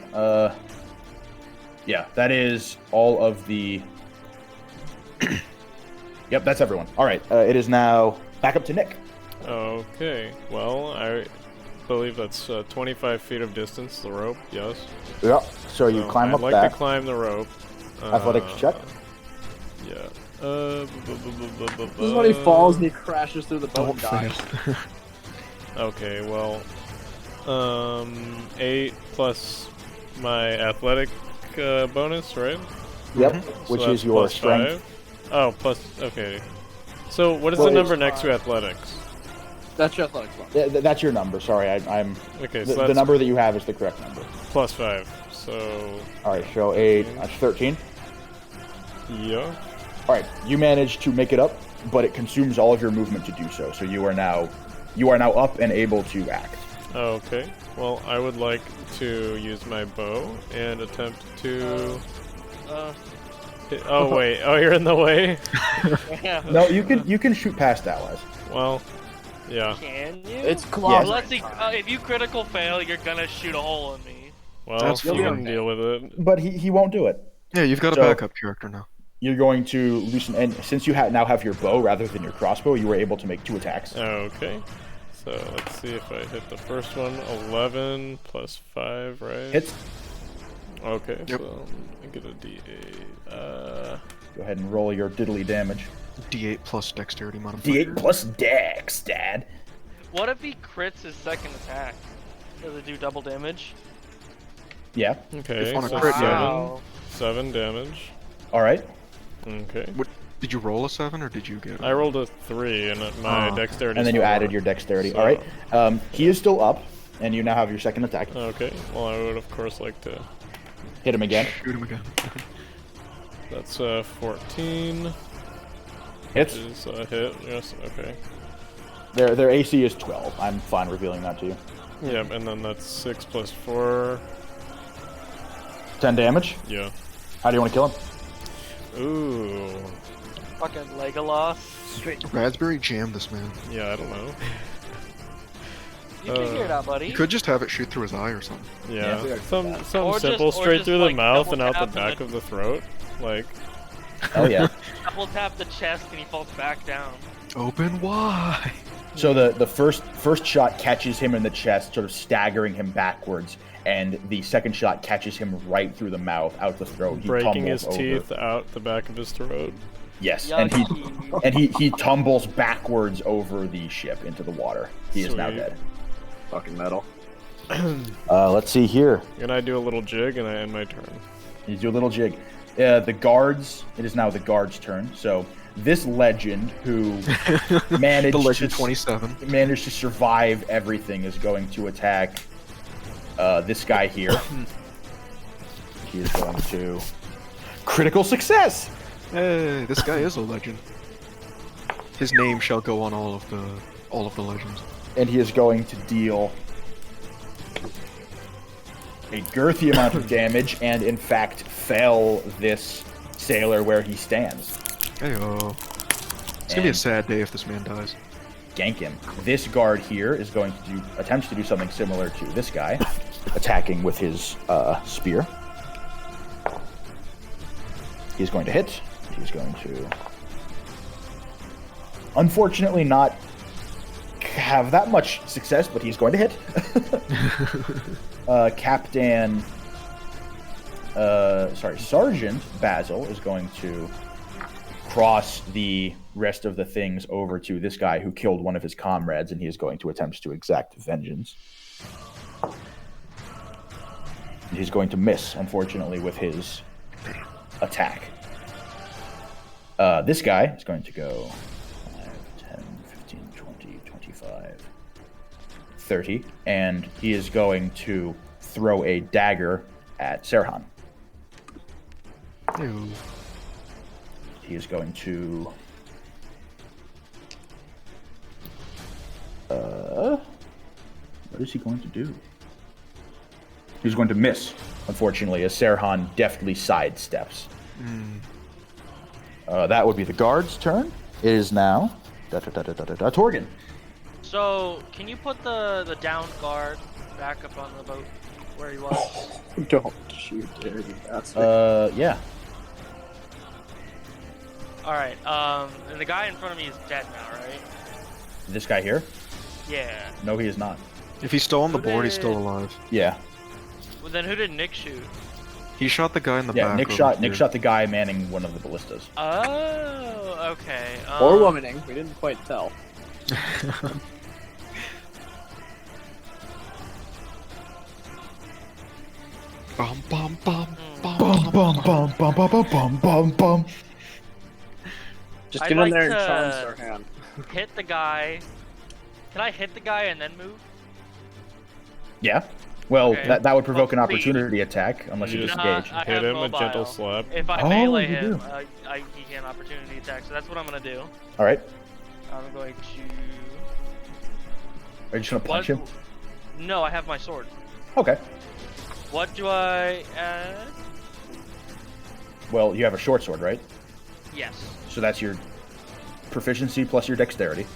Yeah, that is all of the. Yep, that's everyone. All right, it is now back up to Nick. Okay, well, I believe that's 25 feet of distance, the rope, yes. Yep. So you climb I'd up like that. to climb the rope. Athletics check. Yeah. This is when he falls and he crashes through the boat and dies. Okay, well, 8 plus my athletic bonus, right? Yep. So Which that's is your plus strength. 5. Oh, plus, okay. So what is Well, the number it's next to 5. athletics? That's your athletics one. Yeah, that's your number. Sorry, I'm. Okay, so The that's number that you have is the correct number. plus 5. So, All right, so that's 13. yeah. All right, you manage to make it up, but it consumes all of your movement to do so. So you are now up and able to act. Okay. Well, I would like to use my bow and attempt to. Oh wait! Oh, you're in the way. Yeah. No, you can shoot past allies. Well, yeah. Can you? It's Yes. close. Unless if you critical fail, you're gonna shoot a hole in me. Well, That's you can fine. deal with it. But he won't do it. Yeah, you've got a So- backup character now. You're going to loosen, and since you now have your bow rather than your crossbow, you were able to make 2 attacks. Okay. So let's see if I hit the first one. 11 plus 5, right? Hits. Okay. Yep. So I get a D8. Go ahead and roll your diddly damage. D8 plus dexterity modifier. D8 plus dex, Dad. What if he crits his second attack? Does it do double damage? Yeah. Okay. If on a So crit, 7, Wow. 7 damage. All right. Okay. Did you roll a 7 or did you get? I rolled a 3 and my Oh. dexterity. And then you 4. added your dexterity. So- All right. He is still up, and you now have your second attack. Okay. Well, I would of course like to. Hit him again. Shoot him again. That's 14. Hits. Is a hit. Yes. Okay. Their AC is 12. I'm fine revealing that to you. Yep. And then that's 6 plus 4. 10 damage. Yeah. How do you want to kill him? Ooh. Fucking Legolas. Raspberry jam this man. Yeah. I don't know. You can hear that, buddy. You could just have it shoot through his eye or something. Yeah. Yeah. Some Or simple just- or straight just, through the like, mouth double and out the tap and back then- of the throat. Like. Oh yeah. Double tap the chest and he falls back down. Open wide. So the first shot catches him in the chest, sort of staggering him backwards, and the second shot catches him right through the mouth, out the throat. He Breaking his tumbles over. teeth out the back of his throat. Yes, Yucky. and he tumbles backwards over the ship into the water. He is now Sweet. dead. Fucking metal. Let's see here. And I do a little jig and I end my turn. You do a little jig. The guards. It is now the guards' turn. So this legend, who managed The Legend to 27. managed to survive everything, is going to attack this guy here. He is going to critical success. Hey, this guy is a legend. His name shall go on all of the legends. And he is going to deal a girthy amount of damage and, in fact, fell this sailor where he stands. Heyo. It's gonna be a sad day if this man dies. Gank him. This guard here is going to attempts to do something similar to this guy, attacking with his spear. He's going to hit. He's going to, unfortunately, not have that much success, but he's going to hit. Sergeant Basil is going to cross the rest of the things over to this guy who killed one of his comrades, and he is going to attempt to exact vengeance. And he's going to miss, unfortunately, with his attack. This guy is going to go 5, 10, 15, 20, 25, 30, and he is going to throw a dagger at Serhan. Ew. He is going to... what is he going to do? He's going to miss, unfortunately, as Serhan deftly sidesteps. That would be the guard's turn. It is now Torgan. So, can you put the downed guard back up on the boat where he was? Don't shoot, dare you bastard. Yeah. Alright, and the guy in front of me is dead now, right? This guy here? Yeah. No, he is not. If he's still on the Who board, he's did- still alive. Yeah. Well, then who did Nick shoot? He shot the guy in the Yeah, back. Nick over Nick here. shot the guy manning one of the ballistas. Oh, okay. Or womaning, we didn't quite tell. Bum bum bum Hmm. bum. Just I'd get like in there and to- charm their hand. Hit the guy. Can I hit the guy and then move? Yeah. Well, Okay. that would provoke an Well, please. opportunity attack unless you You disengage. I Hit have him a gentle mobile. slap. If I Oh, melee you him, do. he can opportunity attack. So that's what I'm gonna do. All right. I'm going to. Are you just gonna punch What- him? No, I have my sword. Okay. What do I add? Well, you have a short sword, right? Yes. So that's your proficiency plus your dexterity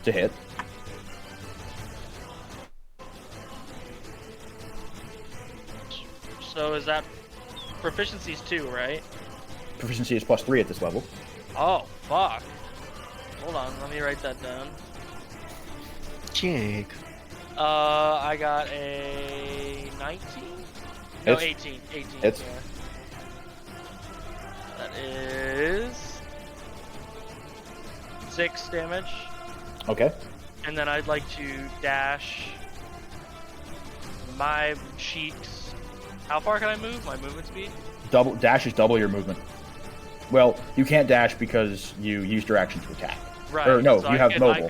to hit. So is that proficiency's 2, right? Proficiency is plus 3 at this level. Oh, fuck. Hold on, let me write that down. Jake. I got a 19? No, Hits. 18. 18. Hits. Yeah. That is 6 damage. Okay. And then I'd like to dash my cheeks. How far can I move? My movement speed? Dash is double your movement. Well, you can't dash because you used your action to attack. Right. Or no, so you have mobile.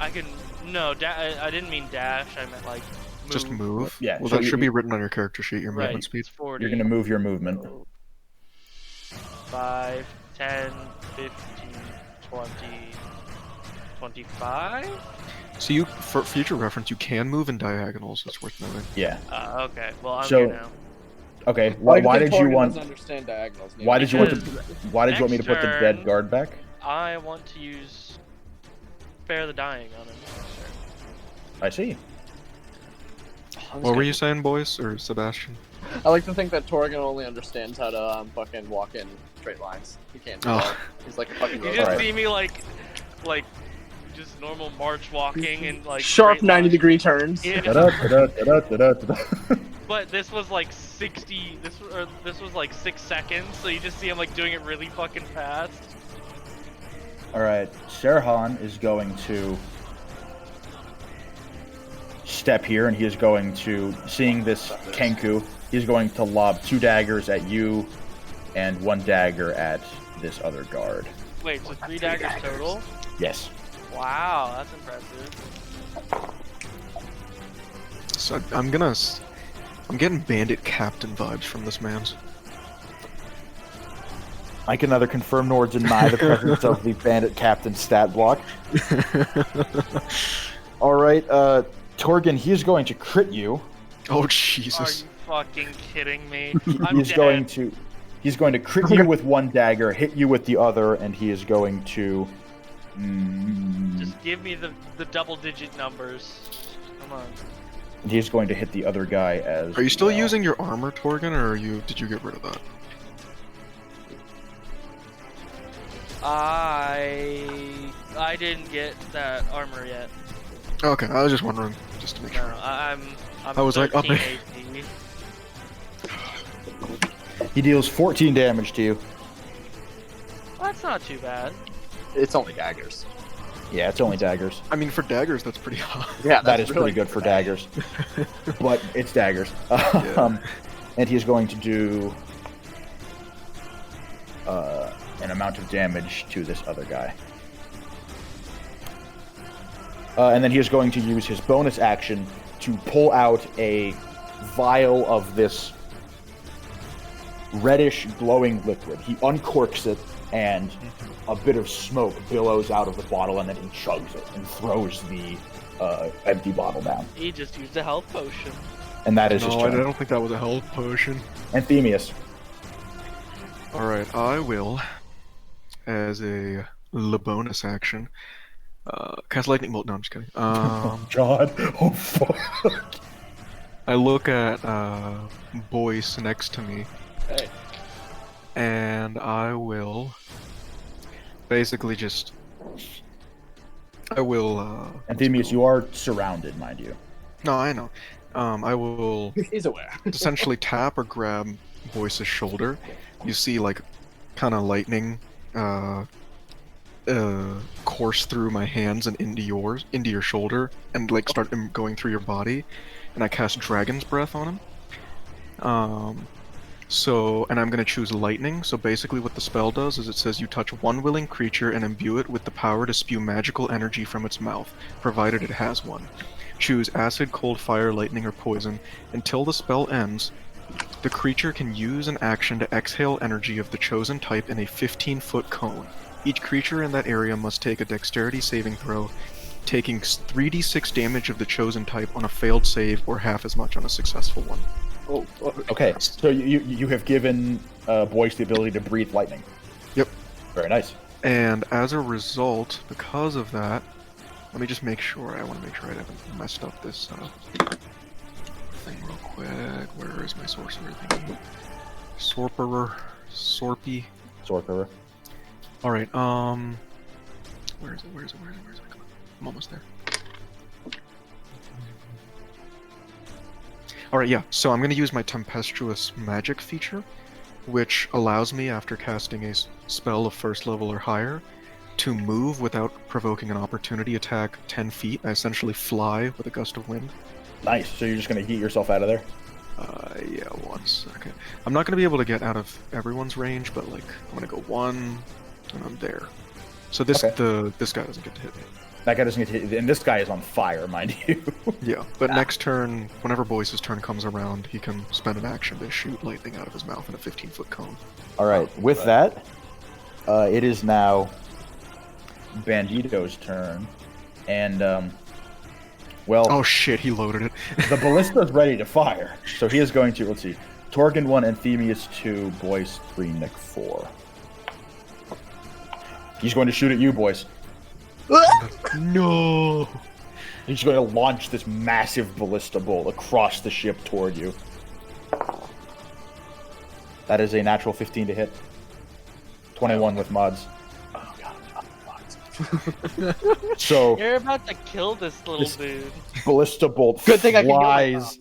I can. No, I didn't mean dash. I meant like move. Just move. Yeah, Well, so that you- should be written on your character sheet. Your Right. movement speed. It's 40. You're gonna move your movement. 5, 10, 15, 20, 25? So you, for future reference, you can move in diagonals. It's worth noting. Yeah. Okay. Well, I'm So- here now. Okay. Why Why do you did think you Torgan want? doesn't understand diagonals? Neil? Why did you want to? Because Why did you want me to next put the dead turn- guard back? I want to use spare the dying on him. I see. What were you saying, boys, or Sebastian? I like to think that Torgan only understands how to fucking walk in straight lines. He can't do Oh. that. He's like a fucking You robot. just Alright. see me like just normal march walking and like Sharp straight lines. 90-degree turns. Yeah. Da-da-da-da-da-da-da. But this was like 60. This was like 6 seconds. So you just see him like doing it really fucking fast. All right, Serhan is going to step here, and he is going to, seeing this Kenku, he's going to lob 2 daggers at you, and 1 dagger at this other guard. Wait, so 3 daggers total? Yes. Wow, that's impressive. So I'm getting Bandit Captain vibes from this man's. I can neither confirm nor deny the presence of the Bandit Captain stat block. All right, Torgan, he is going to crit you. Oh Are Jesus! you fucking kidding me? I'm He's dead. going to crit you with 1 dagger, hit you with the other, and he is going to. Just give me the double-digit numbers. Come on. He's going to hit the other guy as. Are you still well. using your armor, Torgan, or did you get rid of that? I didn't get that armor yet. Okay, I was just wondering, just to make No, sure. I'm I was like, 13 up AP. He deals 14 damage to you. Well, that's not too bad. It's only daggers. Yeah, it's only daggers. I mean, for daggers, that's pretty high. Yeah, That that's is really pretty good for daggers. But it's daggers. And he's going to do an amount of damage to this other guy. And then he is going to use his bonus action to pull out a vial of this reddish glowing liquid. He uncorks it, and a bit of smoke billows out of the bottle, and then he chugs it and throws the empty bottle down. He just used a health potion. And that is his No, I turn. don't think that was a health potion. Anthemius. Alright, I will, as a the bonus action, cast lightning bolt. No, I'm just kidding. God. Oh fuck. I look at Boyce next to me, Hey. and I will basically just. I will. Anthemius, you are surrounded, mind you. No, I know. I will He's aware. essentially tap or grab Boyce's shoulder. You see, like, kind of lightning course through my hands and into your shoulder, and like start going through your body. And I cast Dragon's Breath on him. And I'm gonna choose lightning. So basically, what the spell does is it says you touch one willing creature and imbue it with the power to spew magical energy from its mouth, provided it has one. Choose acid, cold, fire, lightning, or poison. Until the spell ends, the creature can use an action to exhale energy of the chosen type in a 15-foot cone. Each creature in that area must take a dexterity saving throw, taking 3d6 damage of the chosen type on a failed save or half as much on a successful one. Oh, Okay, so you have given Boyce the ability to breathe lightning. Yep. Very nice. And as a result, because of that, let me just make sure. I want to make sure I haven't messed up this thing real quick. Where is my sorcerer thingy? Sorpy. Sorcerer. All right. Where is it? Come on. I'm almost there. All right. Yeah. So I'm going to use my tempestuous magic feature, which allows me, after casting a spell of first level or higher, to move without provoking an opportunity attack 10 feet. I essentially fly with a gust of wind. Nice. So you're just gonna yeet yourself out of there? Yeah, 1 second. I'm not gonna be able to get out of everyone's range, but like I'm gonna go 1, and I'm there. So this Okay. this guy doesn't get to hit me. That guy doesn't get hit, and this guy is on fire, mind you. Yeah, but next turn, whenever Boyce's turn comes around, he can spend an action to shoot lightning out of his mouth in a 15-foot cone. All right. With that, it is now Bandito's turn, and well, Oh shit, he loaded it. the ballista is ready to fire, so he is going to. Let's see, Torgan 1, Anthemius 2, Boyce 3, Nick 4. He's going to shoot at you, Boyce. No. He's going to launch this massive ballista bolt across the ship toward you. That is a natural 15 to hit. 21 with mods. Oh god, I'm fucked. So You're about to kill this little This- dude. ballista bolt Good thing I can heal my flies.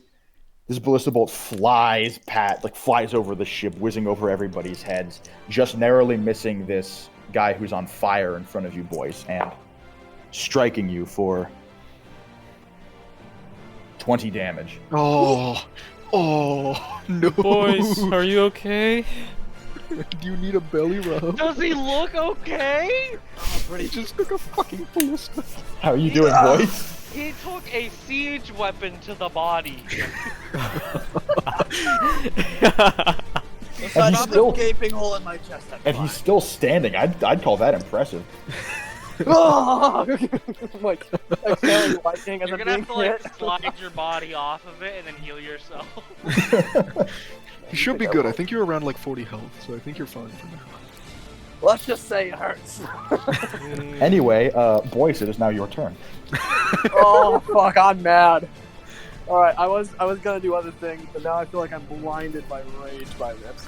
This ballista bolt flies flies over the ship, whizzing over everybody's heads, just narrowly missing this guy who's on fire in front of you, Boyce, and striking you for 20 damage. Oh. Oh no. Boys, are you okay? Do you need a belly rub? Does he look okay? But he just took a fucking ballista. How are you doing, Boyce? He took a siege weapon to the body. And he's Stop still the gaping hole in my chest. and he's still standing. I'd call that impressive. Oh! like exhaling lightning as You're I'm gonna being have to like hit. slide your body off of it and then heal yourself. You should be good. I think you're around like 40 health, so I think you're fine for now. Let's just say it hurts. Anyway, Boyce, it is now your turn. Oh fuck, I'm mad. Alright, I was gonna do other things, but now I feel like I'm blinded by rage by this.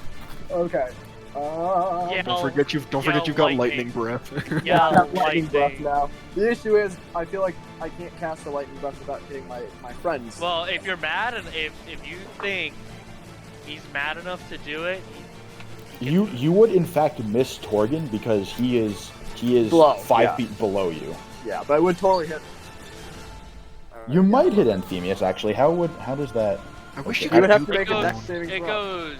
Okay. Yeah. Don't forget you've got lightning breath. Yeah, I got lightning breath lightning. now. The issue is, I feel like I can't cast a lightning breath without hitting my friends. Well, if you're mad and if you think he's mad enough to do it, You would in fact miss Torgan because he is Below, 5 yeah. feet below you. Yeah, but it would totally hit. Alright, You might hit Anthemius actually. How does that? I wish Okay. you You would could have do to make a that. dex saving it throw. goes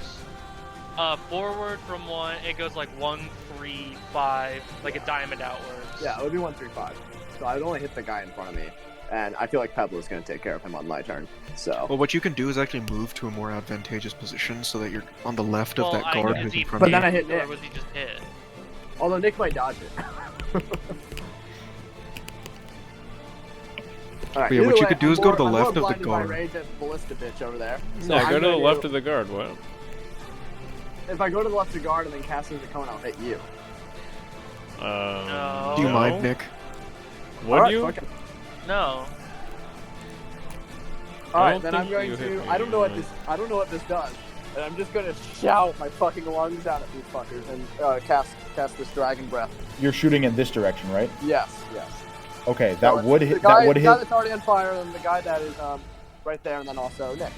forward from 1. It goes like 1, 3, 5, like a diamond outwards. Yeah, it would be 1, 3, 5. So I would only hit the guy in front of me, and I feel like Pablo's gonna take care of him on my turn. So Well, what you can do is actually move to a more advantageous position so that you're on the left Well, of that I guard know, who's is he in front But of then you. I hit or Nick. was he just hit? Although Nick might dodge it. Alright, Yeah, what either you way, could do I'm is go to the more- I'm more left of the blinded by guard. Rage and Ballista bitch over there. So Yeah, I'm go to the gonna left do- of the guard. What? If I go to the left of guard and then cast as a cone, I'll hit you. No. Do you no. mind, Nick? Would Alright, you? fuck it. No. Alright, don't then I'm think going you hit to. me, I don't know what uh, this. I don't know what this does, and I'm just gonna shout my fucking lungs out at these fuckers and cast this dragon breath. You're shooting in this direction, right? Yes, yes. Okay, So that it's would the hit. guy, That would the guy hit. that's already on fire, and the guy that is right there, and then also Nick.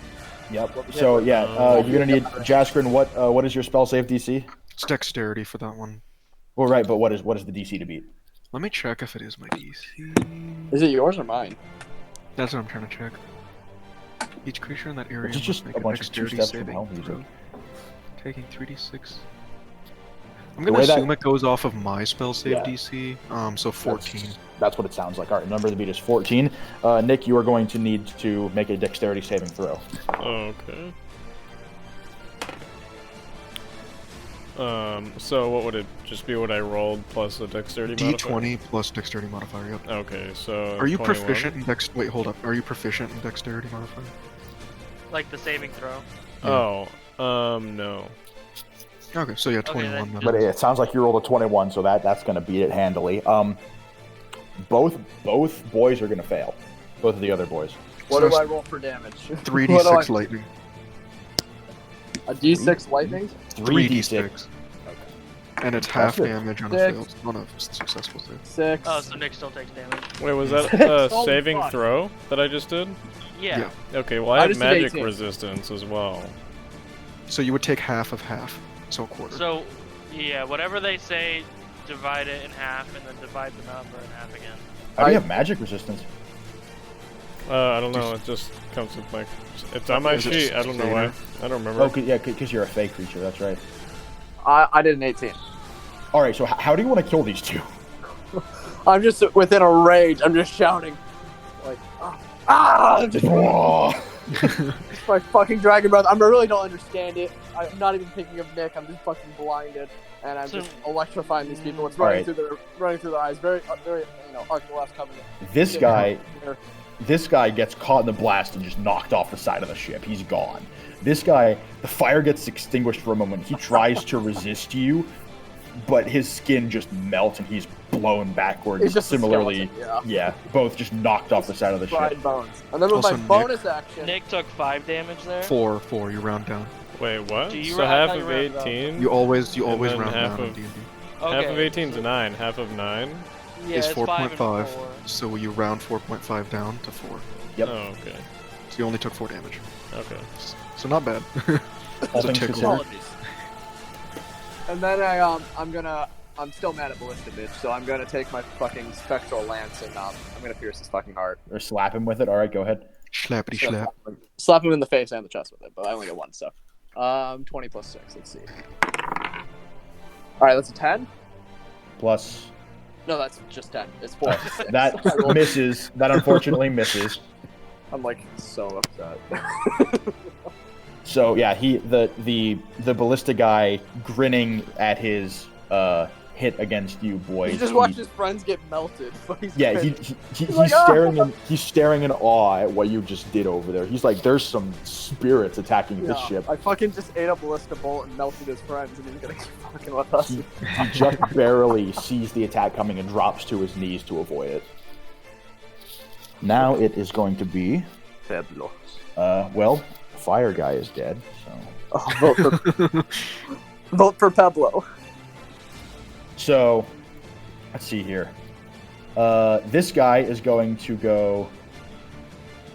Yep. So yeah, you're gonna need Jaskrin. What is your spell save DC? It's dexterity for that one. Well, right, but what is the DC to beat? Let me check if it is my DC. Is it yours or mine? That's what I'm trying to check. Each creature in that area Which is must just make a bunch of dexterity two steps from saving hell music. throw, taking 3d6. I'm The gonna way that- assume it goes off of my spell save Yeah. DC. So 14. That's what it sounds like. All right, number to beat is 14. Nick, you are going to need to make a dexterity saving throw. Okay. So what would it just be what I rolled plus the dexterity modifier? D20 plus dexterity modifier. Yep. Okay, so Are you 21. proficient in dex? Wait, hold up. Are you proficient in dexterity modifier? Like the saving throw. No. Okay, so yeah, Okay, 21. then. But it sounds like you rolled a 21, so that's going to beat it handily. Both boys are going to fail. Both of the other boys. What So do I roll for damage? 3d6 What do lightning. A D6 lightning? 3d6. And it's half Impressive. damage on a Six. failed, on a successful save. 6. Oh, so Nick still takes damage. Wait, was that a Holy saving fuck. throw that I just did? Yeah. Yeah. Okay, well I I have just did magic 18. resistance as well. So you would take half of half, so a quarter. So, yeah, whatever they say, divide it in half, and then divide the number in half again. How do you have magic resistance? I don't know. It just comes with my. It's on my Is it sheet. I don't know why. I don't remember. Oh, yeah, because you're a fey creature. That's right. I did an 18. All right, so how do you want to kill these two? I'm just within a rage. I'm just shouting. Like, just my fucking dragon breath. I really don't understand it. I'm not even thinking of Nick. I'm just fucking blinded. And I'm So- just electrifying these people. It's All running right. through their eyes. Very, Arc of the Last Covenant. This guy gets caught in the blast and just knocked off the side of the ship. He's gone. This guy, the fire gets extinguished for a moment. He tries to resist you, but his skin just melts and he's blown backwards. It's just a Similarly, skeleton, yeah, both just knocked off the side of the ship. fried bones. And then with Also, my Nick- bonus action, Nick took 5 damage there. 4, you round down. Wait, what? Do you So round- I half thought you of rounded up. 18. You always then round half down in of- D&D. Okay, Half of 18 is so- 9. Half of 9. Yeah, Is it's 5 and 4.5. 4. So you round 4.5 down to 4. Yep. Oh, okay. So you only took 4 damage. Okay. So not bad. All It's a things tickle. considered. and then I'm still mad at Ballista Bitch, so I'm gonna take my fucking spectral lance and I'm gonna pierce his fucking heart. Or slap him with it. All right, go ahead. Schlappity Just gonna schlap. slap him in the face and the chest with it, but I only get one, so 20 plus 6. Let's see. All right, that's a 10. Plus, No, that's just 10. It's 4. that misses. That unfortunately misses. I'm like so upset. So yeah, the ballista guy grinning at his hit against you, boys. He just watched his friends get melted. But he's Yeah, grinning. he's like, "Ah!" he's staring in awe at what you just did over there. He's like, "There's some spirits attacking this Yeah, ship." I fucking just ate a ballista bolt and melted his friends, and he's gonna keep fucking with us. He just barely sees the attack coming and drops to his knees to avoid it. Now it is going to be, Pablo. well, fire guy is dead. So, Oh, vote for Pablo. so let's see here. This guy is going to go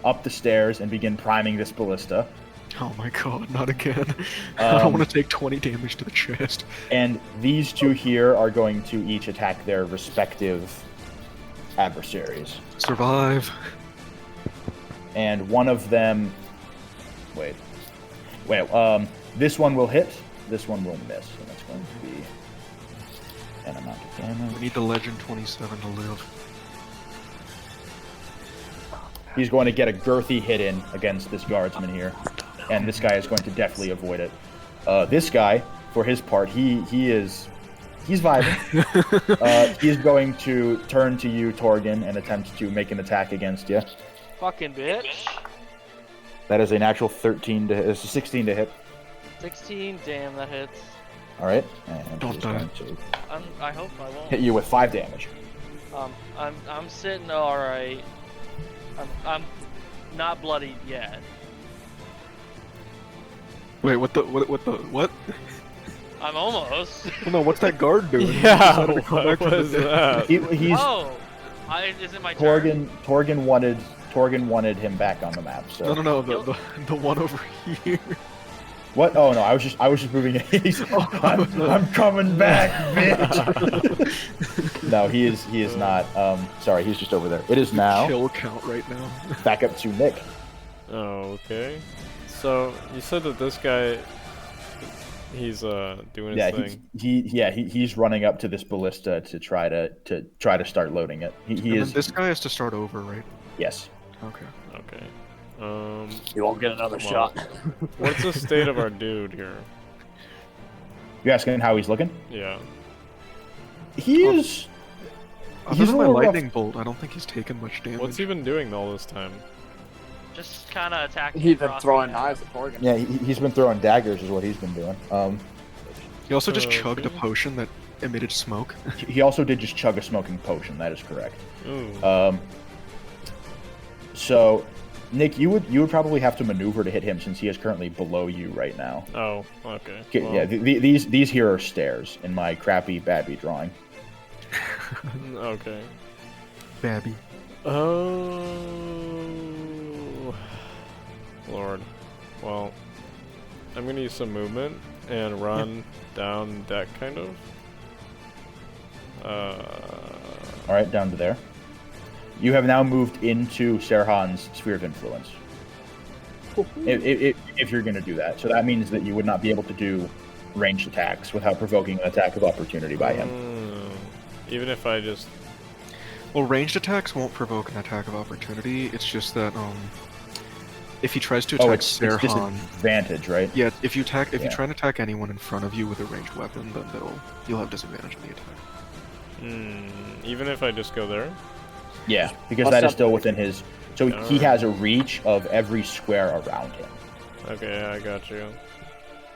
up the stairs and begin priming this ballista. Oh my god, not again. I don't Um, want to take 20 damage to the chest. And these two here are going to each attack their respective adversaries. Survive. And one of them... Wait, this one will hit, this one will miss. And that's going to be an amount of We damage. need the legend 27 to live. He's going to get a girthy hit in against this guardsman here. And this guy is going to definitely avoid it. This guy, for his part, he's vibing. He's going to turn to you, Torgan, and attempt to make an attack against you. Fucking bitch. That is a natural 16 to hit. 16, damn, that hits. All right, and Don't he's die. going to I hope I won't. hit you with 5 damage. I'm sitting all right. I'm not bloodied yet. Wait, what? I'm almost. Oh, no, what's that guard doing? He Yeah, decided to come what back from the was dead. that? He's Oh, is it my turn? Torgan wanted him back on the map. So No, the one over here. what? Oh no, I was just moving it. I'm coming back, bitch. No, he is not. Sorry, he's just over there. It is now Kill count right now. back up to Nick. Oh, okay. So you said that this guy, he's doing his thing. He's running up to this ballista to try to start loading it. He And is then this guy has to start over, right? yes. Okay. Okay. You won't get another Well, shot. What's the state of our dude here? You asking how he's looking? Yeah. He is. Other He's than a my little rough. lightning bolt, I don't think he's taken much damage. What's he been doing all this time? Just kind of attacking. He's been across throwing the- knives at Torgan. Yeah, he's been throwing daggers, is what he's been doing. He also just Oh, chugged a okay. potion that emitted smoke. He also did just chug a smoking potion. That is correct. Ooh. So, Nick, you would probably have to maneuver to hit him since he is currently below you right now. Oh, okay. Okay, Well, yeah, these here are stairs in my crappy Babby drawing. Okay. Babby. Oh, Lord. Well, I'm gonna use some movement and run down deck, kind of. All right, down to there. You have now moved into Serhan's sphere of influence. If you're going to do that, so that means that you would not be able to do ranged attacks without provoking an attack of opportunity by him. Even if I just. Well, ranged attacks won't provoke an attack of opportunity. It's just that if he tries to attack Oh, it's Serhan, disadvantage, right? yeah, if you Yeah. try and attack anyone in front of you with a ranged weapon, then you'll have disadvantage on the attack. Even if I just go there? Yeah, because What's that is up? still within his. So he has a reach of every square around him. Okay, I got you.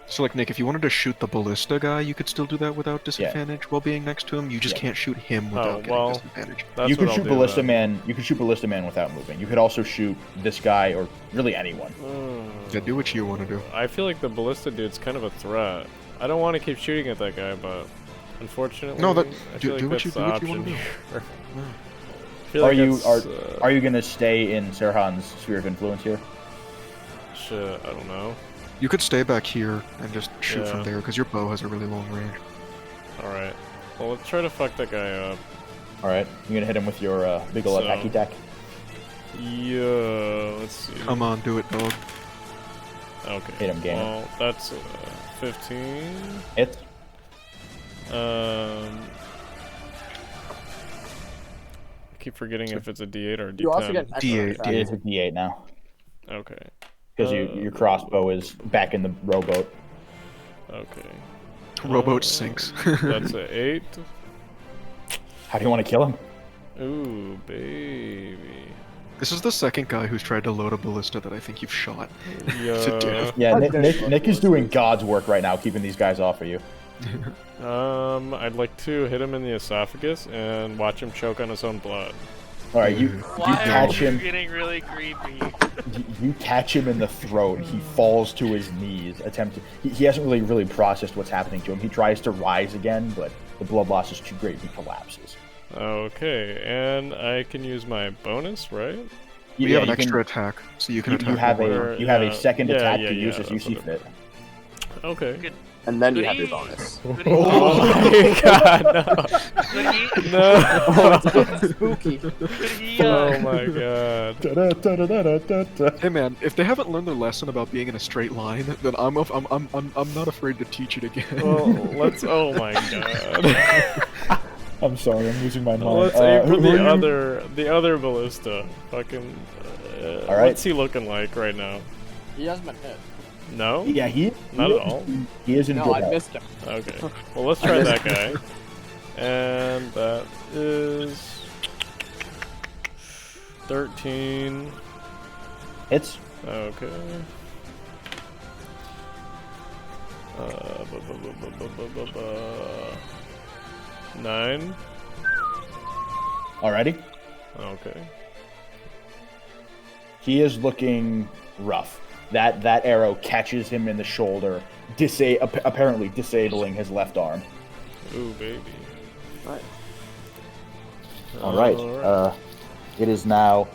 So, like, Nick, if you wanted to shoot the ballista guy, you could still do that without disadvantage while being next to him. You just Yeah. can't shoot him without getting well, disadvantage. That's You what could I'll shoot do Ballista then. Man. You could shoot Ballista Man without moving. You could also shoot this guy or really anyone. Yeah, do what you want to do. I feel like the ballista dude's kind of a threat. I don't want to keep shooting at that guy, but unfortunately, No, that- I do- feel like do what that's you- the do what you option wanna do. here. I feel like Are you gonna stay in Serhan's sphere of influence here? Shit, I don't know. You could stay back here and just shoot Yeah. from there, because your bow has a really long range. All right. Well, let's try to fuck that guy up. All right, you're gonna hit him with your big ol' So- attacky attack. Yeah. Let's see. Come on, do it, dog. Okay. Hit him, gamer. Well, that's 15. Hit. I keep forgetting if it's a D8 or a D10. You also get an extra D8, attack. It's a D8 now Okay. because your crossbow is back in the rowboat. Okay. Rowboat sinks. That's a 8. How do you want to kill him? Ooh, baby. This is the second guy who's tried to load a ballista that I think you've shot. Yeah. To death. Yeah, How Nick, dare Nick, you. Nick is doing God's work right now, keeping these guys off of you. I'd like to hit him in the esophagus and watch him choke on his own blood. All right, you Why are catch you him. getting really creepy? You catch him in the throat. He falls to his knees, attempting. He hasn't really processed what's happening to him. He tries to rise again, but the blood loss is too great. He collapses. Okay, and I can use my bonus, right? You have an you can- extra attack, so you can You, attack you have more. a you have Yeah, a second yeah, attack yeah, to use yeah, as you that's see what fit. Okay. Could, And then you could have your he- bonus. Could he, Oh my god, no. could he, No. Spooky. could he, Oh my god. Hey man, if they haven't learned their lesson about being in a straight line, then I'm not afraid to teach it again. Well, let's. Oh my god. I'm sorry, I'm losing my mind. Let's aim for who are you? the other ballista. Fucking. All right. What's he looking like right now? He hasn't been hit. No. Yeah, Not at all. He is in No, good I health. missed him. Okay. Well, let's try that guy. And that is 13. Hits. Okay. 9. Alrighty. Okay. He is looking rough. That arrow catches him in the shoulder, apparently disabling his left arm. Ooh, baby. Right. All right. Alright. It is now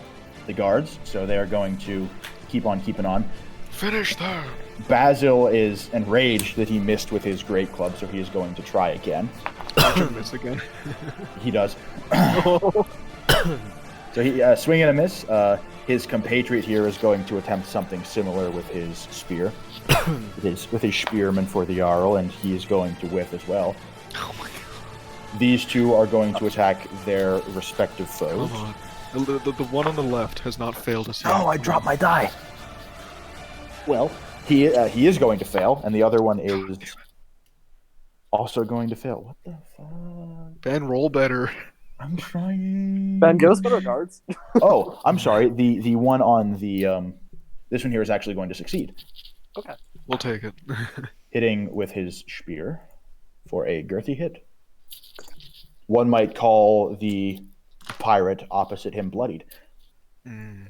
the guards, so they are going to keep on keeping on. Finish them! Basil is enraged that he missed with his great club, so he is going to try again. Miss again. He does. So he swing and a miss. His compatriot here is going to attempt something similar with his spear, with his spearman for the Jarl, and he is going to whiff as well. Oh my god. These two are going to attack their respective foes. Come on. The one on the left has not failed us yet. Oh, I dropped my die. Well, he is going to fail, and the other one is also going to fail. What the fuck? Ben, roll better. I'm trying. Ben, give us better guards. Oh, I'm sorry. The one on the this one here is actually going to succeed, Okay. We'll take it. hitting with his spear for a girthy hit. One might call the pirate opposite him bloodied. Mm.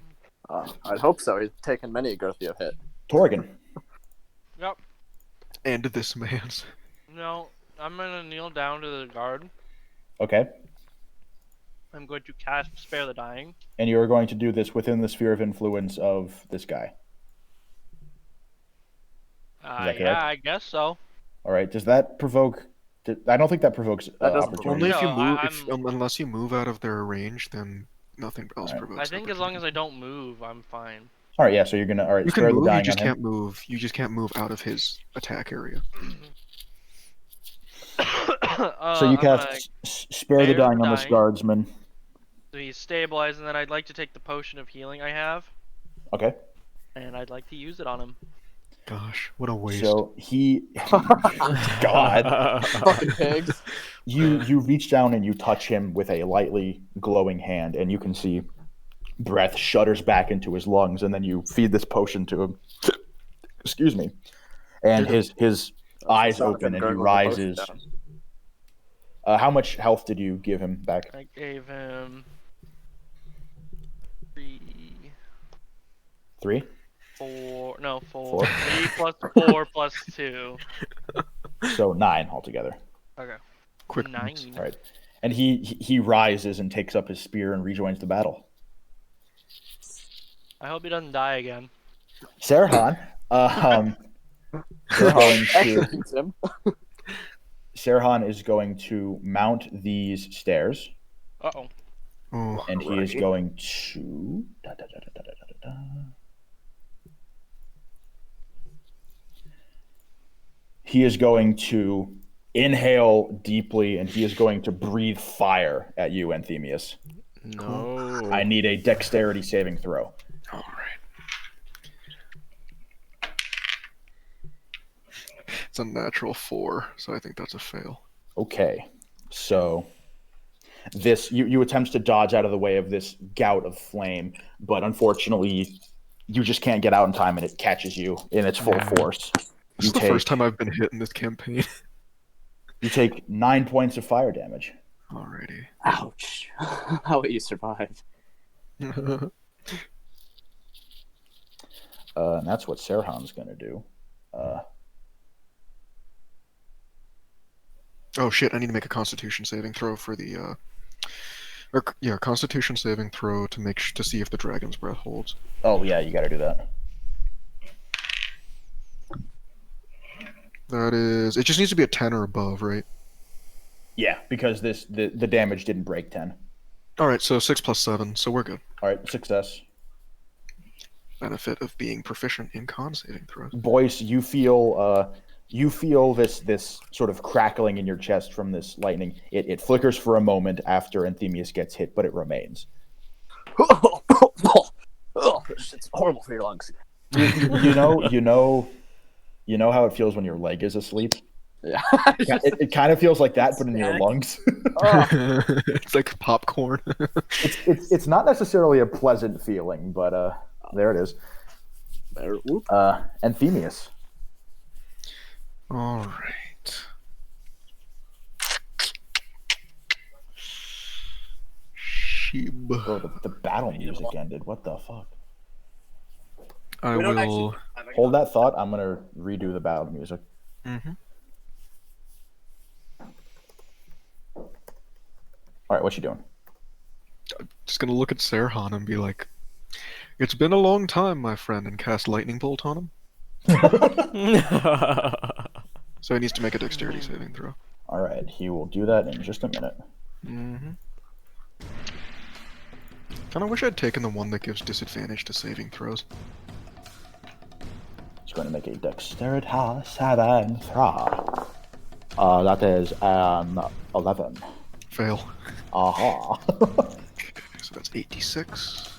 I'd hope so. He's taken many a girthy of hit. Torgan. Yep. And this man's. No, I'm gonna kneel down to the guard. Okay. I'm going to cast Spare the Dying. And you are going to do this within the sphere of influence of this guy. that Yeah, correct? I guess so. All right. Does that provoke? I don't think that provokes That doesn't opportunity. Only if you No, move. I'm- Unless you move out of their range, then nothing else Alright. provokes. I think as long as opportunity. I don't move, I'm fine. All right. Yeah. So you're gonna. All right. You spare can the move. You dying just on him. can't move. You just can't move out of his attack area. So you I'm gonna- cast spare the dying on this Dying. guardsman. So he's stabilized, and then I'd like to take the potion of healing I have, Okay. and I'd like to use it on him. Gosh, what a waste. So he. God. Fucking pigs. You reach down and you touch him with a lightly glowing hand, and you can see breath shudders back into his lungs, and then you feed this potion to him. Excuse me. And his eyes Sound open and he gurgle the rises. potion down. How much health did you give him back? I gave him 3, 3? 4, no, 4. Four. 3 plus 4 plus 2. So 9 altogether. Okay. Quick 9. moves. All right. And he rises and takes up his spear and rejoins the battle. I hope he doesn't die again. Serhan, Executes him. Serhan is going to mount these stairs, Uh-oh. Oh, and he is going to. He is going to inhale deeply, and he is going to breathe fire at you, Anthemius. No. I need a dexterity saving throw. all right. It's a natural 4, so I think that's a fail. Okay, so this you attempt to dodge out of the way of this gout of flame, but unfortunately, you just can't get out in time, and it catches you in its full force. This is the first time I've been hit in this campaign. You take 9 points of fire damage. Alrighty. Ouch. How will you survive? And that's what Serhan's going to do. Oh shit! I need to make a Constitution saving throw for the. Constitution saving throw to to see if the dragon's breath holds. Oh, yeah, you got to do that. That is. It just needs to be a 10 or above, right? Yeah, because the damage didn't break 10. All right, so 6 plus 7, so we're good. All right, success. Benefit of being proficient in con saving throws. Boyce, you feel this sort of crackling in your chest from this lightning. It flickers for a moment after Anthemius gets hit, but it remains. It's horrible for your lungs. You know how it feels when your leg is asleep? Yeah. It kind of feels like that, but in your lungs. It's like popcorn. It's not necessarily a pleasant feeling, but there it is. Anthemius. Alright. Sheeb. Bro, the battle music ended. What the fuck? I We don't will. Hold that thought. I'm gonna redo the battle music. Mm-hmm. All right, what you doing? Just gonna look at Serhan and be like, "It's been a long time, my friend," and cast lightning bolt on him. So he needs to make a dexterity saving throw. All right, he will do that in just a minute. Mm-hmm. Kinda wish I'd taken the one that gives disadvantage to saving throws. He's going to make a dexterity saving throw. That is 11. Fail. Aha. So that's 86.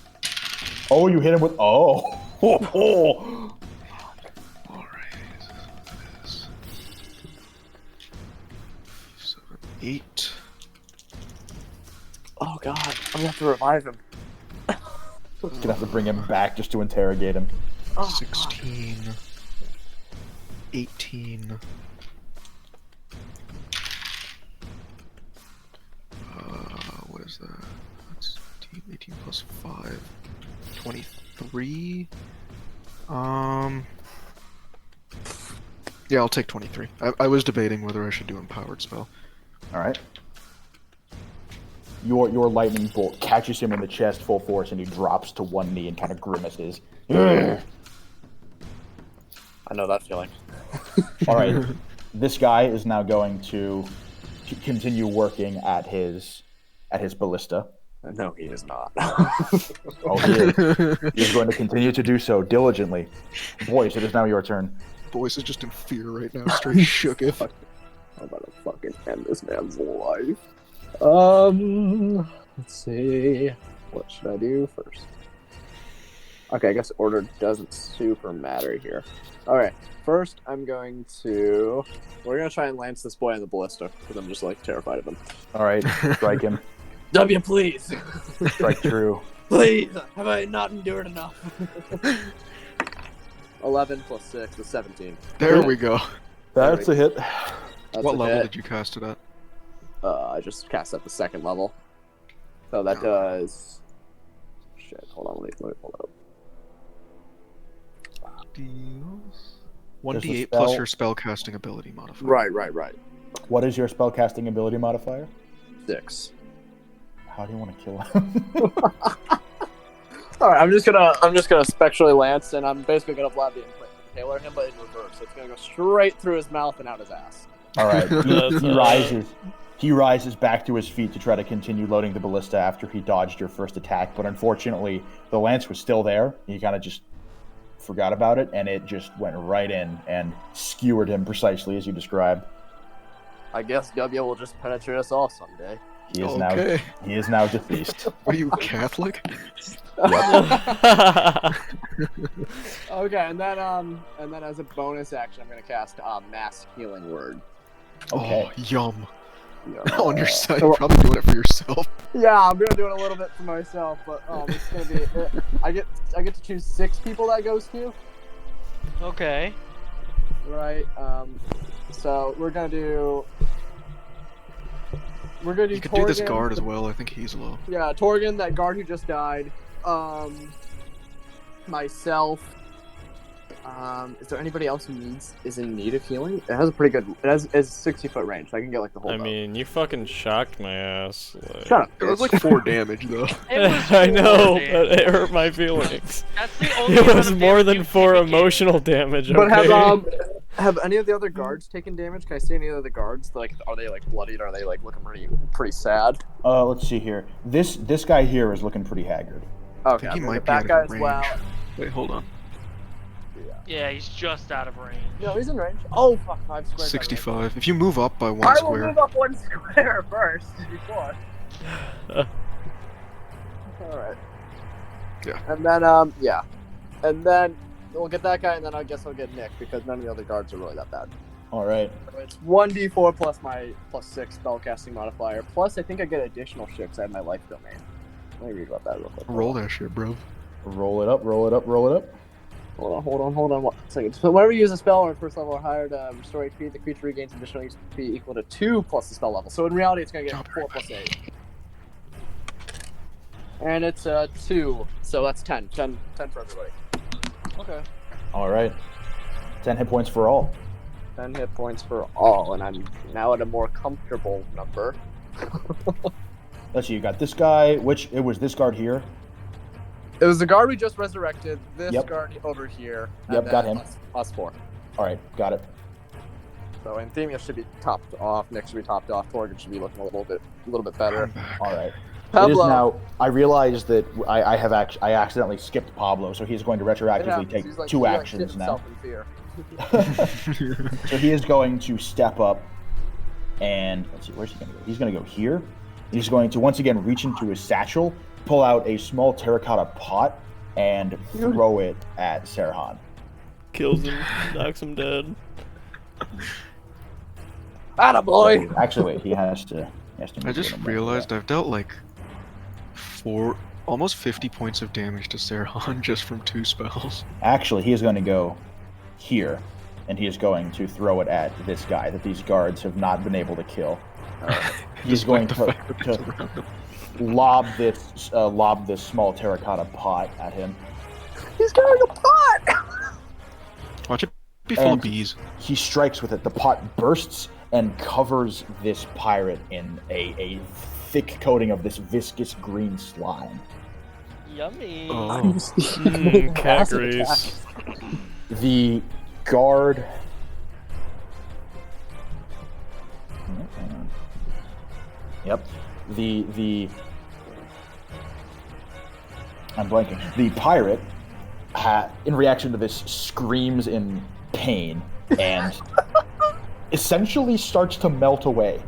Oh, you hit him with. Oh. Alright. That is 7, 8. Oh god, I'm gonna have to revive him. Gonna have to bring him back just to interrogate him. Oh, 16. 18. What is that? That's 18 plus 5. 23. Yeah, I'll take 23. I was debating whether I should do empowered spell. All right. Your lightning bolt catches him in the chest full force, and he drops to one knee and kind of grimaces. I know that feeling. All right. This guy is now going to continue working at his ballista. No, he is not. Oh, he is. He is going to continue to do so diligently. Boys, it is now your turn. Boys is just in fear right now, straight shooketh. I'm about to fucking end this man's life. Let's see. What should I do first? Okay, I guess order doesn't super matter here. Alright, first we're gonna try and lance this boy on the ballista, because I'm just like terrified of him. All right, strike him. W, please! Strike true. Please! Have I not endured enough? 11 plus 6 is 17. There we go. That's a hit. That's What a level hit. did you cast it at? I just cast at the second level. So that does... Shit, hold on, let me pull it up. 1d8 spell- plus your spellcasting ability modifier. Right. What is your spellcasting ability modifier? 6. How do you want to kill him? Alright, I'm just gonna spectrally lance, and I'm basically gonna blab the impaler him, but in reverse. It's gonna go straight through his mouth and out his ass. All right, That's, he rises. He rises back to his feet to try to continue loading the ballista after he dodged your first attack, but unfortunately, the lance was still there. He kind of just forgot about it, and it just went right in and skewered him precisely as you described. I guess W will just penetrate us all someday. He is Okay. now deceased. Are you Catholic? Okay, and then as a bonus action, I'm gonna cast Mass Healing Word. Okay. Oh, yum. Yeah. On your side, you're probably doing it for yourself. Yeah, I'm gonna do it a little bit for myself, but it's gonna be. I get to choose 6 people that goes to. Okay. Right. So we're gonna do. You could do this Torgen, guard as well. I think he's low. Yeah, Torgen, that guard who just died. Myself. Is there anybody else who is in need of healing? It has a pretty good. It has 60-foot range, so I can get like the whole. I boat. mean, you fucking shocked my ass. Like... Shut up. It was like 4 damage though. It was I know, 4 but it hurt my feelings. That's the only It amount was of more damage than you 4 can get. emotional damage. But Okay? have any of the other guards taken damage? Can I see any of the guards? Like, are they like bloodied? Are they like looking pretty sad? Let's see here. This guy here is looking pretty haggard. Okay, he I'm might gonna be get out that of guy as range. well. Wait, hold on. Yeah, he's just out of range. No, he's in range. Oh fuck, 5 squares. 65. If you move up by 1 I will square. move up 1 square first before. All right. Yeah. And then and then we'll get that guy, and then I guess I'll get Nick because none of the other guards are really that bad. All right. So it's 1d4 plus my +6 spellcasting modifier. Plus, I think I get additional shit because I have my life domain. Let me read about that real quick. Roll that shit, bro. Roll it up. Roll it up. Roll it up. Hold on 1 second. So whenever you use a spell or first level or higher to restore HP, the creature regains additional HP equal to 2 plus the spell level. So in reality, it's gonna get Jump 4 plus 8. And it's 2, so that's 10. 10 for everybody. Okay. All right. 10 hit points for all. 10 hit points for all, and I'm now at a more comfortable number. Let's see. You got this guy. It was this guard here. It was the guard we just resurrected, this Yep. guard over here. Yep, and got then him. Us 4. All right. Got it. So Anthemia should be topped off. Nick should be topped off. Torgan should be looking a little bit better. I'm back. All right. It is Pablo, now. I realize that I accidentally skipped Pablo, so he's going to it retroactively happens. take He's like- two he, like, actions shit now. himself in fear. So he is going to step up, and let's see, where's he going to go? He's going to go here. He's going to once again reach into his satchel, pull out a small terracotta pot, and throw it at Serhan. Kills him, knocks him dead. Attaboy! Actually, wait, he has to. I just realized I've dealt like almost 50 points of damage to Serhan just from 2 spells. Actually, he is going to go here, and he is going to throw it at this guy that these guards have not been able to kill. He's going Despite the to, fact that it's to around him. lob this small terracotta pot at him. He's carrying a pot! Watch it be full And- of bees. He strikes with it. The pot bursts and covers this pirate in a thick coating of this viscous green slime. Yummy. Oh. Cat Acid grease. The guard. Hang on. Yep. The I'm blanking. The pirate, in reaction to this, screams in pain and essentially starts to melt away.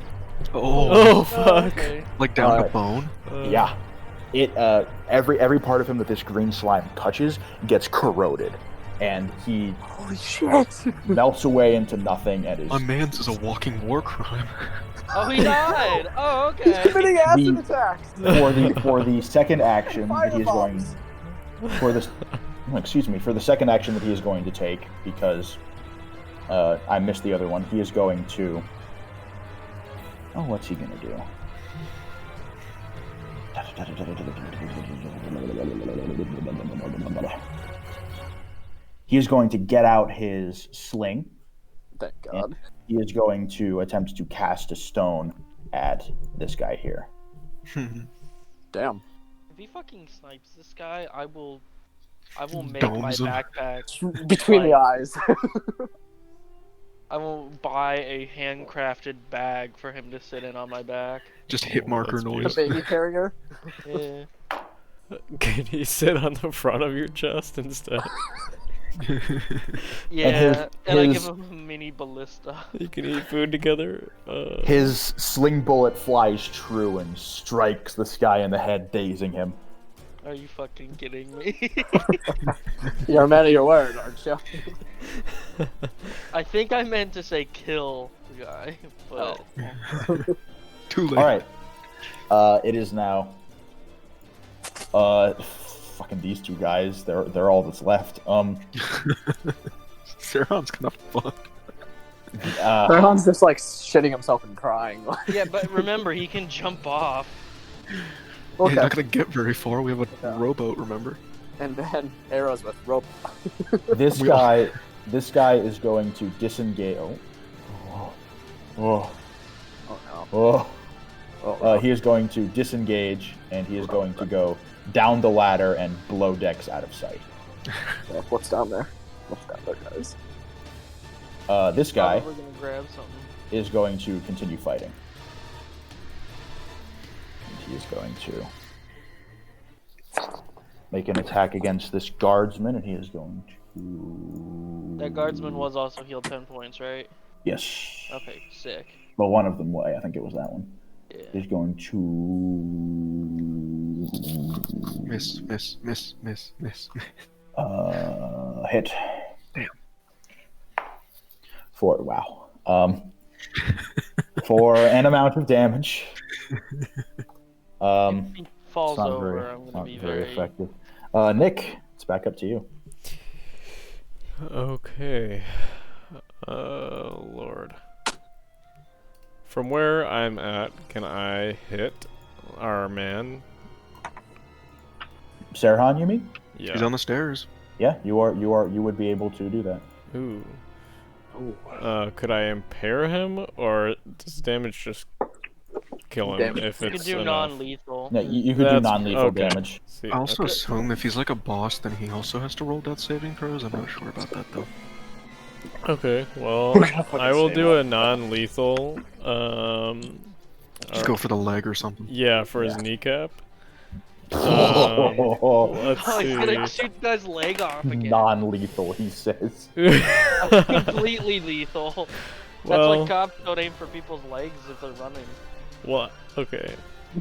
Oh fuck. Okay. Like down to Alright. bone. Yeah. It every part of him that this green slime touches gets corroded, and he Holy shit! melts away into nothing and is My man's is a walking war crime. Oh, he died. Oh, He's okay. committing acid The- attacks! for the second action that he is going Firebombs. for this for the second action that he is going to take, because I missed the other one. He is going to what's he gonna do? He is going to get out his sling. Thank God. He is going to attempt to cast a stone at this guy here. Damn. If he fucking snipes this guy, I will make Domes him. my backpack. Between the eyes. I will buy a handcrafted bag for him to sit in on my back. Just hit marker that's the noise. baby carrier. Yeah. Can he sit on the front of your chest instead? Yeah, and I his- give him a mini ballista. You can eat food together. His sling bullet flies true and strikes this guy in the head, dazing him. Are you fucking kidding me? You're a man of your word, aren't you? I think I meant to say kill the guy, but Too late. All right. It is now. Fucking these two guys. They're all that's left. Serhan's kind of fun. Erhan's just like shitting himself and crying. yeah, but remember he can jump off. You're Okay. not gonna get very far. We have a Yeah. rowboat, remember? And then arrows with rope. This We all- guy is going to disengage. Oh. Oh Oh. no. Oh, He is going to disengage, and he is going to go down the ladder and blow Dex out of sight. no. What's down there? What's down there, guys? This guy We're gonna grab something. is going to continue fighting. And he is going to make an attack against this guardsman, and he is going to. That guardsman was also healed 10 points, right? Yes. Okay, sick. Well, one of them was. I think it was that one. Yeah. He's going to. Miss. Hit. Damn. For an amount of damage. If he falls It's not over, very, I'm gonna not be very very. effective. Nick, it's back up to you. Okay. Lord. From where I'm at, can I hit our man? Serhan, you mean? Yeah. He's on the stairs. Yeah, you are. You would be able to do that. Ooh. Could I impair him, or does damage just kill him Damage. if You can it's do enough? non-lethal. Yeah, you could do That's- non-lethal okay. damage. See, I also okay. assume if he's like a boss, then he also has to roll death saving throws. I'm not sure about that though. Okay, well, We're gonna fucking I will save do up. a non-lethal. Just go for the leg or something. Yeah, for his Yeah. kneecap. Let's Oh, he's gonna see. shoot the guy's leg off again. Non-lethal, he says. Completely lethal. That's Well- like cops don't aim for people's legs if they're running. What? Okay.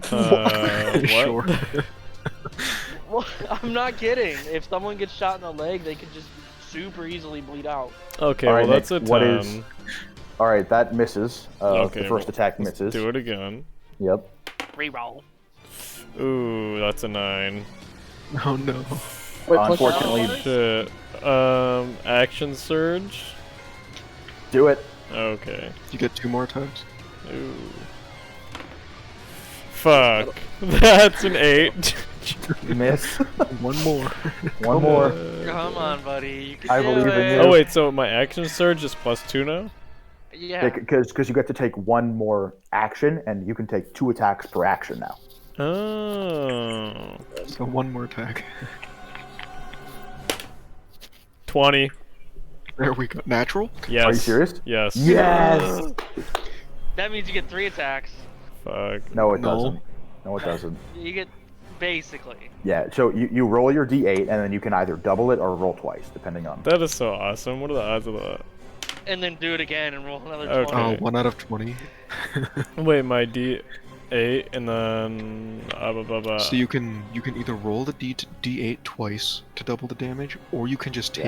What? Sure. Well, I'm not kidding. If someone gets shot in the leg, they could just super easily bleed out. Okay, All well right, that's a Nick, 10. what is- All right, that misses. Okay, the first well, attack let's misses. do it again. Yep. Reroll. Ooh, that's a 9. Oh no. Wait, Unfortunately, Shit. Action surge? do it. Okay. You get 2 more attacks. Ooh. Fuck. That's an 8. Miss. One more. One more. Come on, buddy. You can I do believe in it. you. Oh wait, so my action surge is +2 now? Yeah. Because you get to take one more action, and you can take 2 attacks per action now. Oh. So one more attack. 20. There we go. Natural? Yes. Are you serious? Yes. Yes. That means you get 3 attacks. Fuck. No, it No. doesn't. No, it doesn't. You get basically. Yeah. So you roll your d8, and then you can either double it or roll twice, depending on. That is so awesome. What are the odds of that? And then do it again and roll another Okay. 20. 1 out of 20. Wait, my D8 and then blah, blah, blah. So you can either roll the D8 twice to double the damage, or you can just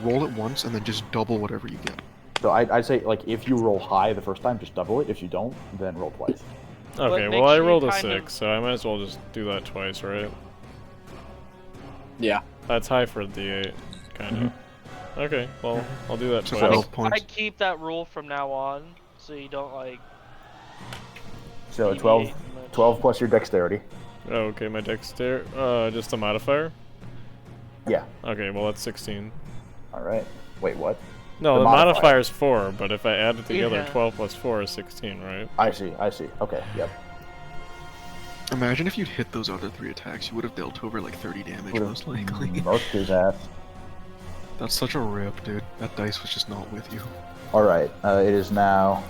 roll it once and then just double whatever you get. So I'd say like if you roll high the first time, just double it. If you don't, then roll twice. Okay, make well I sure you rolled a kind 6, of- so I might as well just do that twice, right? Yeah. That's high for a D8, kind of. Okay, well I'll do that So twice. 12 points. I keep that rule from now on, so you don't like. So deviate 12, much. 12 plus your dexterity. Oh, okay, my dexter, just a modifier? Yeah. Okay, well that's 16. All right. Wait, what? No, The the modifier. modifier is 4, but if I add it together, Yeah. 12 plus 4 is 16, right? I see. Okay. Yep. Imagine if you'd hit those other 3 attacks, you would have dealt over like 30 damage most likely. Murked his ass. That's such a rip, dude. That dice was just not with you. All right. It is now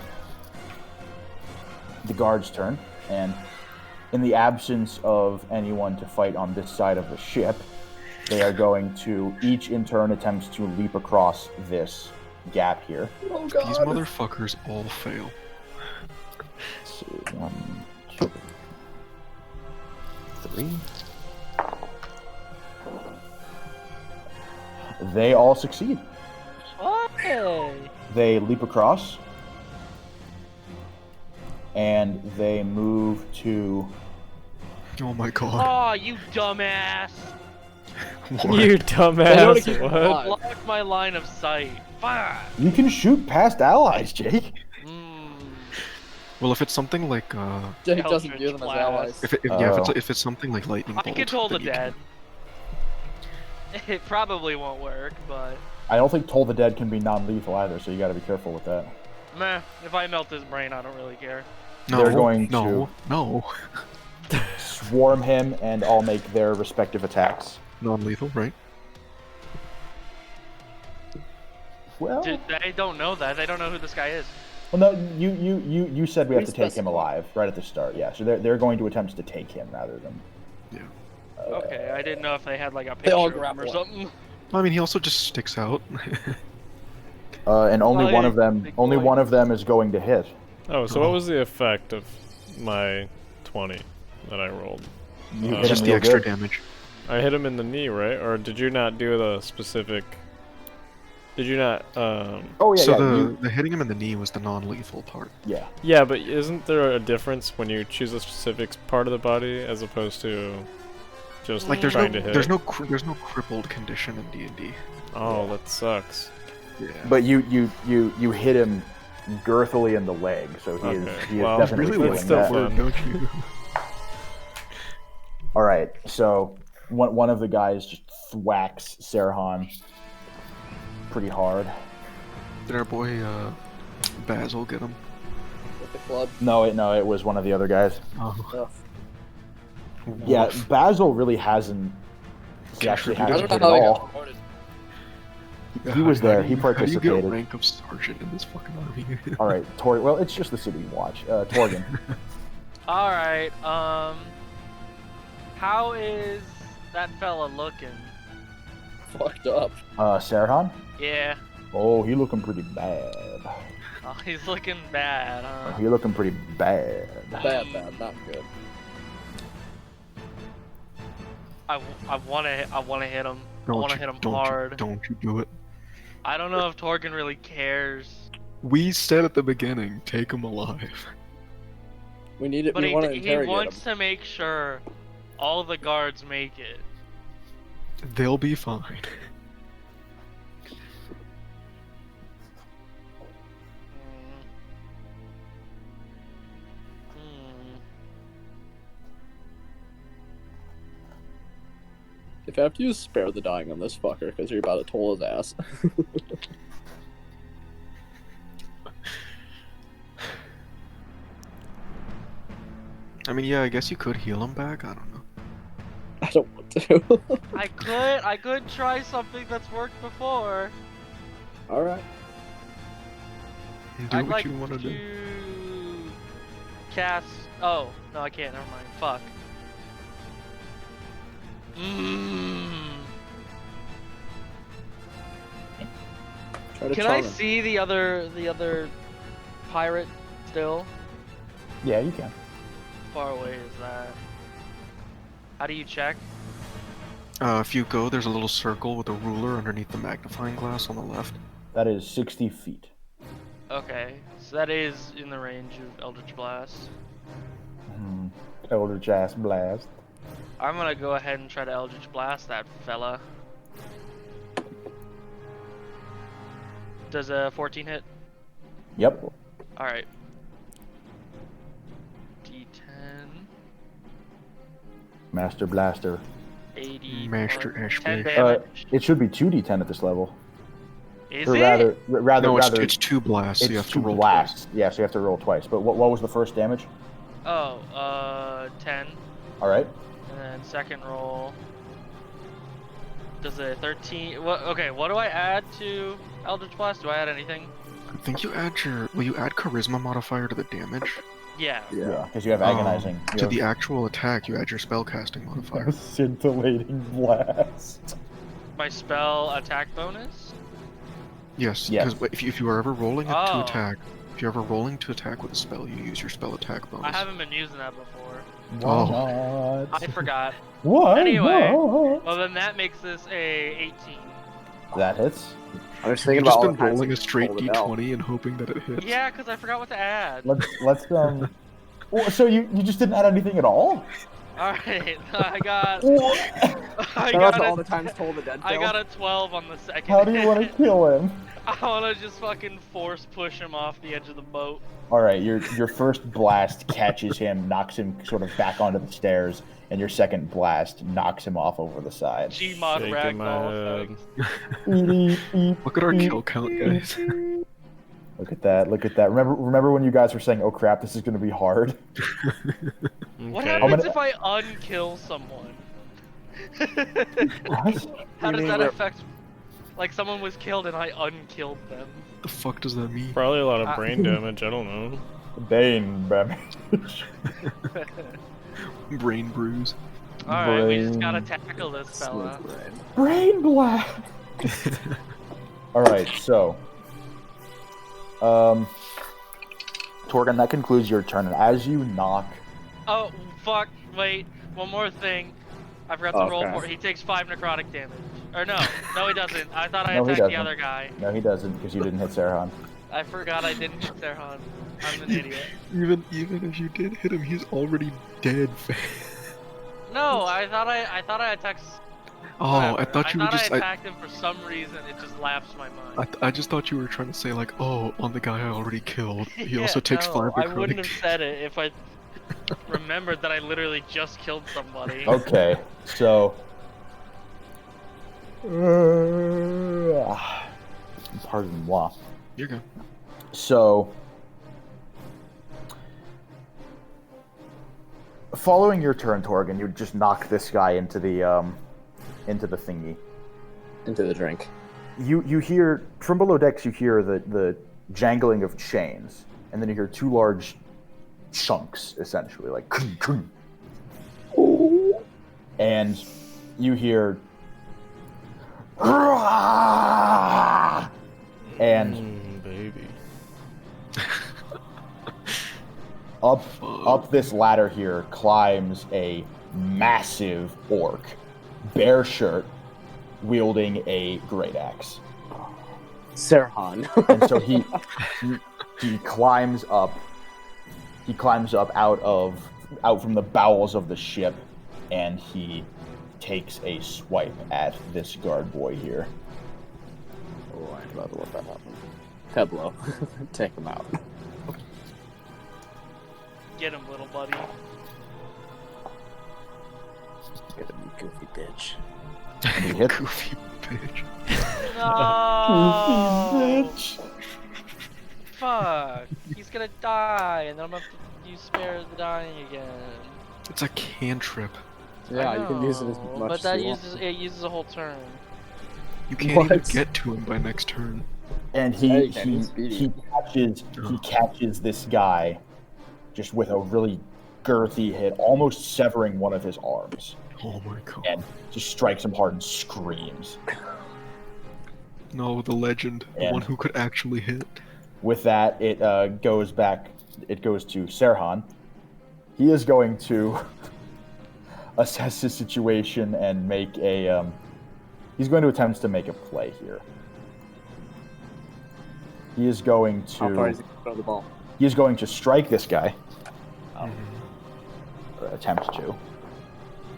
the guard's turn, and in the absence of anyone to fight on this side of the ship, they are going to each in turn attempt to leap across this gap here. Oh These motherfuckers all fail. Let's see. 1, 2, 3. They all succeed. Hey. They leap across, and they move to. Oh my god. Oh, you dumbass! What? You They don't dumbass, get what? alive. Blocked my line of sight. Fuck. You can shoot past allies, Jake. Mm. Well, if it's something like Jake Eldritch doesn't view them as Blast. allies. if it's something like lightning I bolt, can Toll the then you Dead. It probably won't work, but I don't think Toll the Dead can be non-lethal either, so you got to be careful with that. meh. If I melt his brain, I don't really care. No, They're going no, no. Swarm him, and all make their respective attacks. Non-lethal, right? Well, They don't know that. They don't know who this guy is. no, you said we have to take him Specify. alive right at the start. Yeah, so they're going to attempt to take him rather than. Okay, I didn't know if they had like a They all picture of him or grapple. something. I mean, he also just sticks out. And only Oh, one yeah, of them, big only boy. one of them is going to hit. Oh, so what was the effect of my 20 that I rolled? You hit Just him the real extra good. damage. I hit him in the knee, right? Or did you not do the specific... Did you not, Oh yeah, so yeah, the hitting him in the knee was the non-lethal part. yeah. Yeah, but isn't there a difference when you choose a specific part of the body as opposed to... Just Like there's trying no to hit. there's no crippled condition in D&D. Oh, that sucks. Yeah. But you hit him girthily in the leg, so he Okay, is well, definitely really, feeling that's still that. fun. Don't you? All right, so one of the guys just thwacks Serhan pretty hard. Did our boy Basil get him? With the club. No, it was one of the other guys. Oh. Ugh. Yeah, Basil really hasn't. He actually I I hasn't don't hit know how at they all. got promoted. He was there. He How do you participated. get rank of sergeant in this fucking army? All right, well, it's just the city you watch. Torgan. All right. How is that fella looking? Fucked up. Serhan? Yeah. Oh, he looking pretty bad. Oh, he's looking bad, huh? He looking pretty bad. Bad, not good. I want to hit him. I want to hit him hard. Don't you do it. I don't know if Torgan really cares. We said at the beginning, take him alive. We need it. But We want to he interrogate wants him. to make sure all the guards make it. They'll be fine. Hmm. If I have to use spare the dying on this fucker, because you're about to toll his ass. I mean, yeah, I guess you could heal him back. I don't know. I don't want to. I could try something that's worked before. Alright. Do I'd what like you want to do. cast. Oh no, I can't. Never mind. Fuck. Try to Can charm I him. see the other pirate still? Yeah, you can. How far away is that? How do you check? If you go, there's a little circle with a ruler underneath the magnifying glass on the left. That is 60 feet. Okay, so that is in the range of Eldritch Blast. Elder Jazz Blast. I'm gonna go ahead and try to Eldritch Blast that fella. Does a 14 hit? Yep. Alright. D10. Master Blaster. 80. Master 10 Ashblade. damage. It should be 2d10 at this level. Is Or it? rather, No, rather, it's two blasts, so it's you have to two roll blasts. Yeah, so you have to roll twice. But what was the first damage? Oh, 10. All right. And then second roll. Does a 13. What? Okay, what do I add to Eldritch Blast? Do I add anything? I think you add you add charisma modifier to the damage. Yeah. Yeah, because you have agonizing. You To have the actual attack, you add your spellcasting modifier. scintillating blast. My spell attack bonus? Yes, Yes. because if you are ever rolling to Oh. attack, if you're ever rolling to attack with a spell, you use your spell attack bonus. I haven't been using that before. Oh. I forgot. What? Anyway. What? Well, then that makes this a 18. That hits. I was You've thinking just about all been the times rolling I a straight rolled it out. d20 and hoping that it hits. Yeah, because I forgot what to add. Let's Well, so you just didn't add anything at all? Alright, I got Shout out to all the times told the dead I kill. got a 12 on the second. How do you want to kill him? I want to just fucking force push him off the edge of the boat. All right, your first blast catches him, knocks him sort of back onto the stairs, and your second blast knocks him off over the side. Gmod Shaking my ragdoll head. effect. Look at our kill count, guys. Look at that! Look at that! Remember when you guys were saying, "Oh crap, this is going to be hard." What Okay. happens many- if I unkill someone? What? How does mean that we're- affect? Like someone was killed and I unkilled them. The fuck does that mean? Probably a lot of brain damage. I don't know. Bane damage. Brain bruise. Alright, we just gotta Brain. tackle this fella. Smooth brain. Brain blast. All right, so, Torgan, that concludes your turn, and as you knock, Oh, fuck, wait, one more thing. I forgot to Oh, roll okay. for He takes 5 necrotic damage. Or no, no he doesn't. I thought I No, he attacked the doesn't. other guy. no, he doesn't, because you didn't hit Serhan. I forgot I didn't hit Serhan. I'm an idiot. Even if you did hit him, he's already dead. No, I thought I attacked. Oh, I whatever. thought you were just. I attacked him for some reason. It just lapsed my mind. I just thought you were trying to say like, oh, on the guy I already killed. He Yeah, also takes no, fire I wouldn't have necrotic. said it if I remembered that I literally just killed somebody. Okay, so. Pardon moi. You're good. So, following your turn, Torgan, you just knock this guy into the thingy. Into the drink. You hear from below decks. You hear the jangling of chains, and then you hear two large chunks, essentially, like, and you hear, and Baby. up this ladder here climbs a massive orc, bare shirt, wielding a great axe. Serhan. And so he climbs up. He climbs up out from the bowels of the ship, and he takes a swipe at this guard boy here. Oh, I'm about to let that happen. Peblo, take him out. Get him, little buddy. Get him, you goofy bitch. And he hits. Goofy bitch. No. Fuck. He's gonna die, and then I'm gonna have to use spare the dying again. It's a cantrip. Yeah, I you can use it as know, much but as that you want. uses a whole turn. You can't even What? get to him by next turn. And Yeah, he you can, he's speedy. he catches this guy just with a really girthy hit, almost severing one of his arms, Oh my god. and just strikes him hard and screams. No, the legend. The And- one who could actually hit. With that, it goes back. It goes to Serhan. He is going to assess his situation and make a. He's going to attempt to make a play here. He is going How far is to. he throw the ball? He is going to strike this guy. Oh. Or attempt to.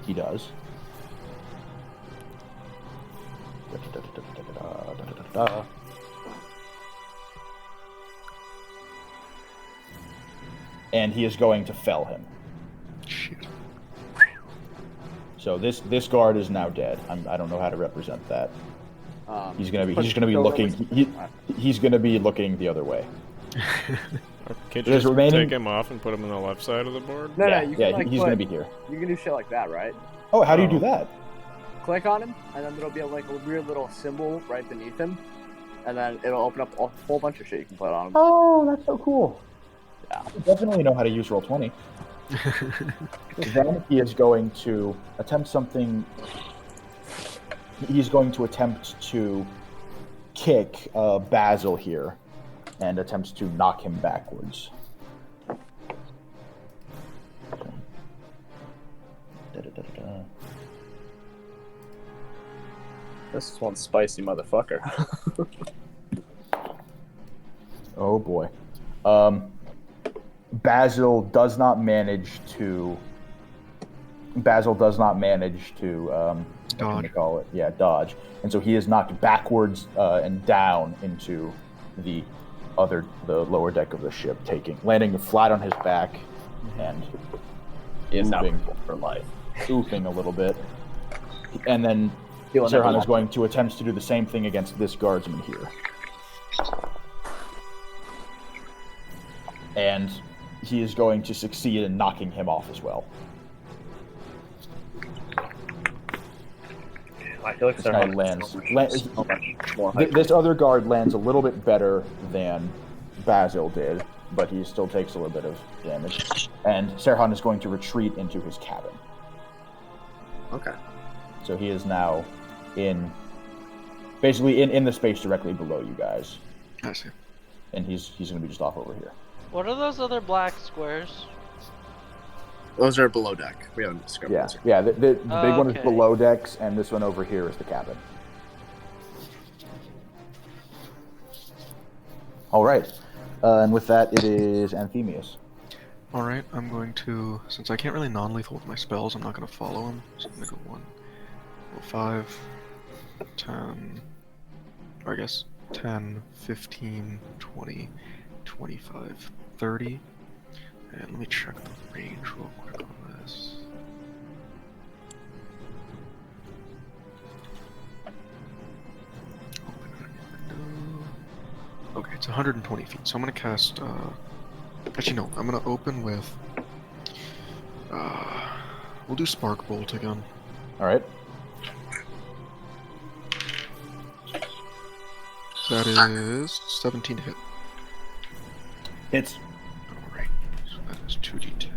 He does. And he is going to fell him. Shit. So this guard is now dead. I don't know how to represent that. He's gonna be Go looking. really- He's gonna be looking the other way. Can't you There's just remaining- take him off and put him on the left side of the board? No, yeah, you yeah, can, like, he's put- gonna be here. You can do shit like that, right? Oh, how do you Oh. do that? Click on him, and then there'll be a weird little symbol right beneath him, and then it'll open up a whole bunch of shit you can put on him. Oh, that's so cool. Yeah. You definitely know how to use Roll20. Then he is going to attempt something. He's going to attempt to kick Basil here, and attempts to knock him backwards. Da-da-da-da-da. This is one spicy motherfucker. Oh boy. Basil does not manage to. What can we Dodge. call it? Yeah, dodge. And so he is knocked backwards and down into the lower deck of the ship, landing flat on his back and He is now moving for life. oofing a little bit. And then He will never Serhan is walk. going to attempt to do the same thing against this guardsman here. And he is going to succeed in knocking him off as well. I feel like This guy lands. so much more hype. This other guard lands a little bit better than Basil did, but he still takes a little bit of damage. And Serhan is going to retreat into his cabin. Okay. So he is now basically in the space directly below you guys. I see. And he's going to be just off over here. What are those other black squares? Those are below deck. We haven't discovered Yeah, those yet. yeah. The big one is Okay. below decks, and this one over here is the cabin. All right, and with that, it is Anthemius. Alright, I'm going to, since I can't really non-lethal with my spells, I'm not going to follow him. So I'm going to go 1, go 5, 10, or I guess 10, 15, 20, 25, 30. And let me check the range real quick on this. Open a window. Okay, it's 120 feet, so I'm going to cast, actually no, I'm going to open with, we'll do Spark Bolt again. All right. That is 17 to hit. Hits. Alright, so that is 2d10.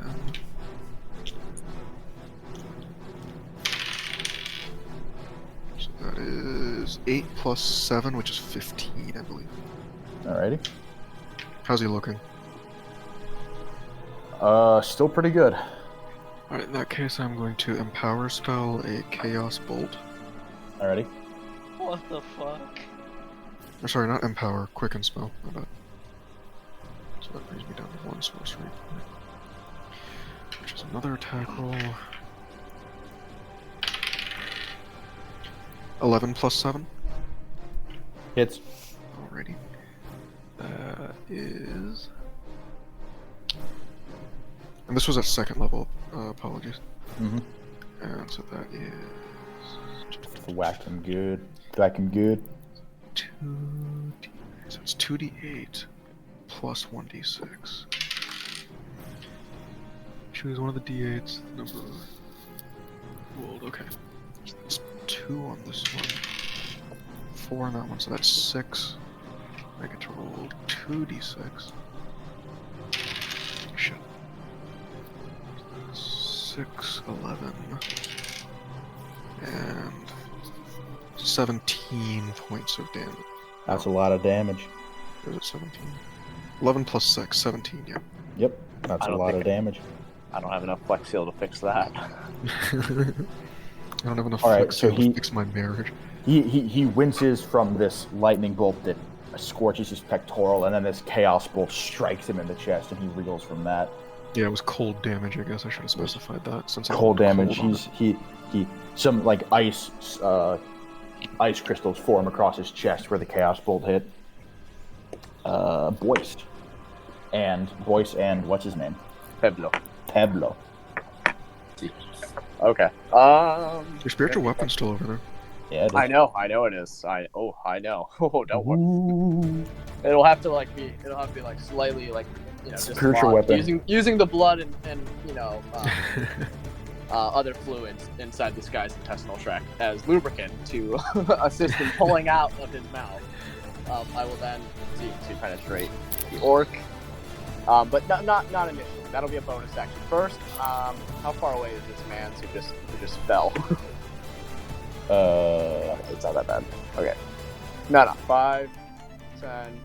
So that is 8 plus 7, which is 15, I believe. Alrighty. How's he looking? Still pretty good. Alright, in that case, I'm going to Empower Spell a Chaos Bolt. Alrighty. What the fuck? Or sorry, not Empower, Quicken Spell, my bad. So that brings me down to 1 sorcery. Which is another attack roll. 11 plus 7. Hits. Alrighty. That is... And this was at 2nd level, apologies. Mm-hmm. And so that is... Whack him good. Whack him good. 2d... So it's 2d8 plus 1d6. Choose one of the d8s, number... Rolled, okay. So that's 2 on this one. 4 on that one, so that's 6. I get to roll 2d6. Shit. 6, 11, and 17 points of damage. That's a lot of damage. Or is it 17? 11 plus 6, 17, yeah. Yep. That's I a don't lot think of damage. I don't have enough flex seal to fix that. I don't have enough Alright, flex so to fix my marriage. He winces from this lightning bolt that scorches his pectoral, and then this chaos bolt strikes him in the chest, and he reels from that. Yeah, it was cold damage, I guess I should have specified that, since I Cold got damage. cold on it. He some like ice crystals form across his chest where the chaos bolt hit. Boyce and what's his name? Peblo. Pablo. Okay. Your spiritual weapon's still over there. Yeah, it is. I know it is. I know. Oh, don't worry. Ooh. It'll have to be like slightly like, you know, just Spiritual locked, weapon. using the blood and you know other fluids inside this guy's intestinal tract as lubricant to assist in pulling out of his mouth. I will then seek to penetrate the orc, but not initially. That'll be a bonus action. First, how far away is this man who just fell? It's not that bad. Okay. No. 5, 10,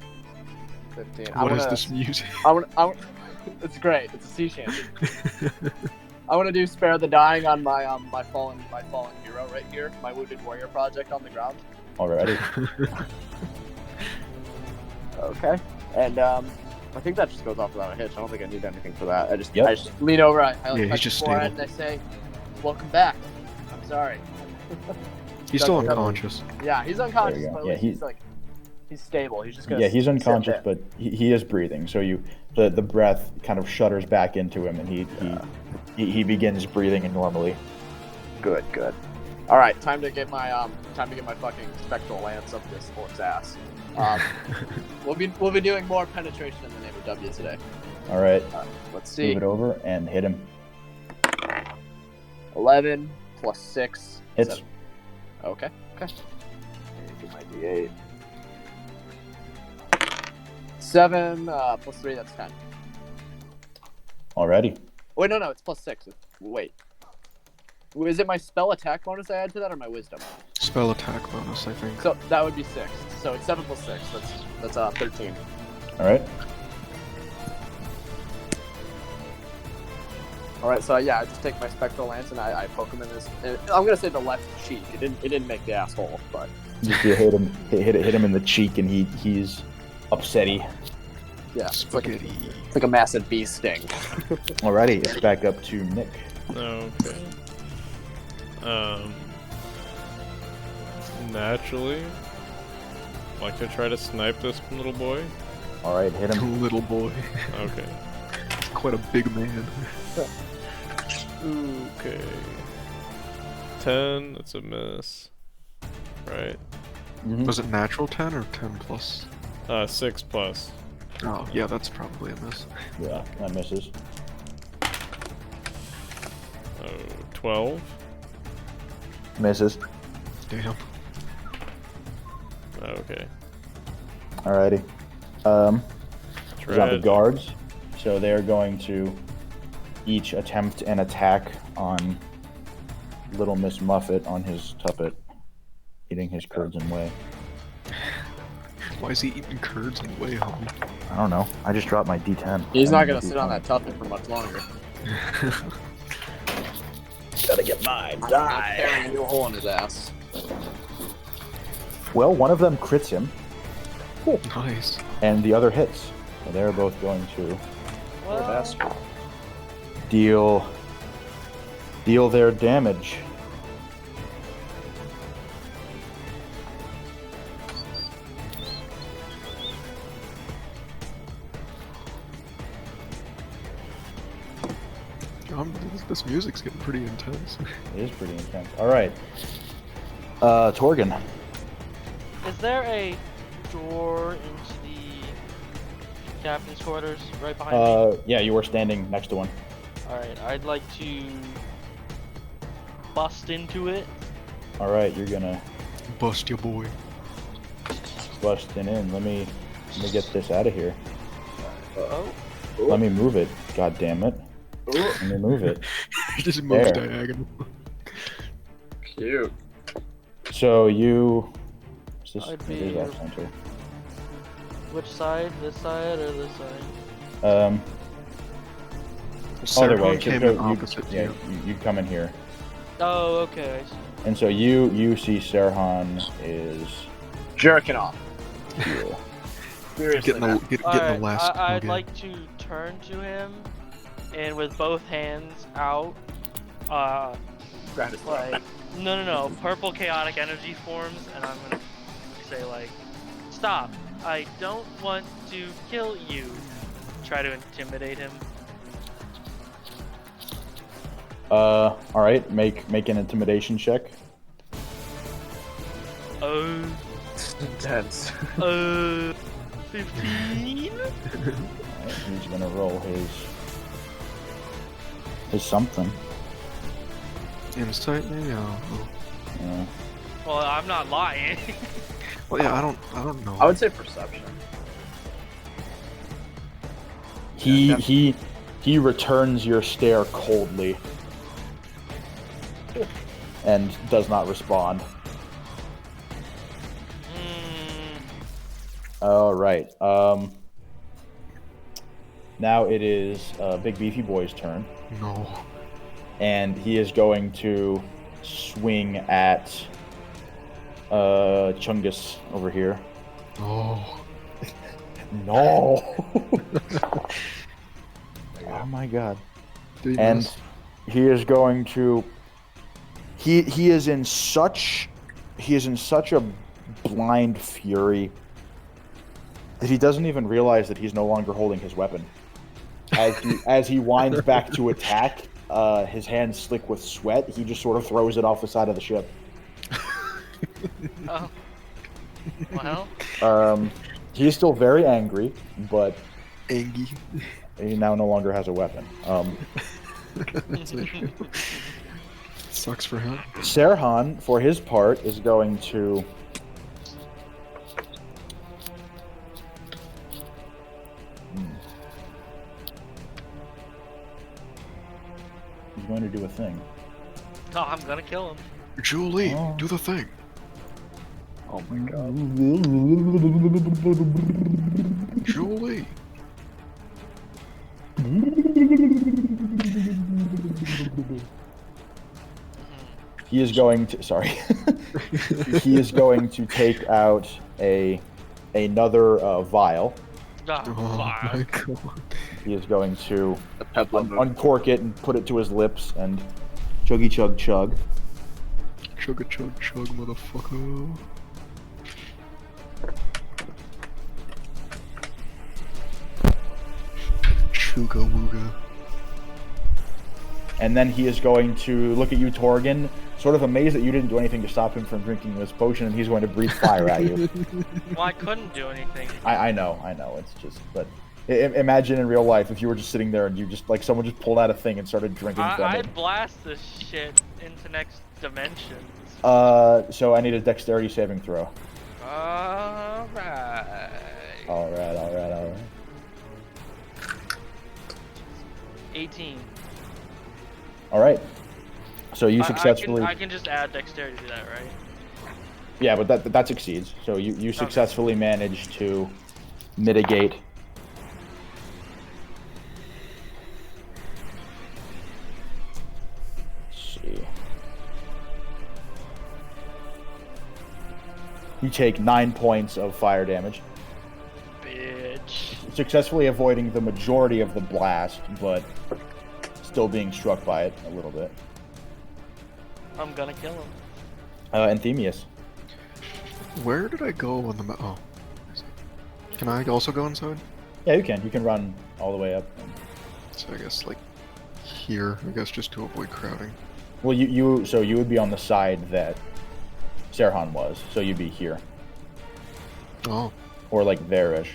15. What is this music? It's great. It's a sea shanty. I want to do Spare the Dying on my my fallen hero right here. My Wounded Warrior project on the ground. Already. Okay. And I think that just goes off without a hitch. I don't think I need anything for that. I just lean over. I he's touch just his forehead stable. and I say, "Welcome back." I'm sorry. He's still unconscious. Yeah, he's unconscious, There you go. but Yeah, at least he's stable. He's just gonna. Yeah, he's sit unconscious, there. but he is breathing. So the breath kind of shudders back into him, and he begins breathing normally. Good. All right, time to get my fucking spectral lance up this orc's ass. We'll be doing more penetration in the name of W today. All right, Let's see. move it over and hit him. 11 plus 6. Hits. 7. Okay. Do my D8. 7 plus 3. That's 10. Already. Wait, no, it's plus 6. Wait. Is it my spell attack bonus I add to that, or my wisdom? Spell attack bonus, I think. So that would be 6. So it's 7 plus 6. That's 13. All right. All right. So yeah, I just take my spectral lance and I poke him in this. I'm gonna say the left cheek. It didn't make the asshole, but You hit him in the cheek, and he's upsetty. Yeah, Spaghetti. it's like a massive bee sting. Alrighty, it's back up to Nick. Okay. Naturally, like to try to snipe this little boy. Alright, hit him. Little boy. Okay. Quite a big man. Okay. 10, that's a miss. Right. Mhm. Was it natural 10 or 10 plus? 6 plus. Oh, yeah, that's probably a miss. Yeah, that misses. Oh, 12. Misses. Damn. Okay. Alrighty. We got the Tragic. guards. So they're going to each attempt an attack on Little Miss Muffet on his tuppet, eating his curds and whey. Why is he eating curds and whey, homie? I don't know. I just dropped my D10. He's I not need gonna a sit on D20. that tuffet for much longer. Gotta get mine. I'm tearing a new hole in his ass. Well, one of them crits him, Nice. and the other hits. So they're both going to Poor bastard. deal their damage. This music's getting pretty intense. It is pretty intense. All right, Torgan. Is there a door into the captain's quarters right behind me? Yeah, you were standing next to one. Alright, I'd like to bust into it. All right, you're gonna Bust your boy. busting in. Let me get this out of here. Oh. Let me move it. God damn it. Let me move it. Just moves There. diagonal. Cute. So you. Is this, I'd it be- is off center. Which side? This side or this side? Other Sargon way. came so in opposite yeah, you. you come in here, Oh, okay. I see. and so you see Serhan is Jerking off. here. Seriously. Getting the, getting Alright, the last I'd plug in. like to turn to him, and with both hands out, Grab his throat. like, no, purple chaotic energy forms, and I'm gonna say, like, stop. I don't want to kill you. Try to intimidate him. All right. Make an intimidation check. Oh, Intense. 15? All right, he's gonna roll his something. Insight, maybe? Oh. Yeah. Well, I'm not lying. Well, yeah, I don't know. I would say perception. He returns your stare coldly and does not respond. Mm, All right. Now it is Big Beefy Boy's turn, No. and he is going to swing at Chungus over here. Oh. No. Oh my god. Did he And miss? he is going to he is in such a blind fury that he doesn't even realize that he's no longer holding his weapon. As he winds back to attack, his hands slick with sweat, he just sort of throws it off the side of the ship. oh. Well, He's still very angry, but Angie. he now no longer has a weapon. Sucks for him. Serhan, for his part, is going to he's going to do a thing. no, I'm gonna kill him. Julie, Oh. do the thing. Oh my god. Julie. He is going to he is going to take out another vial Oh my fuck. god. He is going to The peplum move. uncork it and put it to his lips and chuggy chug chug. Chugga chug chug, motherfucker. Chugga wooga. And then he is going to look at you, Torgan, sort of amazed that you didn't do anything to stop him from drinking this potion, and he's going to breathe fire at you. Well, I couldn't do anything. I know. It's just, but imagine in real life if you were just sitting there and you just, like, someone just pulled out a thing and started drinking from it. I'd blast this shit into next dimensions. So I need a dexterity saving throw. Alright. Alright. 18. Alright. So you successfully... I can just add dexterity to that, right? Yeah, but that succeeds. So you successfully managed to mitigate. Let's see. You take 9 points of fire damage, Bitch. successfully avoiding the majority of the blast, but still being struck by it a little bit. I'm gonna kill him. Anthemius. Where did I go on the map? Oh. Can I also go inside? Yeah, you can. You can run all the way up. So I guess, like, here, I guess, just to avoid crowding. Well, so you would be on the side that Serhan was, so you'd be here. Oh. Or like there-ish.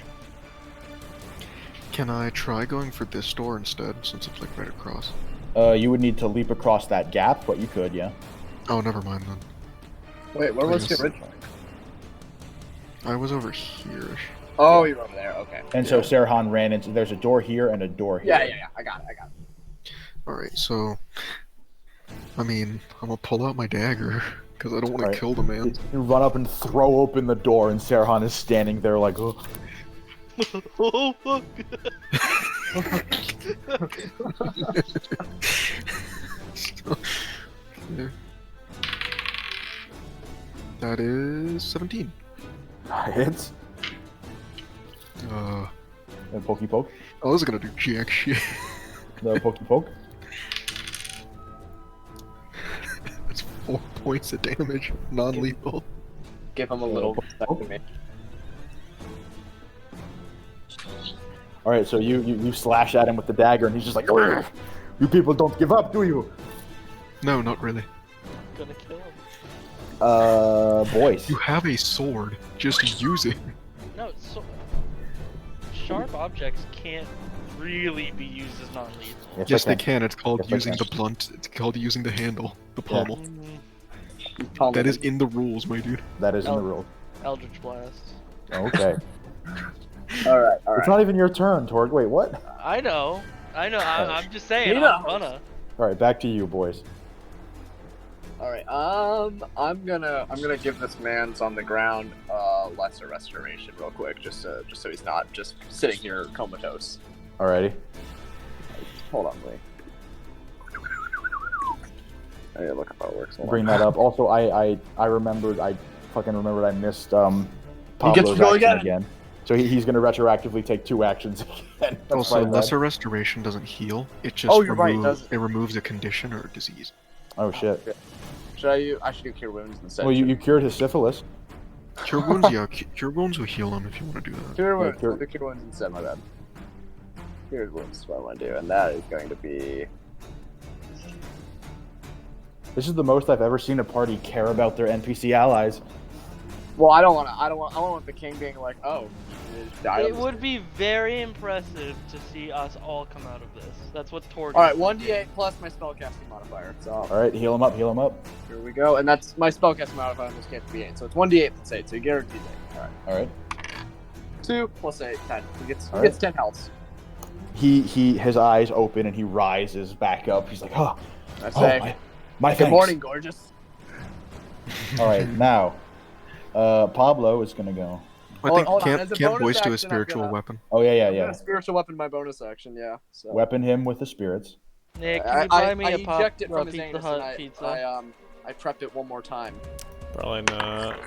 Can I try going for this door instead, since it's, like, right across? You would need to leap across that gap, but you could, yeah. Oh, never mind then. Wait, where was he Yes. originally? I was over here-ish. Oh, you're over there. Okay. And so Serhan ran into... There's a door here and a door here. Yeah. I got it. Alright, so... I mean, I'm gonna pull out my dagger, because I don't want Alright. to kill the man. You run up and throw open the door, and Serhan is standing there like, oh. Oh, fuck. Okay. That is 17. Hits. The pokey poke. I was gonna do jack shit. The pokey poke. That's 4 points of damage, non-lethal. Give him a little second, man. Alright, so you slash at him with the dagger, and he's just like, "Urgh! You people don't give up, do you?" No, not really. Gonna kill him. Boys. You have a sword. Just use it. No, it's so... Sharp objects can't really be used as non-lethal. Yes, they can. It's called Yes, I using can. the blunt. It's called using the handle, the pommel. Mm, That is in the rules, my dude. That is in the rule. Eldritch Blast. Okay. All right. It's not even your turn, Torg. Wait, what? I know. I'm just saying. He I'm knows. gonna. Alright, back to you, boys. All right. I'm gonna give this man's on the ground lesser restoration real quick, just so he's not just sitting here comatose. Alrighty. Hold on, wait. I gotta look up how it works. Hold Bring on. that up. Also, I fucking remembered I missed gets Pablo's to go action again. again. So he's gonna retroactively take 2 actions again. That's Also, my bad. lesser restoration doesn't heal. It just Oh, you're right, it doesn't. it removes a condition or a disease. Oh shit. I should do cure wounds instead. Well, you cured his syphilis. Cure wounds, yeah. Cure wounds will heal him if you want to do that. Cure wounds. cure- I'll do cure wounds instead. My bad. Cure wounds is what I want to do, and that is going to be. This is the most I've ever seen a party care about their NPC allies. Well, I don't want the king being like, oh, you just died. It would be very impressive to see us all come out of this. That's what Torg. All right, 1d8 plus my spellcasting modifier. So Alright, heal him up, heal him up. here we go, and that's my spellcasting modifier. On this can't be 8, so it's 1d8 plus 8. So you guaranteed 8. All right, Alright. 2 plus 8, 10. He gets All right. 10 health. His eyes open and he rises back up. He's like, oh, I say, my good thanks. morning, gorgeous. Alright, now, Pablo is gonna go. I think hold on, can't as a can't bonus boys do a action, I'm spiritual gonna- weapon. Oh, yeah. I'm gonna spiritual weapon my bonus action, yeah. So. Weapon him with the spirits. Nick, can you buy me I a pop eject it from his Pizza anus, Hut and pizza? I prepped it one more time. Probably not.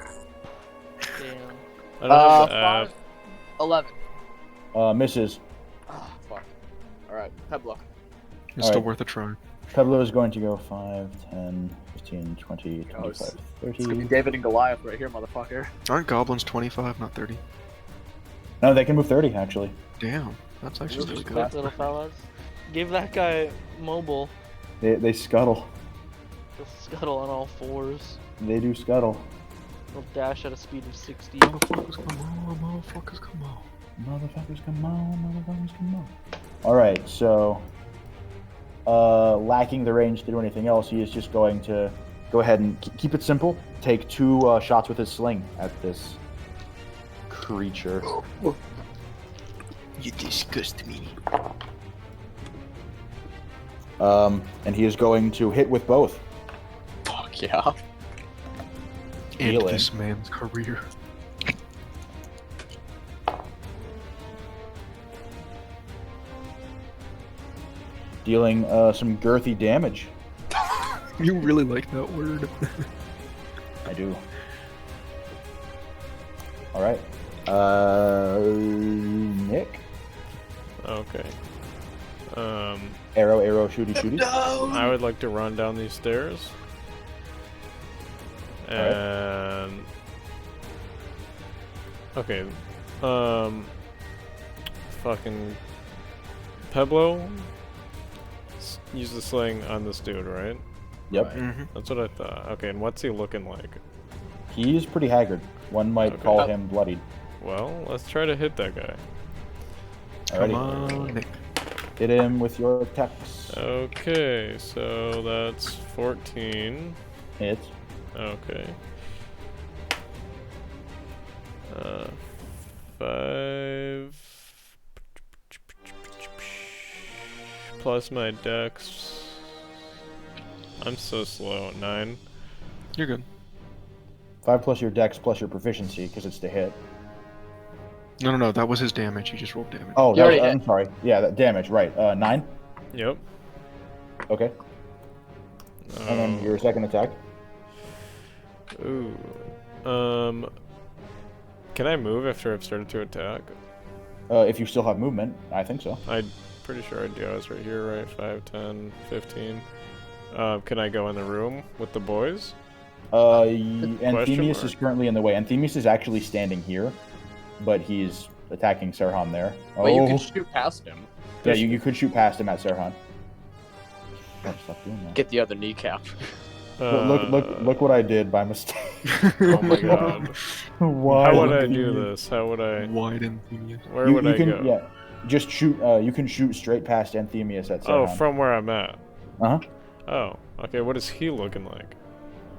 Damn. I don't have the app. 11. Misses. Ah, fuck. Alright, Peblo. It's still Alright. worth a try. Peblo is going to go 5, 10, 15, 20, Oh, 25, it's gonna be 30. David and Goliath right here, motherfucker. Aren't goblins 25, not 30? No, they can move 30, actually. Damn, that's actually really Quick good. little fellas. Give that guy mobile. They scuttle. He'll scuttle on all fours. They do scuttle. He'll dash at a speed of 60. Motherfuckers, come on, motherfuckers, come on. Motherfuckers, come on, motherfuckers, come on. Alright, so... lacking the range to do anything else, he is just going to go ahead and keep it simple. Take 2 shots with his sling at this creature. You disgust me. And he is going to hit with both. Fuck yeah. End Healing. this man's career. Dealing some girthy damage. You really like that word. I do. Alright. Nick? Okay. Arrow, shooty, shooty. I would like to run down these stairs. And okay. Fucking Peblo. Use the sling on this dude, right? Yep. Mm-hmm. That's what I thought. Okay, and what's he looking like? He's pretty haggard. One might Okay. call him bloodied. Well, let's try to hit that guy. Come Alrighty. on, Nick. Hit him with your attacks. Okay, so that's 14. Hit. Okay. 5 plus my dex. I'm so slow. 9. You're good. 5 plus your dex plus your proficiency, because it's to hit. No, that was his damage. He just rolled damage. Oh, You that, already hit. I'm sorry. Yeah, that damage, right. 9? Yep. Okay. And then your second attack? Ooh. Can I move after I've started to attack? If you still have movement, I think so. I'm pretty sure I do. I was right here, right? 5, 10, 15. Can I go in the room with the boys? Anthemius is mark. currently in the way. Anthemius is actually standing here, but he's attacking Serhan there. But you can shoot past him. Yeah, you could shoot past him at Serhan. Oh, stop doing that. Get the other kneecap. Look what I did by mistake. Oh my god. Why How would I did do you- this? How would I? Widen thing. Where You, would you I can, go? yeah, just shoot. You can shoot straight past Anthemius at Oh, Serhan. from where I'm at. Uh huh. Oh, okay. What is he looking like?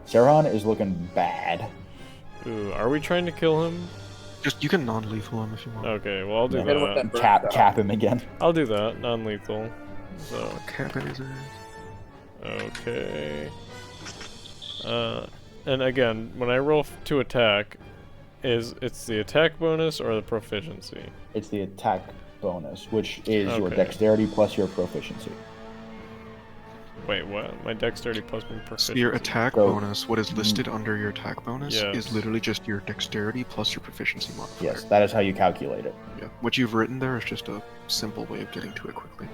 Serhan is looking bad. Ooh, are we trying to kill him? Just you can non-lethal him if you want. Okay, well I'll do Yeah. Hit him with that. that burst Cap shot. cap him again. I'll do that. Non-lethal. So Cap in his ass. okay. And again, when I roll to attack, it's the attack bonus or the proficiency? It's the attack bonus, which is your Okay. dexterity plus your proficiency. Wait, what? My dexterity plus my So proficiency. your attack So- bonus, what is listed under your attack bonus, Yes. is literally just your dexterity plus your proficiency modifier. Yes, that is how you calculate it. Yeah. What you've written there is just a simple way of getting to it quickly.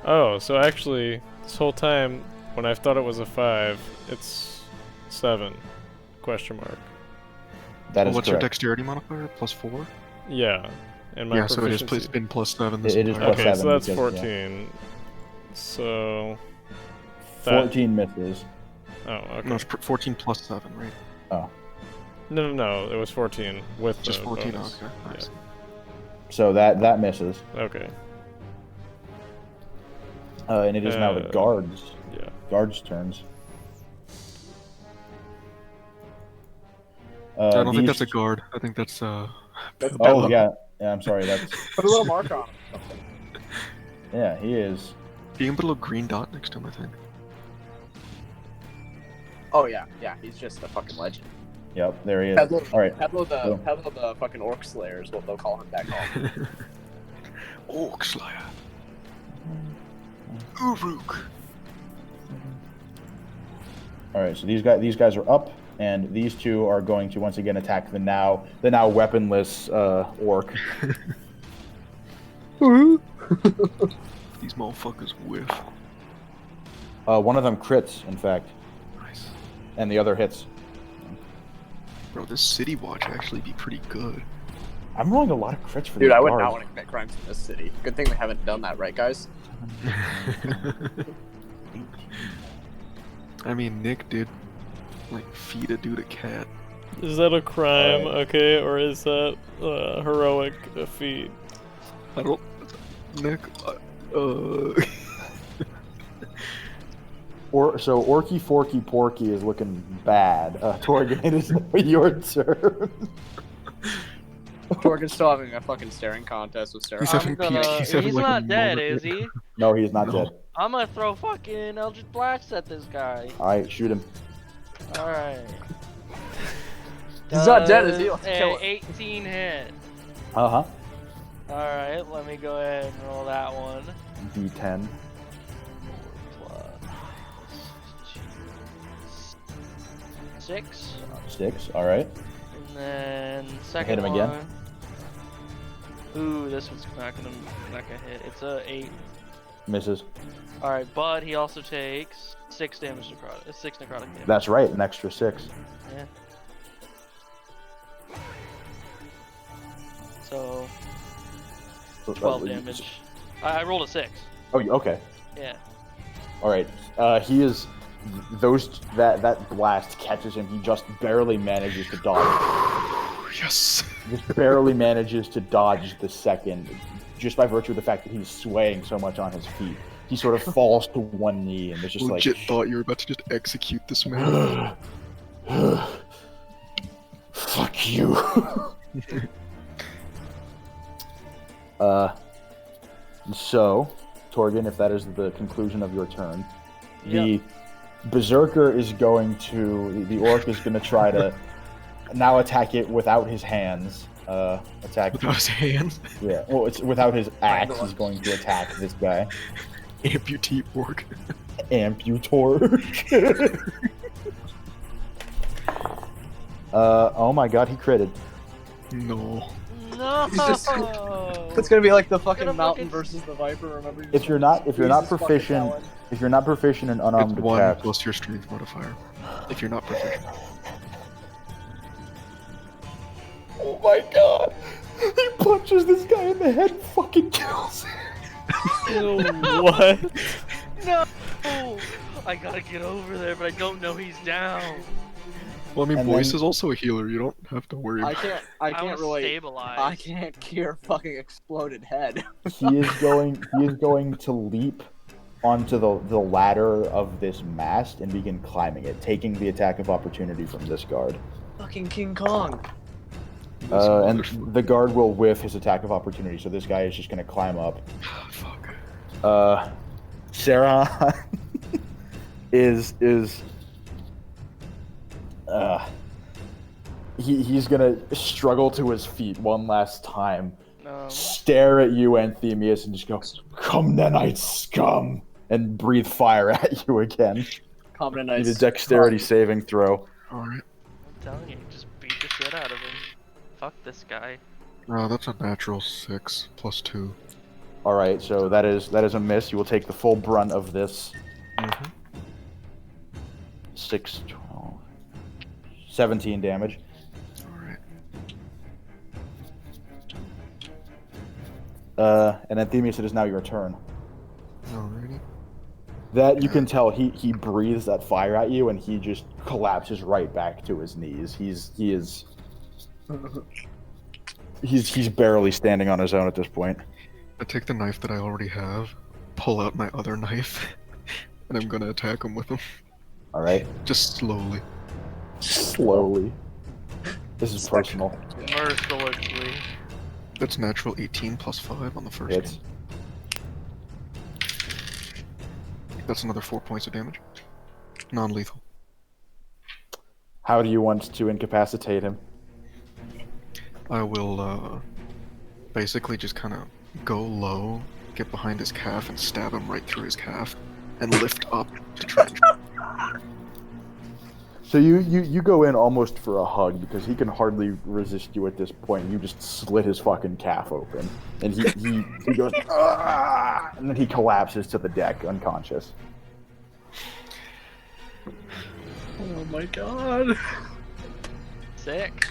Oh, so actually, this whole time, when I thought it was a 5, it's 7? Question mark. That is What's your correct. dexterity modifier? Plus 4? Yeah, and my Yeah, so it is proficiency. been plus 7 this It is entire plus Okay, 7 so that's because, 14. So. that- 14 misses. Oh, okay. No, it's 14 plus 7, right? No, it was 14 with Just the 14, bonus. okay. Nice. So that misses. Okay, And it is now the Uh, guards. yeah. Guards' turns. I don't think these- that's a guard. I think that's Oh Peblo. yeah, I'm sorry. That's Put a little mark on him. yeah. He is. You can put a little green dot next to him, I think. Oh yeah, he's just a fucking legend. Yep, there he is. Peblo, All right. Peblo Oh. the fucking orc slayer is what they'll call him back home. Orc Slayer. Uruk. All right. So these guys are up, and these two are going to once again attack the now weaponless orc. These motherfuckers whiff. One of them crits, in fact, Nice. and the other hits. Bro, this city watch actually be pretty good. I'm rolling a lot of crits for Dude, these I would guards. not want to commit crimes in this city. Good thing we haven't done that, right, guys? I mean, Nick did, like, feed a dude a cat. Is that a crime, Alright. okay, or is that heroic feat? I don't... Nick, So Orky Forky Porky is looking bad. Torgan, it is your turn. Torgan's still having a fucking staring contest with Sarah. He's having he's having, He's like, a not dead, moment. is he? No, he is not No. dead. I'm gonna throw fucking Eldritch Blast at this guy. Alright, shoot him. Alright. He's not dead, is he? Let's kill him. 18 hit. Uh-huh. Alright, let me go ahead and roll that one. D10. Six. 6, alright. And then second Hit him again. one. Ooh, this one's not gonna hit. It's a 8. Misses. Alright, but he also takes 6 damage necrotic. 6 necrotic damage. That's right, an extra 6. Yeah. So 12 damage. I rolled a 6. Oh, okay. Yeah. Alright. He is... That blast catches him. He just barely manages to dodge. Yes! Just barely manages to dodge the second, just by virtue of the fact that he's swaying so much on his feet. He sort of falls to one knee and is just Legit like... thought you were about to just execute this man. Fuck you. So, Torgan, if that is the conclusion of your turn, the Berserker is going to... The Orc is going to try to now attack it without his hands. Attack... Without his hands. Yeah, well, it's without his axe. He's going to attack this guy. Amputee orc. Amputor. Oh my god, he critted. No. No. It's gonna be like the fucking Gonna mountain fucking- versus the viper. Remember? You If you're not Jesus fucking proficient, Talon. if you're not proficient in unarmed It's 1 attacks, plus your strength modifier. If you're not proficient. oh my god, he punches this guy in the head and fucking kills him. What? No. I gotta get over there, but I don't know he's down. Well, I mean, And Boyce then- is also a healer. You don't have to worry I about can't. I I can't want to really. stabilize. I can't cure fucking exploded head. He is going to leap onto the ladder of this mast and begin climbing it, taking the attack of opportunity from this guard. Fucking King Kong. And the guard will whiff his attack of opportunity, so this guy is just going to climb up. Fuck. Sarah he's gonna struggle to his feet one last time, stare at you, Anthemius, and just go, "Come, Nenite scum," and breathe fire at you again. Common Need a nice. dexterity saving throw. Alright. I'm telling you, just beat the shit out of him. Fuck this guy. That's a natural 6 plus 2. All right, so that is a miss. You will take the full brunt of this. Mm-hmm. 6, 12, 17 damage. Alright. And Anthemius, it is now your turn. Alrighty. That you can tell he breathes that fire at you and he just collapses right back to his knees. He's barely standing on his own at this point. I take the knife that I already have, pull out my other knife, and I'm gonna attack him with them. All right, Just slowly. slowly. This is personal. Mercilessly. That's natural 18 plus 5 on the first Hits. game. That's another 4 points of damage. Non-lethal. How do you want to incapacitate him? I will, basically just kind of go low, get behind his calf, and stab him right through his calf, and lift up to try and... So you go in almost for a hug because he can hardly resist you at this point. You just slit his fucking calf open, and he goes, "Ah!" And then he collapses to the deck unconscious. Oh my god. Sick.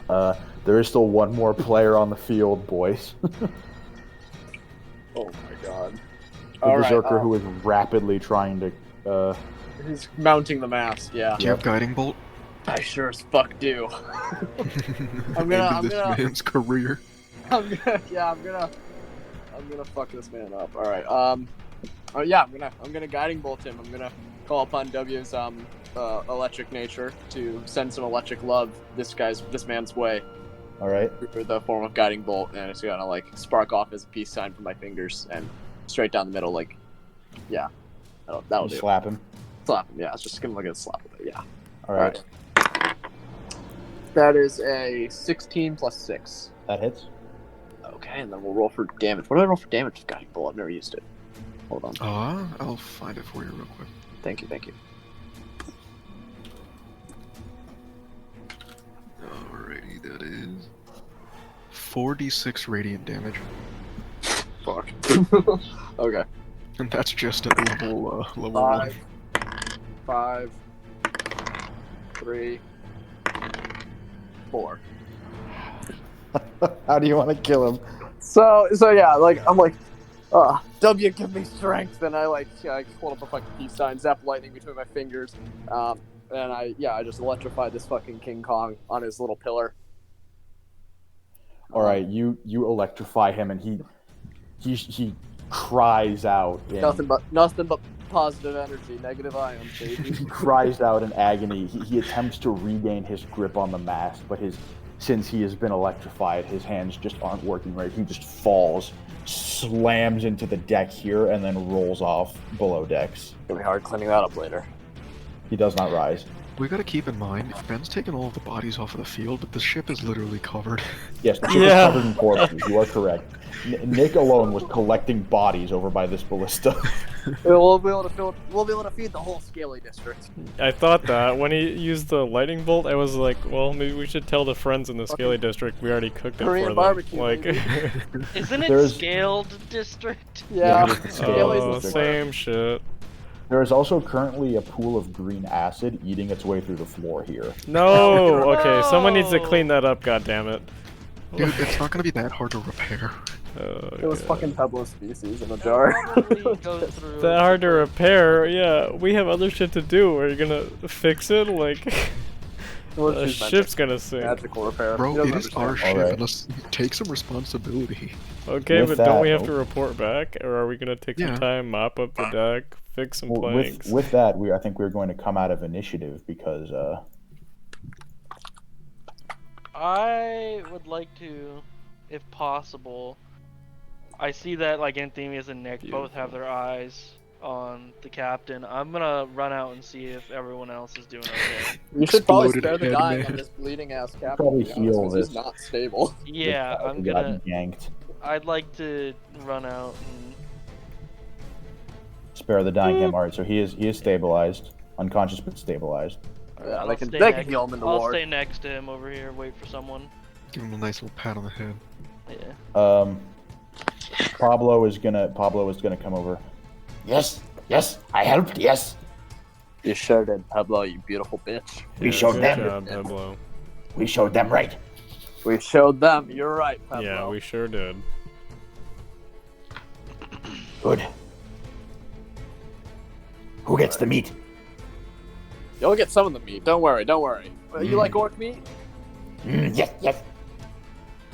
There is still one more player on the field, boys. Oh my god. The berserker who is rapidly trying to. He's mounting the mast, yeah. Do you have guiding bolt? I sure as fuck do. I'm End this man's career. I'm gonna fuck this man up. All right. I'm gonna guiding bolt him. I'm gonna call upon W's electric nature to send some electric love this man's way All right. through the form of guiding bolt, and it's gonna like spark off as a peace sign from my fingers and straight down the middle, like, yeah. That'll do. Slap him. Slap him. Yeah, it's just gonna look at a slap with it. Yeah. All right. That is a 16 plus 6. That hits. Okay, and then we'll roll for damage. What do I roll for damage with guiding bolt? I've never used it. Hold on. I'll find it for you real quick. Thank you. Alrighty, that is 4d6 radiant damage. Fuck. Okay. And that's just at level 1. 5, 3, 4. How do you want to kill him? So yeah, like I'm like, W, give me strength, and I hold up a fucking peace sign, zap lightning between my fingers, and I just electrified this fucking King Kong on his little pillar. All right, you electrify him, and he cries out. Nothing but positive energy, negative ions, baby. He cries out in agony. He attempts to regain his grip on the mast, but since he has been electrified, his hands just aren't working right. He just falls, slams into the deck here, and then rolls off below decks. It's gonna be hard cleaning that up later. He does not rise. We gotta keep in mind, Ben's taken all of the bodies off of the field, but the ship is literally covered. Yes, the ship is covered in corpses. You are correct. Nick alone was collecting bodies over by this ballista. We'll be able to feed the whole Scaly district. I thought that when he used the lightning bolt, I was like, well, maybe we should tell the friends in the Scaly district we already cooked it Korean for them. barbecue, Like, baby. Isn't it There's- scaled district? Yeah, Yeah, Scaly's oh, the same shit. There is also currently a pool of green acid eating its way through the floor here. No. Okay, someone needs to clean that up. God damn it. Dude, it's not gonna be that hard to repair. It was fucking Pebble species in a jar. That hard to repair? Yeah, we have other shit to do. Are you gonna fix it? Like, the ship's gonna sink. Magical repair. Bro, He doesn't it is our understand. ship. Alright. Let's take some responsibility. Okay, With but don't that, we have though- to report back, or are we gonna take some Yeah. time, mop up the deck, fix some Well, planks? with that, I think we're going to come out of initiative because I would like to, if possible. I see that like Anthemius and Nick both have their eyes on the captain. I'm gonna run out and see if everyone else is doing okay. You should probably Exploded spare the head, dying man. on this bleeding ass captain. Probably to be honest, heal 'cause he's this. not stable. Yeah, we I'm got gonna. yanked. I'd like to run out and. Spare the dying him. All right, so he is stabilized, unconscious but stabilized. Yeah, I'll they can stay heal him in the I'll ward. stay next to him over here, wait for someone. Give him a nice little pat on the head. Yeah. Pablo is gonna come over. Yes, I helped. Yes, You sure did, Pablo, you beautiful bitch. we showed good them. job, Pablo. We showed them right. We showed them. You're right, Pablo. Yeah, we sure did. Good. Who gets the meat? You'll get some of the meat. Don't worry. You like orc meat? Yes.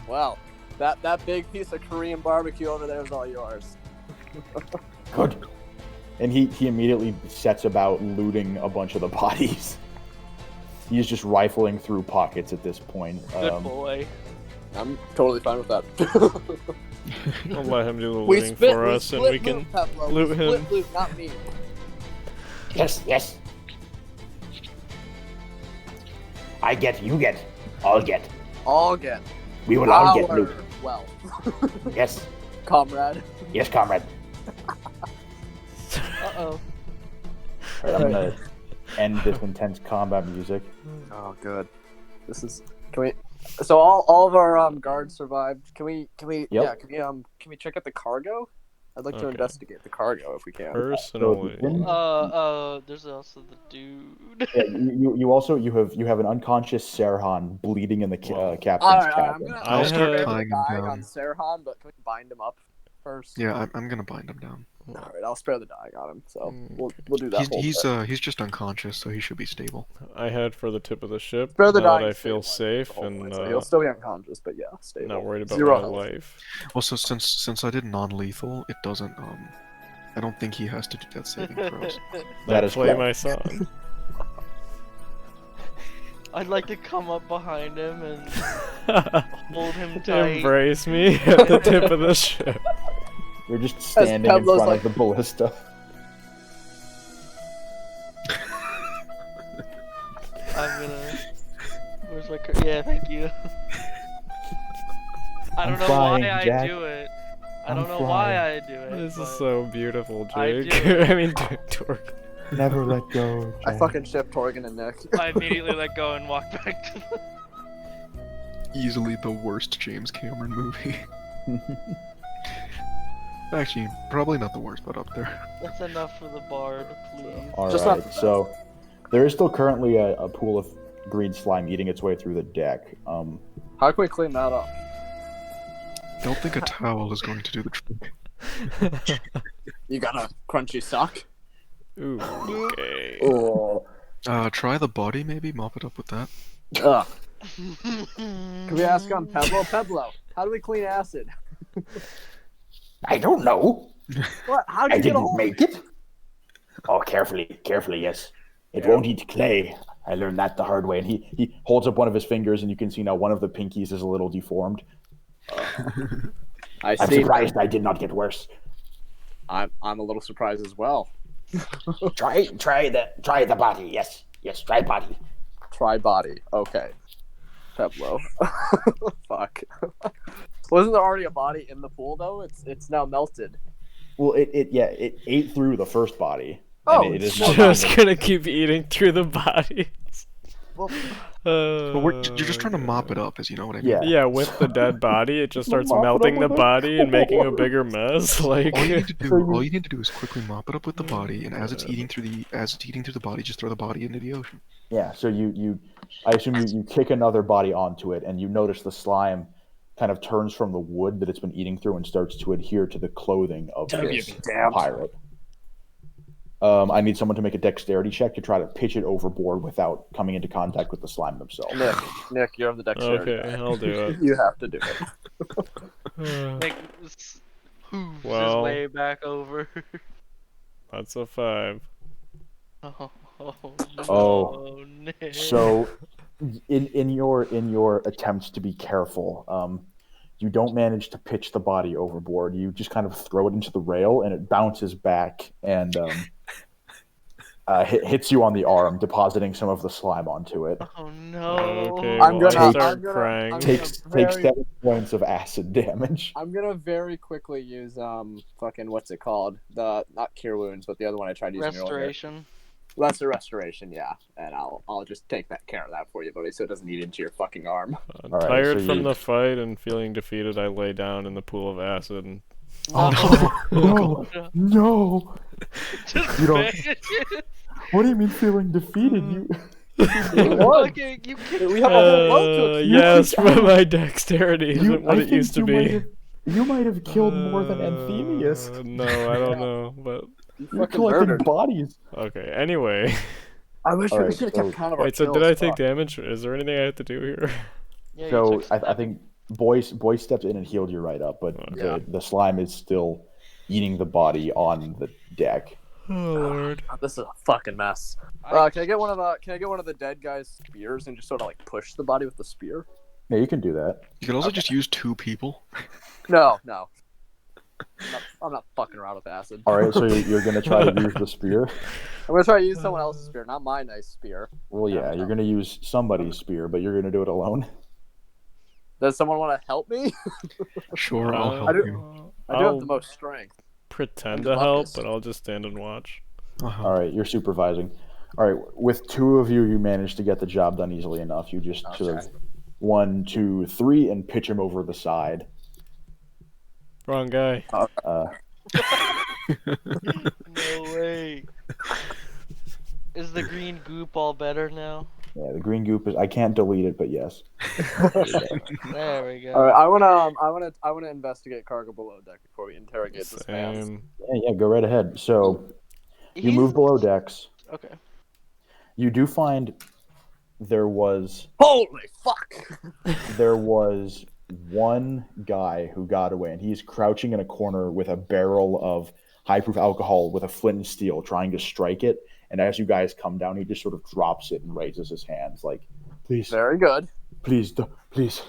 Well, that big piece of Korean barbecue over there is all yours. Good. And he immediately sets about looting a bunch of the bodies. He's just rifling through pockets at this point. Good boy. I'm totally fine with that. I'll let him do the we looting split, for we us, and split we can. loot, Pablo. loot we him. split loot, not me. Yes. I get, you get, all get. All get. We will Our all get loot. wealth. Yes, Comrade. yes, comrade. Uh-oh. All right, end this intense combat music. Oh, good. This is. Can we? So all of our guards survived. Can we? Yep. Yeah. Can we check out the cargo? I'd like to Okay. investigate the cargo if we can. Personally, There's also the dude. Yeah, you have an unconscious Serhan bleeding in the captain's All right, cabin. I'm I'll start spare the tying him dying down. on Serhan, but can we bind him up first? Yeah, I'm gonna bind him down. All right, I'll spare the dying on him. So Mm. we'll do that. He's just unconscious, so he should be stable. I head for the tip of the ship. Spare the now that dying. I feel safe and so he'll still be unconscious, but yeah, stable. not worried about Zero my health. life. Also, since I did non-lethal, it doesn't I don't think he has to do death saving throws. That I is play correct. my song. I'd like to come up behind him and hold him tight. Embrace me at the tip of the ship. You're just standing in Pablo's front like- of the ballista. I'm gonna. Where's my? Yeah, thank you. I I'm don't know flying, why I Jack. do it. I I'm don't know flying. why I do it. This but is so beautiful, I Jake. do. I mean, Torque. Never let go. I fucking shipped Torgan and Nick. I immediately let go and walk back to the. Easily the worst James Cameron movie. Actually, probably not the worst, but up there. That's enough for the bard, please. All Just right, not- so there is still currently a pool of green slime eating its way through the deck. How can we clean that up? Don't think a towel is going to do the trick. You got a crunchy sock? Ooh, okay. Oh. Try the body maybe, mop it up with that. Ugh. Can we ask on Peblo? Peblo, how do we clean acid? I don't know. What? How did I you get a didn't hold? make it. Oh, carefully, yes. It won't eat clay. I learned that the hard way. And he holds up one of his fingers, and you can see now one of the pinkies is a little deformed. I I'm see. surprised I did not get worse. I'm a little surprised as well. Try the body. Yes, try body. Try body. Okay. Peblo. Fuck. Wasn't there already a body in the pool though? It's now melted. Well, it ate through the first body. Oh, and it is it's now Just down gonna keep eating through the bodies. Well, But you're just trying to mop it up, as you know what I mean. Yeah. Yeah, with the dead body, it just starts Mop it up melting the with it. body and making a bigger mess. Like, All you need to do is quickly mop it up with the body, and as it's eating through the body, just throw the body into the ocean. Yeah, so I assume you kick another body onto it, and you notice the slime kind of turns from the wood that it's been eating through and starts to adhere to the clothing of this damned. pirate. I need someone to make a dexterity check to try to pitch it overboard without coming into contact with the slime themselves. Nick, you're on the dexterity. okay, I'll do it. You have to do it. Like, hooves Well. his way back over. That's a 5. Oh, Oh. no, Nick. So, in your attempts to be careful, you don't manage to pitch the body overboard. You just kind of throw it into the rail, and it bounces back and hits you on the arm, depositing some of the slime onto it. Oh no. Okay, I'm well, gonna- I start I'm gonna- crying. I'm Takes very- 7 points of acid damage. I'm gonna very quickly use fucking what's it called? The not cure wounds, but the other one I tried using earlier. Restoration. Lesser restoration, yeah. And I'll just take that care of that for you, buddy, so it doesn't eat into your fucking arm. I'm Alright, tired so from you- the fight and feeling defeated. I lay down in the pool of acid and No, no. Just You don't- bang. What do you mean feeling defeated? You Fucking, you kicked We have a whole load to yes, think but my dexterity isn't You- what I it think used to you be. might have- you might have killed more than Anthemius. No, I don't know, but You're fucking collecting murdered. bodies. okay. Anyway, I wish we Alright, should have so- kept count of our wait. So kills, did I take fuck. damage? Is there anything I have to do here? Yeah, you So took I think Boy stepped in and healed you right up, but Yeah. the slime is still eating the body on the deck. Oh lord. This is a fucking mess. Can I get one of the dead guy's spears and just sort of like push the body with the spear? Yeah, you can do that. You could also just use 2 people. No. I'm not fucking around with acid. All right, so you're gonna try to use the spear. I'm gonna try to use someone else's spear, not my nice spear. Well, yeah, you're gonna use somebody's spear, but you're gonna do it alone. Does someone want to help me? Sure, I'll help I do- you. I do have I'll the most strength. pretend I'm to help, Marcus. but I'll just stand and watch. Uh-huh. All right, you're supervising. All right, with two of you, you managed to get the job done easily enough. You just sort of 1, 2, 3, and pitch him over the side. Wrong guy. No way. Is the green goop all better now? Yeah, the green goop is. I can't delete it, but yes. There we go. All right, I wanna investigate cargo below deck before we interrogate this man. Same. Yeah, go right ahead. So you He's- move below decks. Okay. You do find there was Holy fuck! one guy who got away, and he's crouching in a corner with a barrel of high-proof alcohol with a flint and steel, trying to strike it. And as you guys come down, he just sort of drops it and raises his hands, like, "Please, Very good. please, please."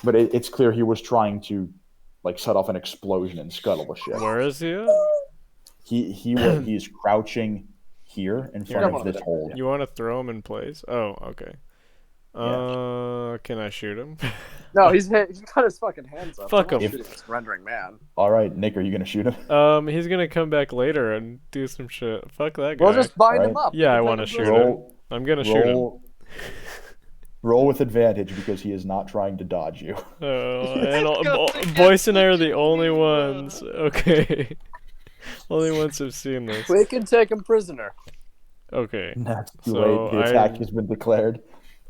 But it's clear he was trying to, like, set off an explosion and scuttle the ship. Where is he at? He's crouching here in front of this hold. You want to throw him in place? Oh, okay. Can I shoot him? No, he's got his fucking hands up. Fuck I'm not him. shooting this rendering man. All right, Nick, are you gonna shoot him? He's gonna come back later and do some shit. Fuck that guy. We'll just bind him Alright. up. Yeah, I We'll want to take him shoot prisoner. him. I'm gonna shoot him. Roll with advantage because he is not trying to dodge you. Oh, and go together. Boyce and I are the only ones. Okay. Only ones who've seen this. We can take him prisoner. Okay. That's too So late. The attack has been declared.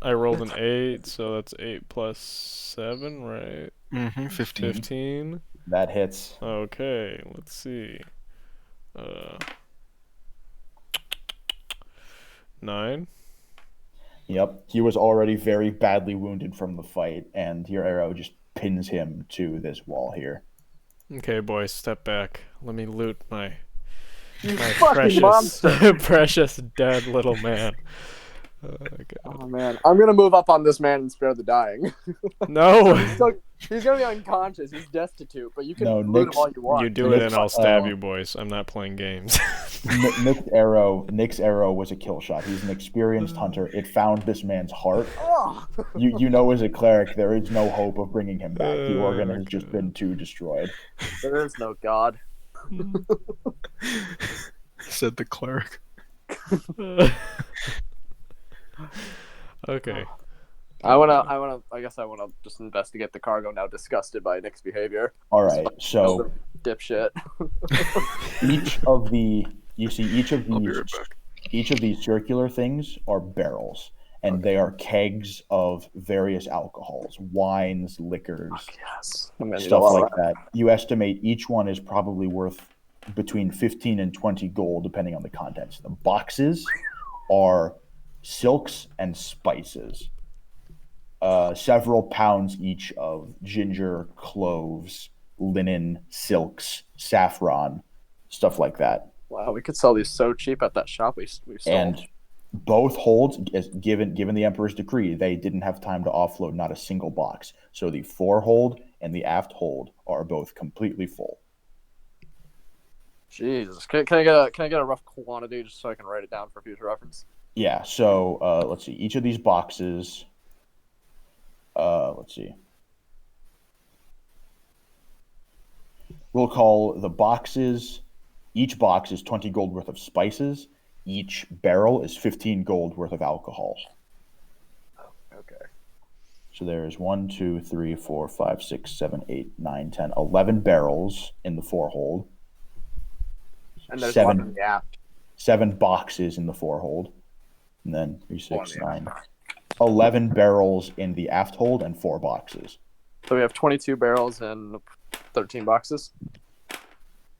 I rolled an 8, so that's 8 plus 7, right? 15. 15. That hits. Okay, let's see. 9. Yep. He was already very badly wounded from the fight, and your arrow just pins him to this wall here. Okay, boys, step back. Let me loot my You my fucking precious monster. precious dead little man. Oh, God. Oh man, I'm gonna move up on this man and spare the dying. No. He's gonna be unconscious. He's destitute, but you can No, loot Nick's- him all you want. You do it and I'll stab uh, you, boys. I'm not playing games. Nick's arrow was a kill shot. He's an experienced hunter. It found this man's heart. Oh. You know, as a cleric, there is no hope of bringing him back. The organ has just God. been too destroyed. There is no god. Said the cleric. Okay. I guess I wanna just investigate the cargo now, disgusted by Nick's behavior. All right, so Dipshit. each of these I'll be right back. each of these circular things are barrels, and they are kegs of various alcohols, wines, liquors, Yes. I'm gonna need a stuff lot like of- that. You estimate each one is probably worth between 15 and 20 gold, depending on the contents. The boxes are silks and spices. Several pounds each of ginger, cloves, linen, silks, saffron, stuff like that. Wow, we could sell these so cheap at that shop we sold. And both holds, given the Emperor's decree, they didn't have time to offload not a single box. So the forehold and the aft hold are both completely full. Jesus, can I get a rough quantity just so I can write it down for future reference? Yeah, so let's see. Each of these boxes, let's see. We'll call the boxes, each box is 20 gold worth of spices. Each barrel is 15 gold worth of alcohol. Okay. So there's 1, 2, 3, 4, 5, 6, 7, 8, 9, 10, 11 barrels in the forehold. And there's 7 one in the app. 7 boxes in the forehold. And then 3, 6, One in the 9. 11 barrels in the aft hold and 4 boxes. So we have 22 barrels and 13 boxes?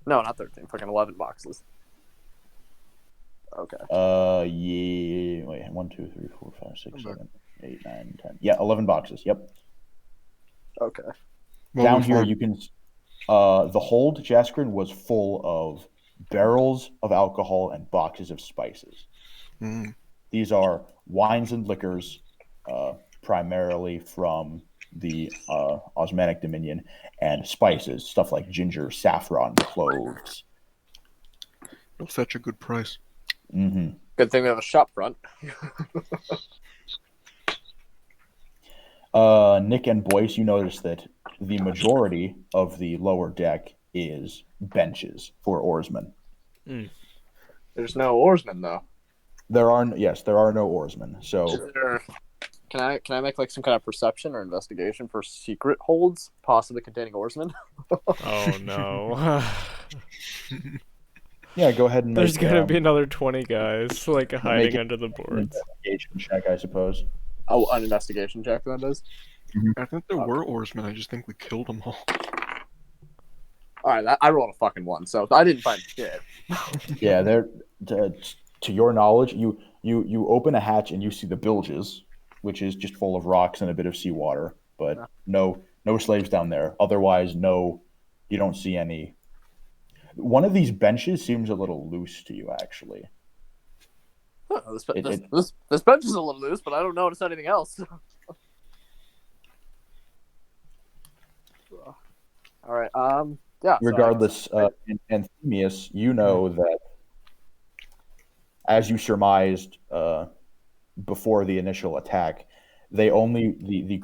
No, not 13. Fucking 11 boxes. Okay. Yeah. Wait, 1, 2, 3, 4, 5, 6, 7, 8, 9, 10. Yeah, 11 boxes. Yep. Okay. Well, Down we've here, won. you can. The hold, Jaskrin, was full of barrels of alcohol and boxes of spices. Mm. These are wines and liquors, primarily from the Osmanic Dominion, and spices, stuff like ginger, saffron, cloves. It'll fetch a good price. Mm-hmm. Good thing we have a shop front. Nick and Boyce, you notice that the majority of the lower deck is benches for oarsmen. There's no oarsmen, though. There are no oarsmen. So Can I make like some kind of perception or investigation for secret holds possibly containing orsmen? Oh no. yeah, go ahead and There's make, gonna be another 20 guys like make hiding it under the an boards. investigation check, I suppose. Oh, an investigation check that is. I think there were oarsmen. I just think we killed them all. All right, I rolled a fucking 1, so I didn't find shit. Yeah, they're to your knowledge, you open a hatch and you see the bilges, which is just full of rocks and a bit of seawater, but no slaves down there. Otherwise, no, you don't see any. One of these benches seems a little loose to you, actually. Huh, this bench is a little loose, but I don't notice anything else. All right. Yeah. Regardless, Anthemius, you know that as you surmised before the initial attack, the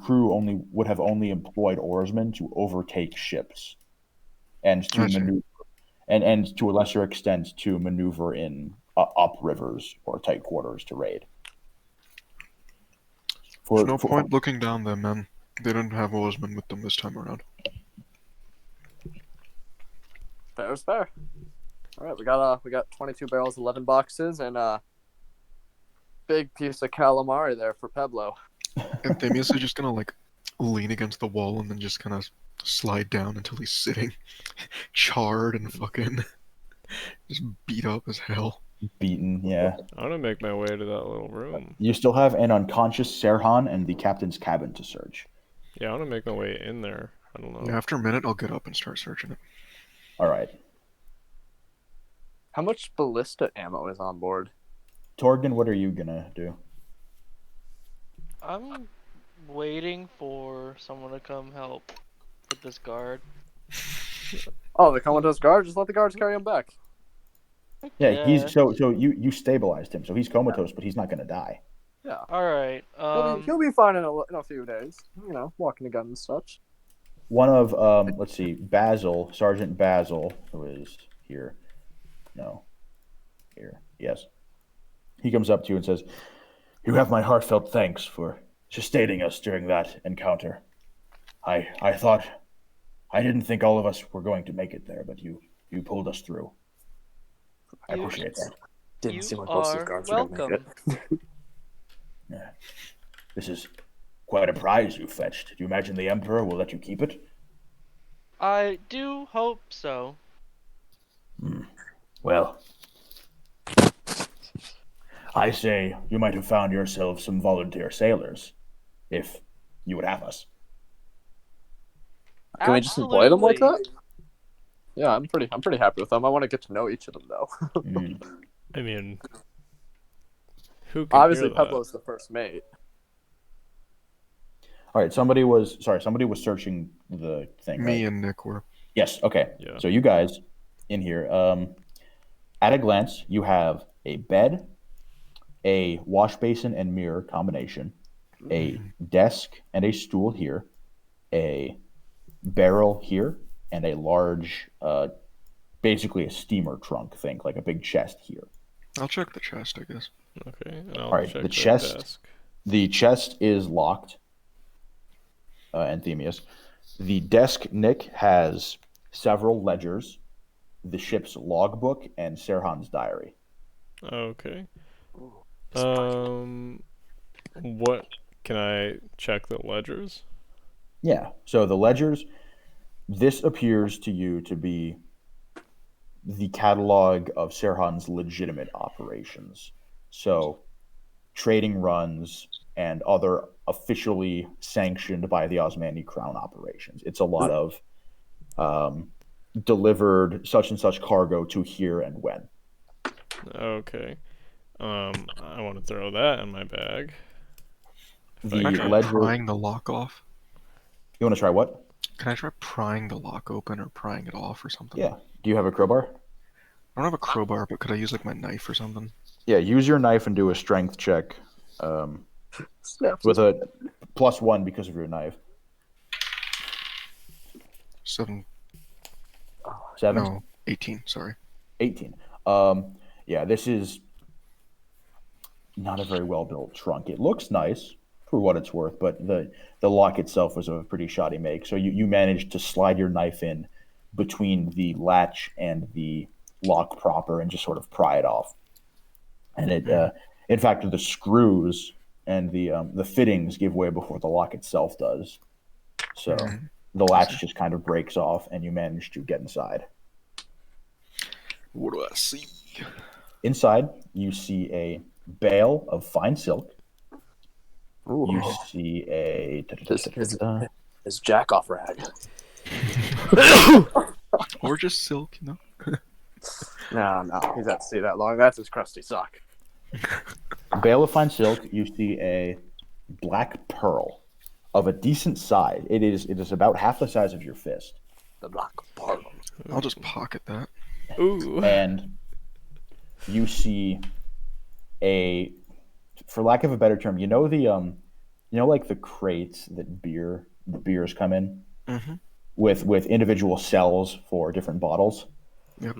crew would have only employed oarsmen to overtake ships and to maneuver, and to a lesser extent to maneuver in up rivers or tight quarters to raid. There's no point looking down them, man. They didn't have oarsmen with them this time around. Fair is fair. All right, we got 22 barrels, 11 boxes, and a big piece of calamari there for Peblo. And Themius is just gonna like lean against the wall and then just kind of slide down until he's sitting, charred and fucking just beat up as hell. Beaten, yeah. I want to make my way to that little room. You still have an unconscious Serhan and the captain's cabin to search. Yeah, I want to make my way in there. I don't know. Yeah, after a minute, I'll get up and start searching it. All right. How much ballista ammo is on board? Torgen, what are you gonna do? I'm waiting for someone to come help with this guard. Oh, they come with those guards? Just let the guards carry him back. Yeah, he's so you stabilized him, so he's comatose, but he's not gonna die. Yeah. All right. He'll be fine in a few days. You know, walking the gun and such. One of let's see, Basil, Sergeant Basil, who is here. No. Here. Yes. He comes up to you and says, "You have my heartfelt thanks for sustaining us during that encounter. I didn't think all of us were going to make it there, but you pulled us through. I appreciate that. Didn't seem like most of the guards were gonna make it. Yeah. This is quite a prize you fetched. Do you imagine the Emperor will let you keep it?" I do hope so. Well, I say you might have found yourselves some volunteer sailors, if you would have us. Can we just employ them like that? Yeah, I'm pretty happy with them. I want to get to know each of them though. I mean, who can Obviously, hear that? Peblo's the first mate. All right, somebody was searching the thing. Me right? and Nick were. Yes. Okay. Yeah. So you guys in here, at a glance, you have a bed, a wash basin and mirror combination, a desk and a stool here, a barrel here, and a large, basically a steamer trunk thing, like a big chest here. I'll check the chest, I guess. Okay, and I'll All right, check the chest. desk. The chest is locked. Anthemius. The desk, Nick, has several ledgers, the ship's logbook, and Serhan's diary. Okay. What can I check the ledgers? Yeah. So the ledgers, this appears to you to be the catalog of Serhan's legitimate operations. So trading runs and other officially sanctioned by the Osmani Crown operations. It's a lot of delivered such and such cargo to here and when. Okay. I want to throw that in my bag. The Can I try ledger. prying the lock off? You want to try what? Can I try prying the lock open or prying it off or something? Yeah. Do you have a crowbar? I don't have a crowbar, but could I use like my knife or something? Yeah. Use your knife and do a strength check with a +1 because of your knife. 7. 7. No, 18. Sorry. 18. Yeah, this is not a very well built trunk. It looks nice for what it's worth, but the lock itself was a pretty shoddy make. So you managed to slide your knife in between the latch and the lock proper and just sort of pry it off. And it, in fact, the screws and the fittings give way before the lock itself does. So the latch just kind of breaks off, and you manage to get inside. What do I see? Inside, you see a bale of fine silk. Ooh. You see a His jack off rag. Or just silk, you know? No, he's had to see that long. That's his crusty sock. bale of fine silk. You see a black pearl of a decent size. It is about half the size of your fist. The black pearl. I'll just pocket that. Ooh. And you see a, for lack of a better term, you know like the crates that beers come in with individual cells for different bottles. Yep.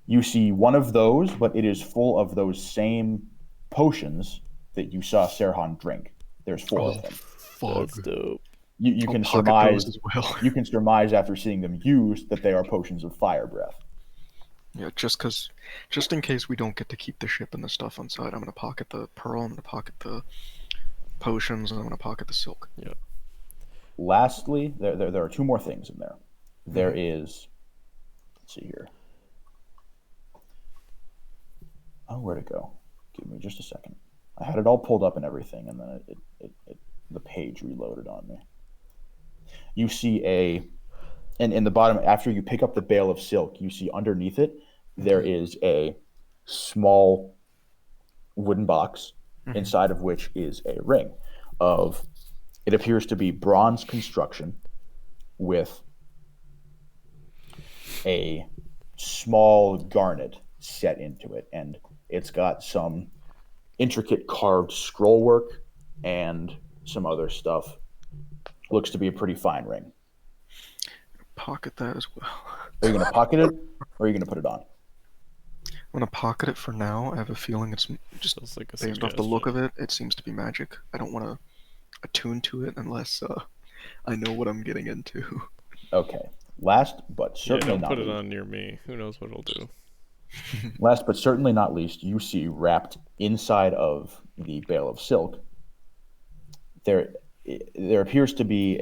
You see one of those, but it is full of those same potions that you saw Serhan drink. There's 4 of them. That's dope. You I'll can pocket surmise those as well. you can surmise after seeing them used that they are potions of fire breath. Yeah, just in case we don't get to keep the ship and the stuff inside, I'm gonna pocket the pearl, I'm gonna pocket the potions, and I'm gonna pocket the silk. Yeah. Lastly, there are 2 more things in there. There is, let's see here. Oh, where'd it go? Give me just a second. I had it all pulled up and everything, and then the page reloaded on me. You see and in the bottom, after you pick up the bale of silk, you see underneath it, there is a small wooden box, inside of which is a ring of, it appears to be bronze construction with a small garnet set into it. And it's got some intricate carved scroll work and some other stuff. Looks to be a pretty fine ring. Pocket that as well. Are you going to pocket it, or are you going to put it on? I'm gonna pocket it for now. I have a feeling it's just Just like a based off the look suggestion. of it. It seems to be magic. I don't want to attune to it unless I know what I'm getting into. Okay. Last but Yeah, certainly don't not put it least. on near me. Who knows what it'll do. Last but certainly not least, you see wrapped inside of the bale of silk, there appears to be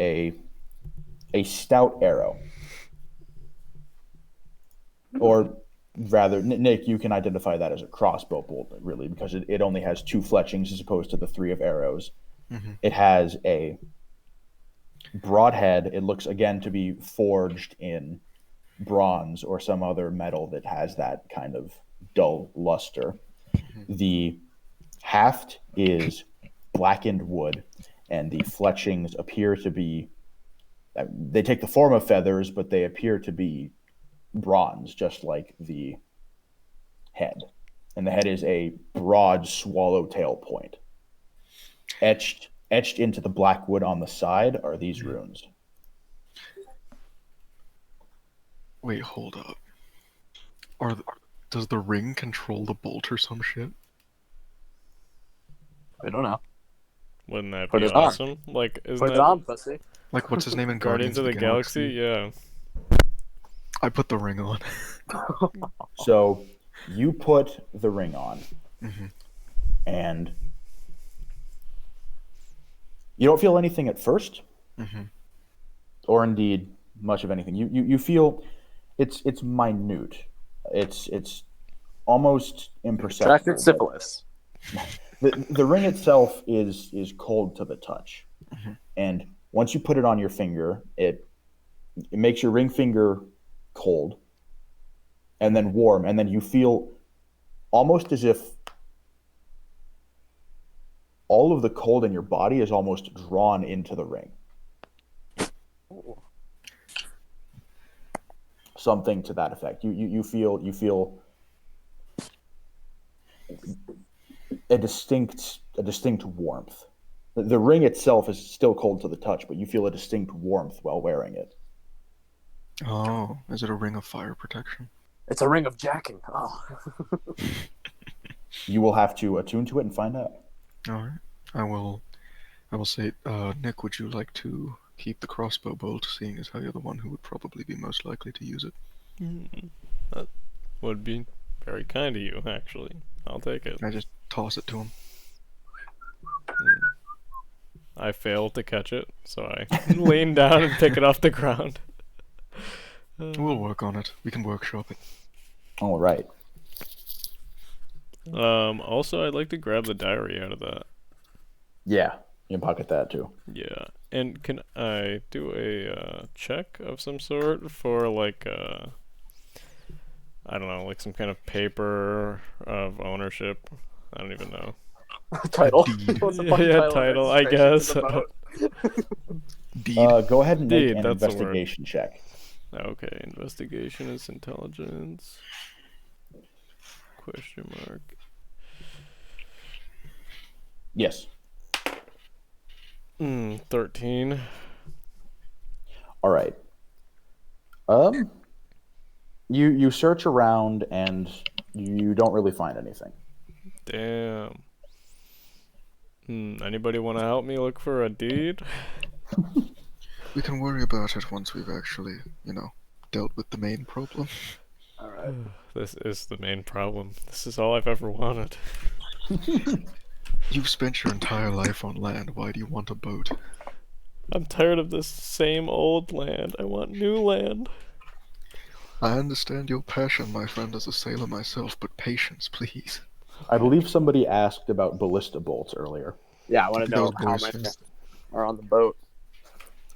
a stout arrow. Or rather, Nick, you can identify that as a crossbow bolt, really, because it only has 2 fletchings as opposed to the 3 of arrows. It has a broadhead. It looks, again, to be forged in bronze or some other metal that has that kind of dull luster. The haft is blackened wood, and the fletchings appear to be, they take the form of feathers, but they appear to be bronze, just like the head. And the head is a broad swallowtail point. Etched into the black wood on the side are these runes. Wait, hold up. Does the ring control the bolt or some shit? I don't know. Wouldn't that Put be it on. awesome? Like, isn't Put it that on, pussy. Like, what's his name in Guardians of the Galaxy? Yeah. I put the ring on. So you put the ring on, and you don't feel anything at first, or indeed much of anything. You feel it's minute. It's almost imperceptible. Contracted syphilis. The ring itself is cold to the touch, and once you put it on your finger, it makes your ring finger cold, and then warm, and then you feel almost as if all of the cold in your body is almost drawn into the ring. Something to that effect. You feel a distinct warmth. The ring itself is still cold to the touch, but you feel a distinct warmth while wearing it. Oh, is it a ring of fire protection? It's a ring of jacking. Oh. You will have to attune to it and find out. All right. I will say, Nick, would you like to keep the crossbow bolt, seeing as how you're the one who would probably be most likely to use it? That would be very kind of you, actually. I'll take it. I just toss it to him. I failed to catch it, so I lean down and pick it off the ground. We'll work on it. We can workshop it. All right. Also, I'd like to grab the diary out of that. Yeah, you can pocket that too. Yeah, and can I do a check of some sort for like I don't know, like some kind of paper of ownership? I don't even know. Title. Deed. What's the fucking Yeah, title? title, I Registration guess. for the boat? Deed. Go ahead and make Deed, an that's the word. investigation check. Okay, investigation is intelligence. Question mark. Yes. 13. All right. You search around and you don't really find anything. Damn. Anybody want to help me look for a deed? We can worry about it once we've actually, dealt with the main problem. All right. This is the main problem. This is all I've ever wanted. You've spent your entire life on land. Why do you want a boat? I'm tired of this same old land. I want new land. I understand your passion, my friend, as a sailor myself, but patience, please. I believe somebody asked about ballista bolts earlier. Yeah, I want to know Those how boys, many yes. are on the boat.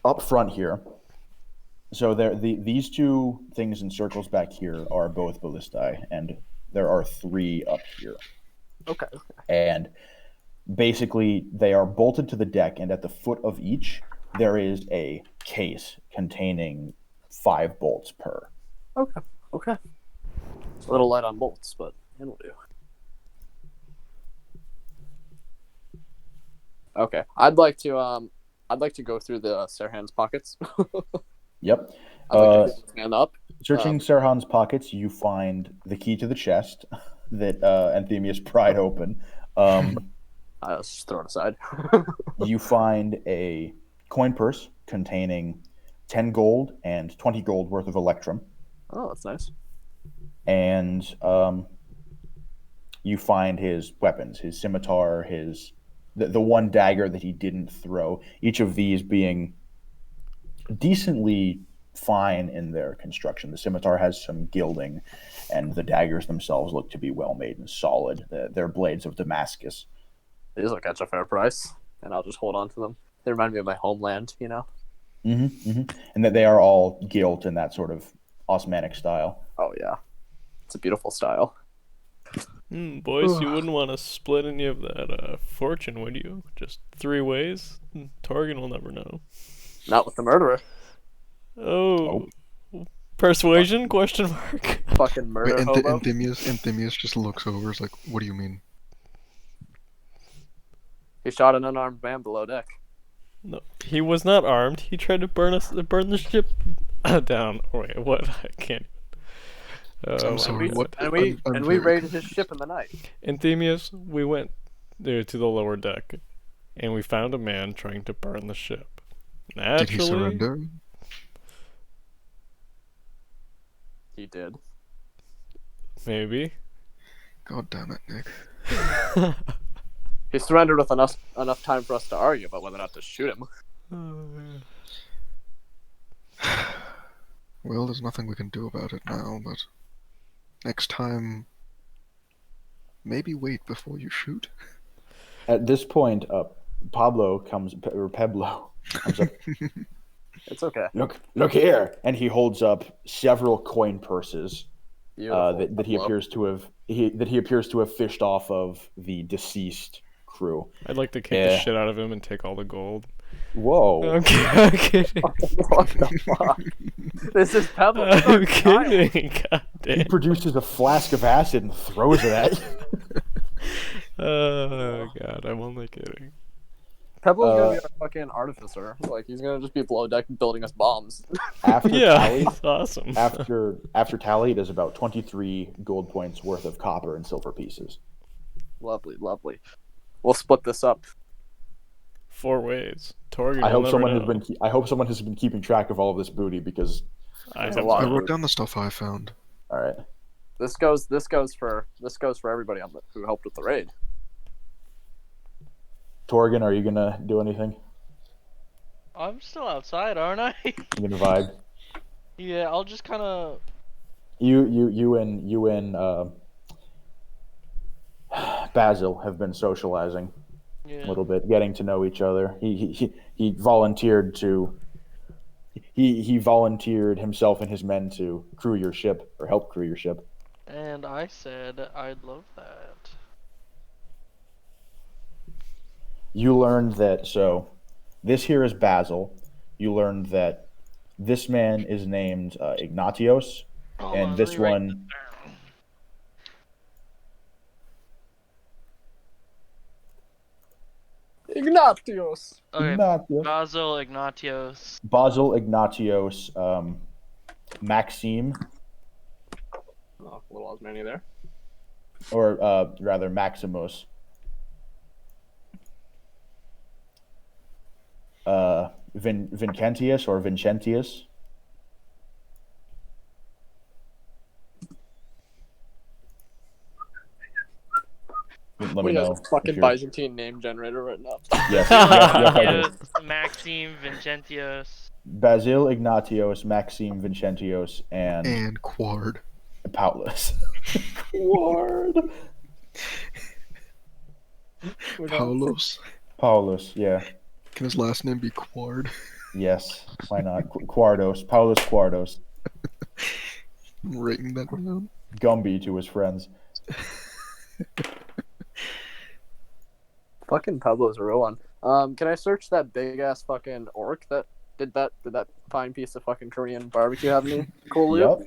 Up front here. So these two things in circles back here are both ballistae, and there are 3 up here. Okay. And basically, they are bolted to the deck, and at the foot of each, there is a case containing 5 bolts per. Okay. Okay. It's a little light on bolts, but it'll do. Okay. I'd like to go through the Serhan's pockets. Yep. I'd like to stand up. Searching Serhan's pockets, you find the key to the chest that Anthemius pried open. I'll just throw it aside. You find a coin purse containing 10 gold and 20 gold worth of electrum. Oh, that's nice. And you find his weapons, his scimitar, the one dagger that he didn't throw, each of these being decently fine in their construction. The scimitar has some gilding, and the daggers themselves look to be well made and solid. They're blades of Damascus. These will catch a fair price, and I'll just hold on to them. They remind me of my homeland, you know? And that they are all gilt in that sort of Osmanic style. Oh, yeah. It's a beautiful style. Boys, you wouldn't want to split any of that fortune, would you? Just 3 ways? Torgan will never know. Not with the murderer. Oh. Persuasion? Question mark. Fucking murder hobo. Anthemius just looks over, is like, what do you mean? He shot an unarmed man below deck. No, he was not armed. He tried to burn the ship down. Wait, what? I can't. I'm sorry, what? And we I'm we very raided his ship in the night. Anthemius, we went there to the lower deck, and we found a man trying to burn the ship. Naturally, Did he surrender? He did. maybe. God damn it, Nick. He surrendered with enough time for us to argue about whether or not to shoot him. Well, there's nothing we can do about it now, but next time, maybe wait before you shoot. At this point, Peblo comes up. It's okay. Look here, and he holds up several coin purses Beautiful. that he appears to have fished off of the deceased crew. I'd like to kick the shit out of him and take all the gold. Whoa! I'm kidding. What the fuck? This is Pebble. I'm kidding. God He damn. produces a flask of acid and throws it at you. Oh god, I'm only kidding. Pebble's gonna be our fucking artificer. Like, he's gonna just be below deck building us bombs. After Yeah, tally, that's awesome. after tally, it is about 23 gold points worth of copper and silver pieces. Lovely, lovely. We'll split this up. 4 ways. Torgan, I you'll hope never someone know. has been. I hope someone has been keeping track of all of this booty because. I There's have a lot I of wrote food. down the stuff I found. All right. This goes for everybody who helped with the raid. Torgan, are you gonna do anything? I'm still outside, aren't I? You gonna vibe? Yeah, I'll just kind of. You and Basil have been socializing a Yeah. little bit, getting to know each other. He volunteered to. He volunteered himself and his men to crew your ship or help crew your ship. And I said I'd love that. You learned that. So, this here is Basil. You learned that this man is named Ignatios, Hold and on, this let me write one. this down. Ignatius. Okay, Ignatius. Basil Ignatios. Basil Ignatios, Maxime, Oh, little Osmani there. or rather Maximus. Vincentius or Vincentius. Let me We have know. a fucking if you're- Byzantine name generator right now. Yes, yes, I do. Ignatius, Maxime, Vincentius. Basil Ignatios, Maxime Vincentios, and And Quard. Paulus. Ward. Paulos. Paulus, yeah. Can his last name be Quard? Yes, why not? Quardos. Paulus Quardos. I'm writing that down. Gumby to his friends. Fucking Pablo's a real one. Can I search that big ass fucking orc that did that fine piece of fucking Korean barbecue have any cool loot?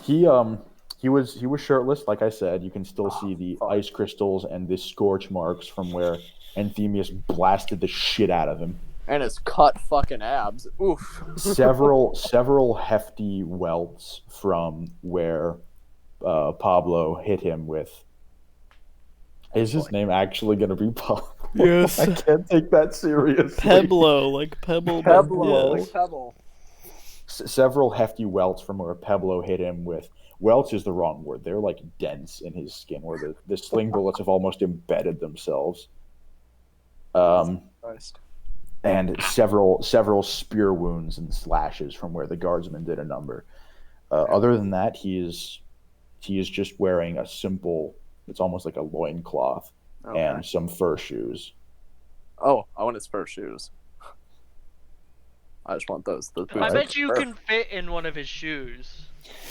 Yep. He was shirtless, like I said. You can still see the fuck. ice crystals and the scorch marks from where Anthemius blasted the shit out of him. And his cut fucking abs. Oof. Several hefty welts from where Pablo hit him with. Is his name actually going to be Pablo? Yes. I can't take that seriously. Peblo, like Pebble. but Pebble, yes. like Pebble. Several hefty welts from where Pablo hit him with. Welts is the wrong word. They're like dents in his skin where the sling bullets have almost embedded themselves. Christ. And several spear wounds and slashes from where the guardsman did a number. Other than that, he is just wearing a simple. It's almost like a loincloth Okay. and some fur shoes. Oh, I want his fur shoes. I just want those boots. I with bet you fur. can fit in one of his shoes.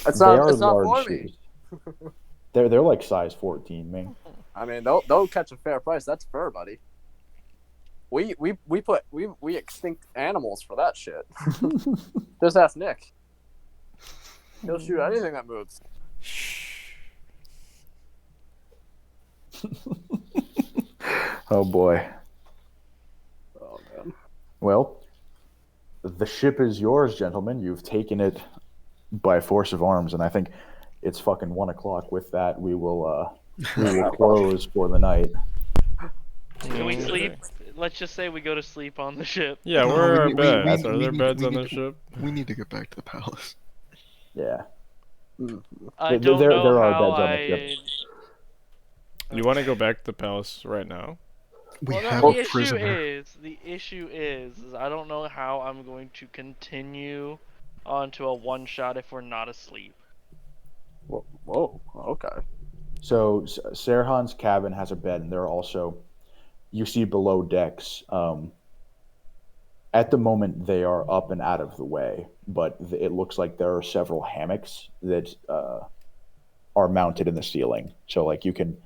It's They not. are It's not large for me. shoes. They're like size 14, man. I mean, they'll catch a fair price. That's fur, buddy. We extinct animals for that shit. Just ask Nick. He'll shoot anything that moves. Oh boy. Oh man. Well, the ship is yours, gentlemen. You've taken it by force of arms, and I think it's fucking 1:00. With that, we will close for the night. Can we Mm, sleep? Let's just say we go to sleep on the ship. Yeah, No, where are we- our we- beds? we- Are we there need- beds we on need the to- ship? We need to get back to the palace. Yeah. I There- don't there know are how beds on the I. ship. You want to go back to the palace right now? We Well, no, have the a issue prisoner. is I don't know how I'm going to continue onto a one shot if we're not asleep. Whoa. Okay. So Serhan's cabin has a bed, and there are also, you see below decks. At the moment, they are up and out of the way, but it looks like there are several hammocks that are mounted in the ceiling. So like you can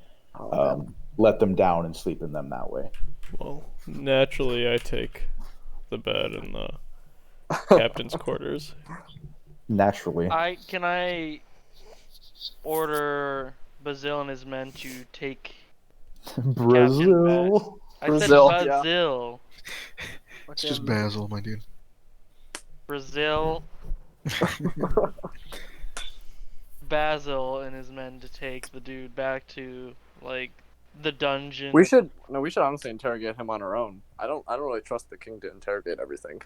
let them down and sleep in them that way. Well, naturally, I take the bed in the captain's quarters. Naturally. Can I order Basil and his men to take Brazil. I Brazil, said yeah. Basil. It's just Basil, my dude. Brazil Basil and his men to take the dude back to like the dungeon. We should honestly interrogate him on our own. I don't really trust the king to interrogate everything.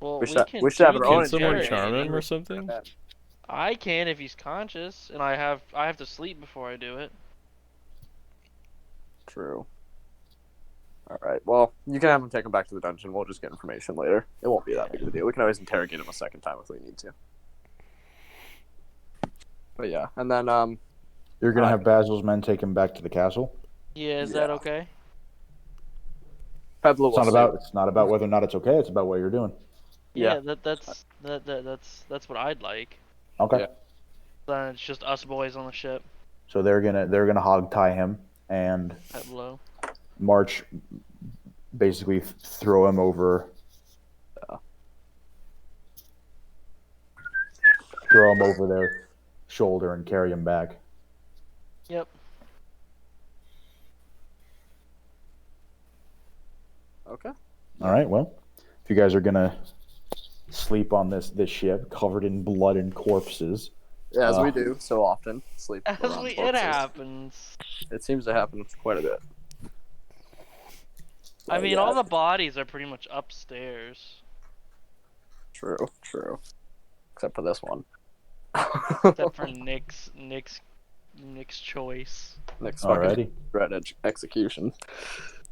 Well, we we should- can we should have do our the own Can someone interrogating. charm him or something? I can if he's conscious, and I have to sleep before I do it. True. All right. Well, you can have him take him back to the dungeon. We'll just get information later. It won't be that big of a deal. We can always interrogate him a second time if we need to. But yeah, and then You're gonna have Basil's men take him back to the castle. Yeah, is that okay? Pablo It's will not save- about whether or not it's okay. It's about what you're doing. Yeah, Yeah. that's what I'd like. Okay. Yeah. Then it's just us boys on the ship. So they're gonna hog tie him and Pablo. march, basically throw him over. Throw him over their shoulder and carry him back. Yep. Okay. All right. Well, if you guys are gonna sleep on this ship covered in blood and corpses, Yeah, as we do so often. Sleep. As around it corpses. happens. It seems to happen quite a bit. I But mean, yeah, all the bodies are pretty much upstairs. True. Except for this one. Except for Nick's choice. Next fucking alrighty. dread execution.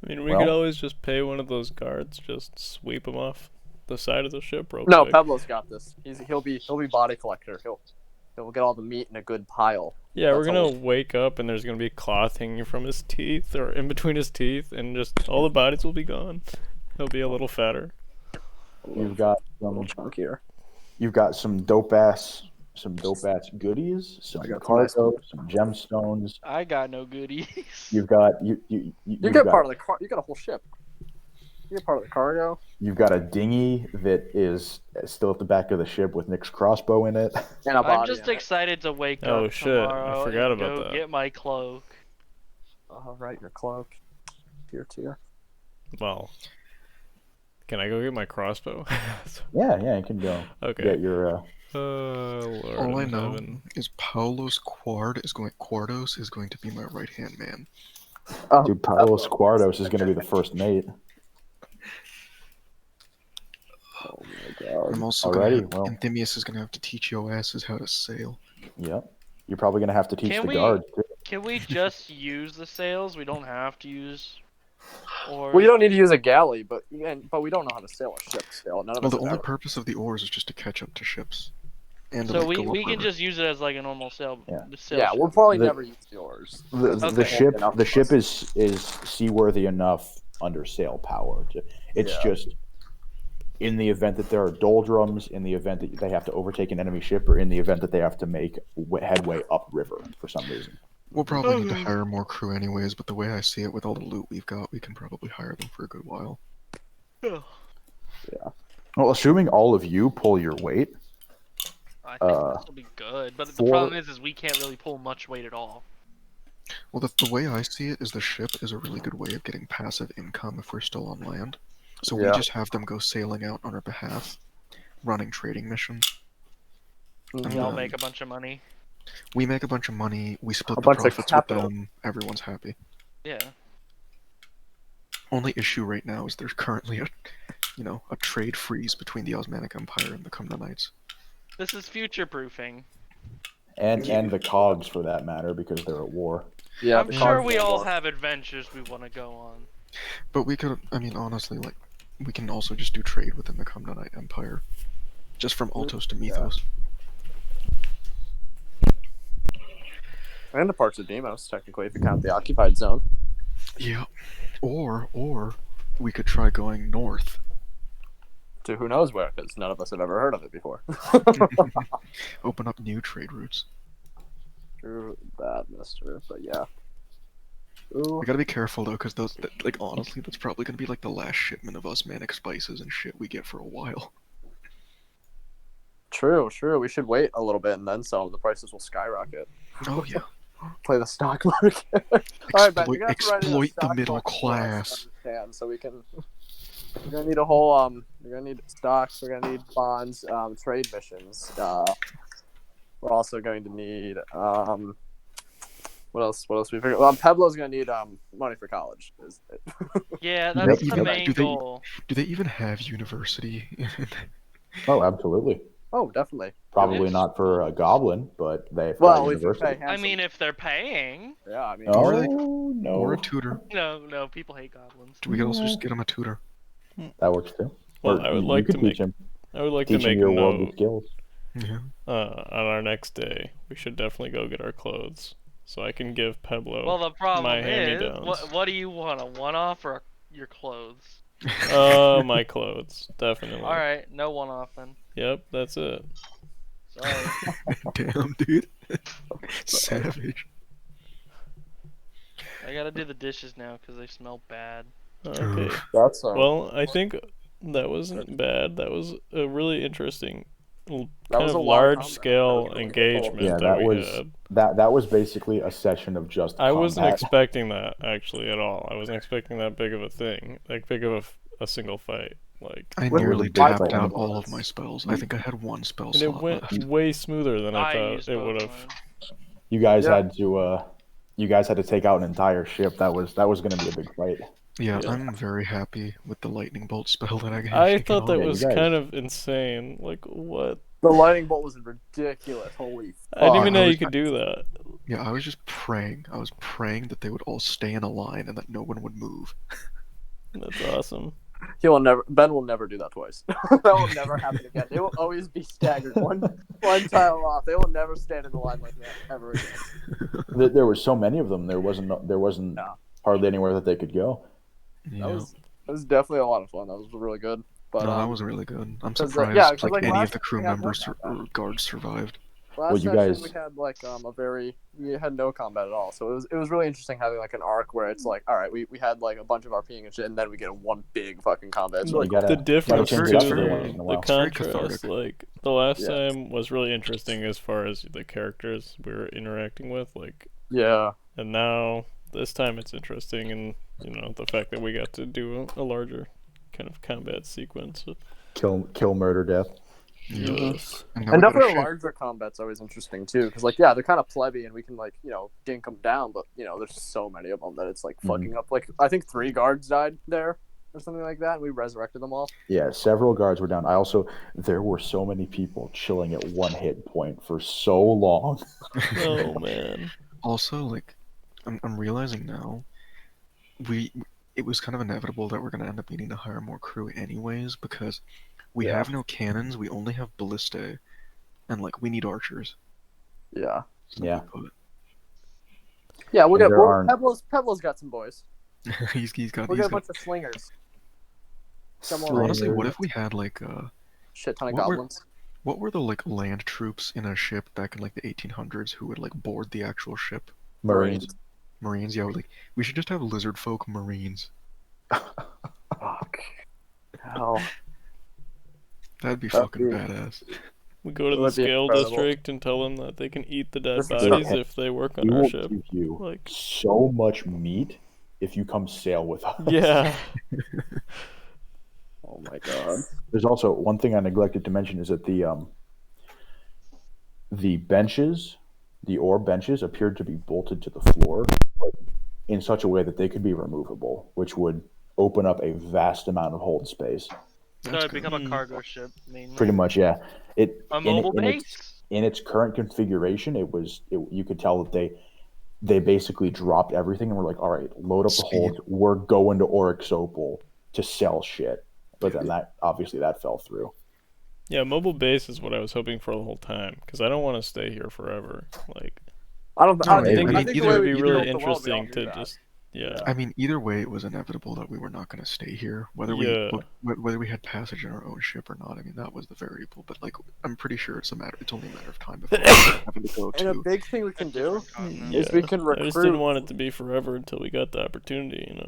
I mean, we Well- could always just pay one of those guards, just sweep him off the side of the ship real No, quick. Pablo's got this. He'll be body collector. He'll get all the meat in a good pile. Yeah, we're That's gonna all. wake up and there's gonna be cloth hanging from his teeth or in between his teeth, and just all the bodies will be gone. He'll be a little fatter. You've got A little chunkier. some dope ass goodies, some I got some cargo, some gemstones. I got no goodies. You've got you You you've get got, part of the car. You got a whole ship. You get part of the cargo. You've got a dinghy that is still at the back of the ship with Nick's crossbow in it. And a body. I'm just in it. excited to wake Oh, up shit, I tomorrow forgot and about go that. get my cloak. Oh, right, your cloak. Tier. Well, can I go get my crossbow? Yeah, you can go Okay. get your. Lord All I in know heaven. is Quardos is going to be my right hand man. Oh, Dude, Paulus Quardos is going to be the first mate. Oh my god. I'm also Alrighty, gonna well. Anthemius is gonna have to teach your asses how to sail. Yep. You're probably going to have to teach Can the we- guards too. Can we just use the sails? We don't have to use. Or Well, you don't need to use a galley, but we don't know how to sail a ship still. None of Well, us the have only ever. purpose of the oars is just to catch up to ships. And to, so like, we go we up can river. just use it as like a normal sail. Yeah. sail Yeah, ship. we'll probably The- never use yours. The Okay. ship Enough the for ship us. is seaworthy enough under sail power. It's Yeah. just in the event that there are doldrums, in the event that they have to overtake an enemy ship, or in the event that they have to make headway upriver for some reason. We'll probably need to hire more crew anyways, but the way I see it, with all the loot we've got, we can probably hire them for a good while. Well, assuming all of you pull your weight, I think this will be good, but the for- problem is we can't really pull much weight at all. Well, the way I see it is the ship is a really good way of getting passive income if we're still on land. So we Yeah. just have them go sailing out on our behalf, running trading missions. We Yeah. all make a bunch of money. We make a bunch of money, we split A the bunch of profits with capital. them, everyone's happy. Yeah. Only issue right now is there's currently a trade freeze between the Osmanic Empire and the Cumnanites. This is future proofing. and the cogs for that matter, because they're at war. Yeah, I'm the sure cards we are all war. have adventures we want to go on. But we could, honestly, we can also just do trade within the Cumnanite Empire. Just from Altos to Mythos. And the parts of Demos, technically, if you count the occupied zone. Yeah. Or we could try going north. To who knows where, because none of us have ever heard of it before. Open up new trade routes. True that, mister. But yeah. Ooh. We gotta be careful though, because honestly, that's probably gonna be like the last shipment of Osmanic spices and shit we get for a while. True. We should wait a little bit and then sell them. The prices will skyrocket. Oh yeah. Play the stock market. Alright, Ben, you're gonna have to write in a Exploit the stock middle market for us class. to understand, so we can. We're gonna need a whole We're gonna need stocks. We're gonna need bonds. Trade missions. We're also going to need What else? What else we figure? Well, Pablo's gonna need money for college. Yeah, Do that's they the even- main do they- goal. Do they even have university? Oh, absolutely. Oh, definitely. Probably Yes. not for a goblin, but they've Well, got if you university. pay I handsome. mean, if they're paying. Yeah, I mean. Oh, Or they- no. Or a tutor? No, people hate goblins. We could also just get him a tutor. That works too. Well, Or I would you like could to teach make him, I would like to teach him make a your worldly note. skills. Yeah. On our next day, we should definitely go get our clothes, so I can give Pablo Well, the problem my is, hand-me-downs. what do you want? A one-off or your clothes? My clothes, definitely. All right, no one-off then. Yep, that's it. Sorry. Damn, dude. Savage. I gotta do the dishes now because they smell bad. Okay. That's Well, I think that wasn't bad. That was a really interesting, kind was of a lot of combat. large-scale That was really engagement Yeah, that that we was had. that was basically a session of just I wasn't combat. expecting that actually at all. I wasn't expecting that big of a thing, like big of a single fight. Like, I With nearly the big tapped fight. out all of my spells. I think I had one spell and it slot went left. way smoother than I used thought it both would have. mine. You guys Yeah. had to take out an entire ship. That was going to be a big fight. Yeah, Yeah. I'm very happy with the lightning bolt spell that I got. I thought that Yeah, you was guys- kind of insane. Like, what? The lightning bolt was ridiculous. Holy I didn't fuck. even know I you was- could do that. Yeah, I was just praying. I was praying that they would all stay in a line and that no one would move. That's awesome. Ben will never do that twice. That will never happen again. They will always be staggered one tile off. They will never stand in the line like that ever again. There were so many of them. There wasn't No. hardly anywhere that they could go. Yeah. That was definitely a lot of fun. That was really good. But No, that was really good. I'm 'cause, surprised yeah, 'cause, like, like, any last of the crew we had members one or guards survived. last Well, you session guys- we had like we had no combat at all. So it was really interesting having like an arc where it's like, all right, we had like a bunch of RPing and shit, and then we get one big fucking combat. It's really You gotta- the difference change it too, up every once in a the while. It's very contrast, cathartic. like the last Yeah. time was really interesting as far as the characters we were interacting with, like, Yeah. and now this time it's interesting, and the fact that we got to do a larger kind of combat sequence. Kill, murder, death. Yes. And, now And we got a definitely ship. larger combat's always interesting too, because like they're kind of plebby and we can like dink them down, but there's so many of them that it's like fucking up. Like I think 3 guards died there or something like that, and we resurrected them all. Yeah, several guards were down. There were so many people chilling at one hit point for so long. Oh man. Also, like, I'm realizing now, it was kind of inevitable that we're gonna end up needing to hire more crew anyways, because we Yeah. have no cannons, we only have ballistae, and like we need archers. Yeah. simply Yeah. put. Yeah, we'll And get there aren't- Peblo's got some boys. he's got We'll he's get a got. bunch of slingers. Some Slingers. more Honestly, what if we had like shit ton of what were- goblins. what were the like land troops in a ship back in like the 1800s who would like board the actual ship? Marines. Marines, yeah. Like we should just have lizard folk marines. Fuck. Hell. That'd be That'd fucking be- badass. We go to the That'd be scale incredible. district and tell them that they can eat the dead This is bodies okay. if they work on We our will ship. give you Like, so much meat if you come sail with us. yeah. Oh my god. There's also one thing I neglected to mention is that the benches, the ore benches, appeared to be bolted to the floor, but in such a way that they could be removable, which would open up a vast amount of hold space. So That's it become good. a cargo ship, mainly. Pretty much, yeah. A mobile base. In its current configuration, you could tell that they basically dropped everything and were like, all right, load up the Speed. hold. We're going to Oryx Opal to sell shit. But then that fell through. Yeah, mobile base is what I was hoping for the whole time, because I don't want to stay here forever. Like, I don't. No, I I Maybe- think, think, I I it think either- the way would we be built really the world, we all interesting do to that. just, yeah. I mean, either way, it was inevitable that we were not going to stay here, whether Yeah. whether we had passage in our own ship or not. I mean, that was the variable. But like, I'm pretty sure it's only a matter of time before we're having to go And a to. big thing we can do Yeah. is we can I just didn't recruit. want it to be forever until we got the opportunity.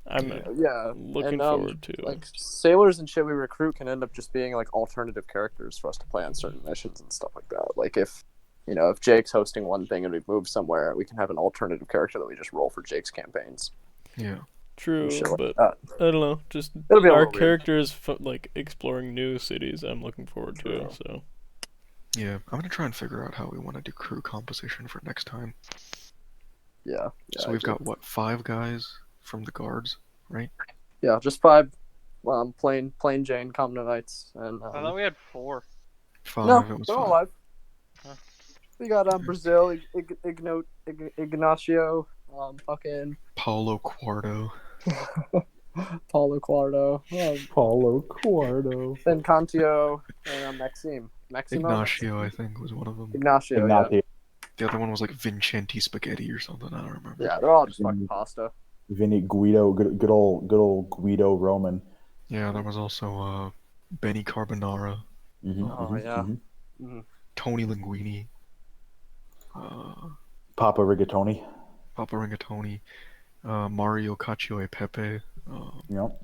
I'm Yeah. looking and, forward to. Like sailors and shit we recruit can end up just being like alternative characters for us to play on certain missions and stuff like that. Like if Jake's hosting one thing and we've moved somewhere, we can have an alternative character that we just roll for Jake's campaigns. Yeah. True, shit like but that. I don't know. Just It'll be a our little weird. characters like exploring new cities. I'm looking forward to. True. So Yeah, I'm gonna try and figure out how we want to do crew composition for next time. Yeah. So I we've do. got what, 5 guys from the guards, right? Yeah, just 5. Plain Jane Common Knights, and I thought we had 4. 5. no, It was they're all 5. alive. Huh. We got Brazil, Ignacio, fucking Paulo Quarto. Paulo Quarto, Paulo Quarto. then Cantio, and Maximo. Ignacio, I think, was one of them. Ignacio, yeah. Ignacio. The other one was like Vincenti Spaghetti or something. I don't remember. Yeah, they're all just fucking pasta. Vinny Guido, good old Guido Roman. Yeah, there was also Benny Carbonara, Oh, yeah. Tony Linguini, Papa Rigatoni. Papa Rigatoni, Mario Cacio e Pepe. Yep.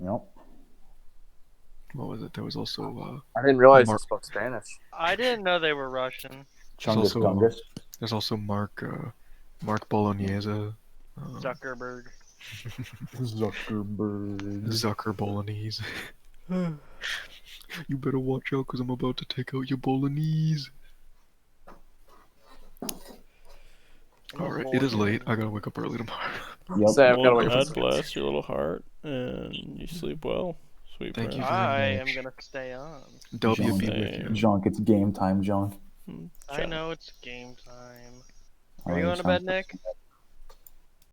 What was it? There was also I didn't realize Mark- he spoke Spanish. I didn't know they were Russian. Chungus also, Gungus. there's also Mark Bolognese, Zuckerberg. Zuckerberg. Zucker Bolognese. You better watch out, cause I'm about to take out your Bolognese. All right, it is late. I gotta wake up early tomorrow. Yep. Say, I've got to Well, wait for God some- bless your little heart, and you sleep well, sweet Thank you prince. very I am much. gonna stay on. W John, be with you. Junk, it's game time, Junk. I know it's game time. All Are you right, going to bed, sounds- Nick?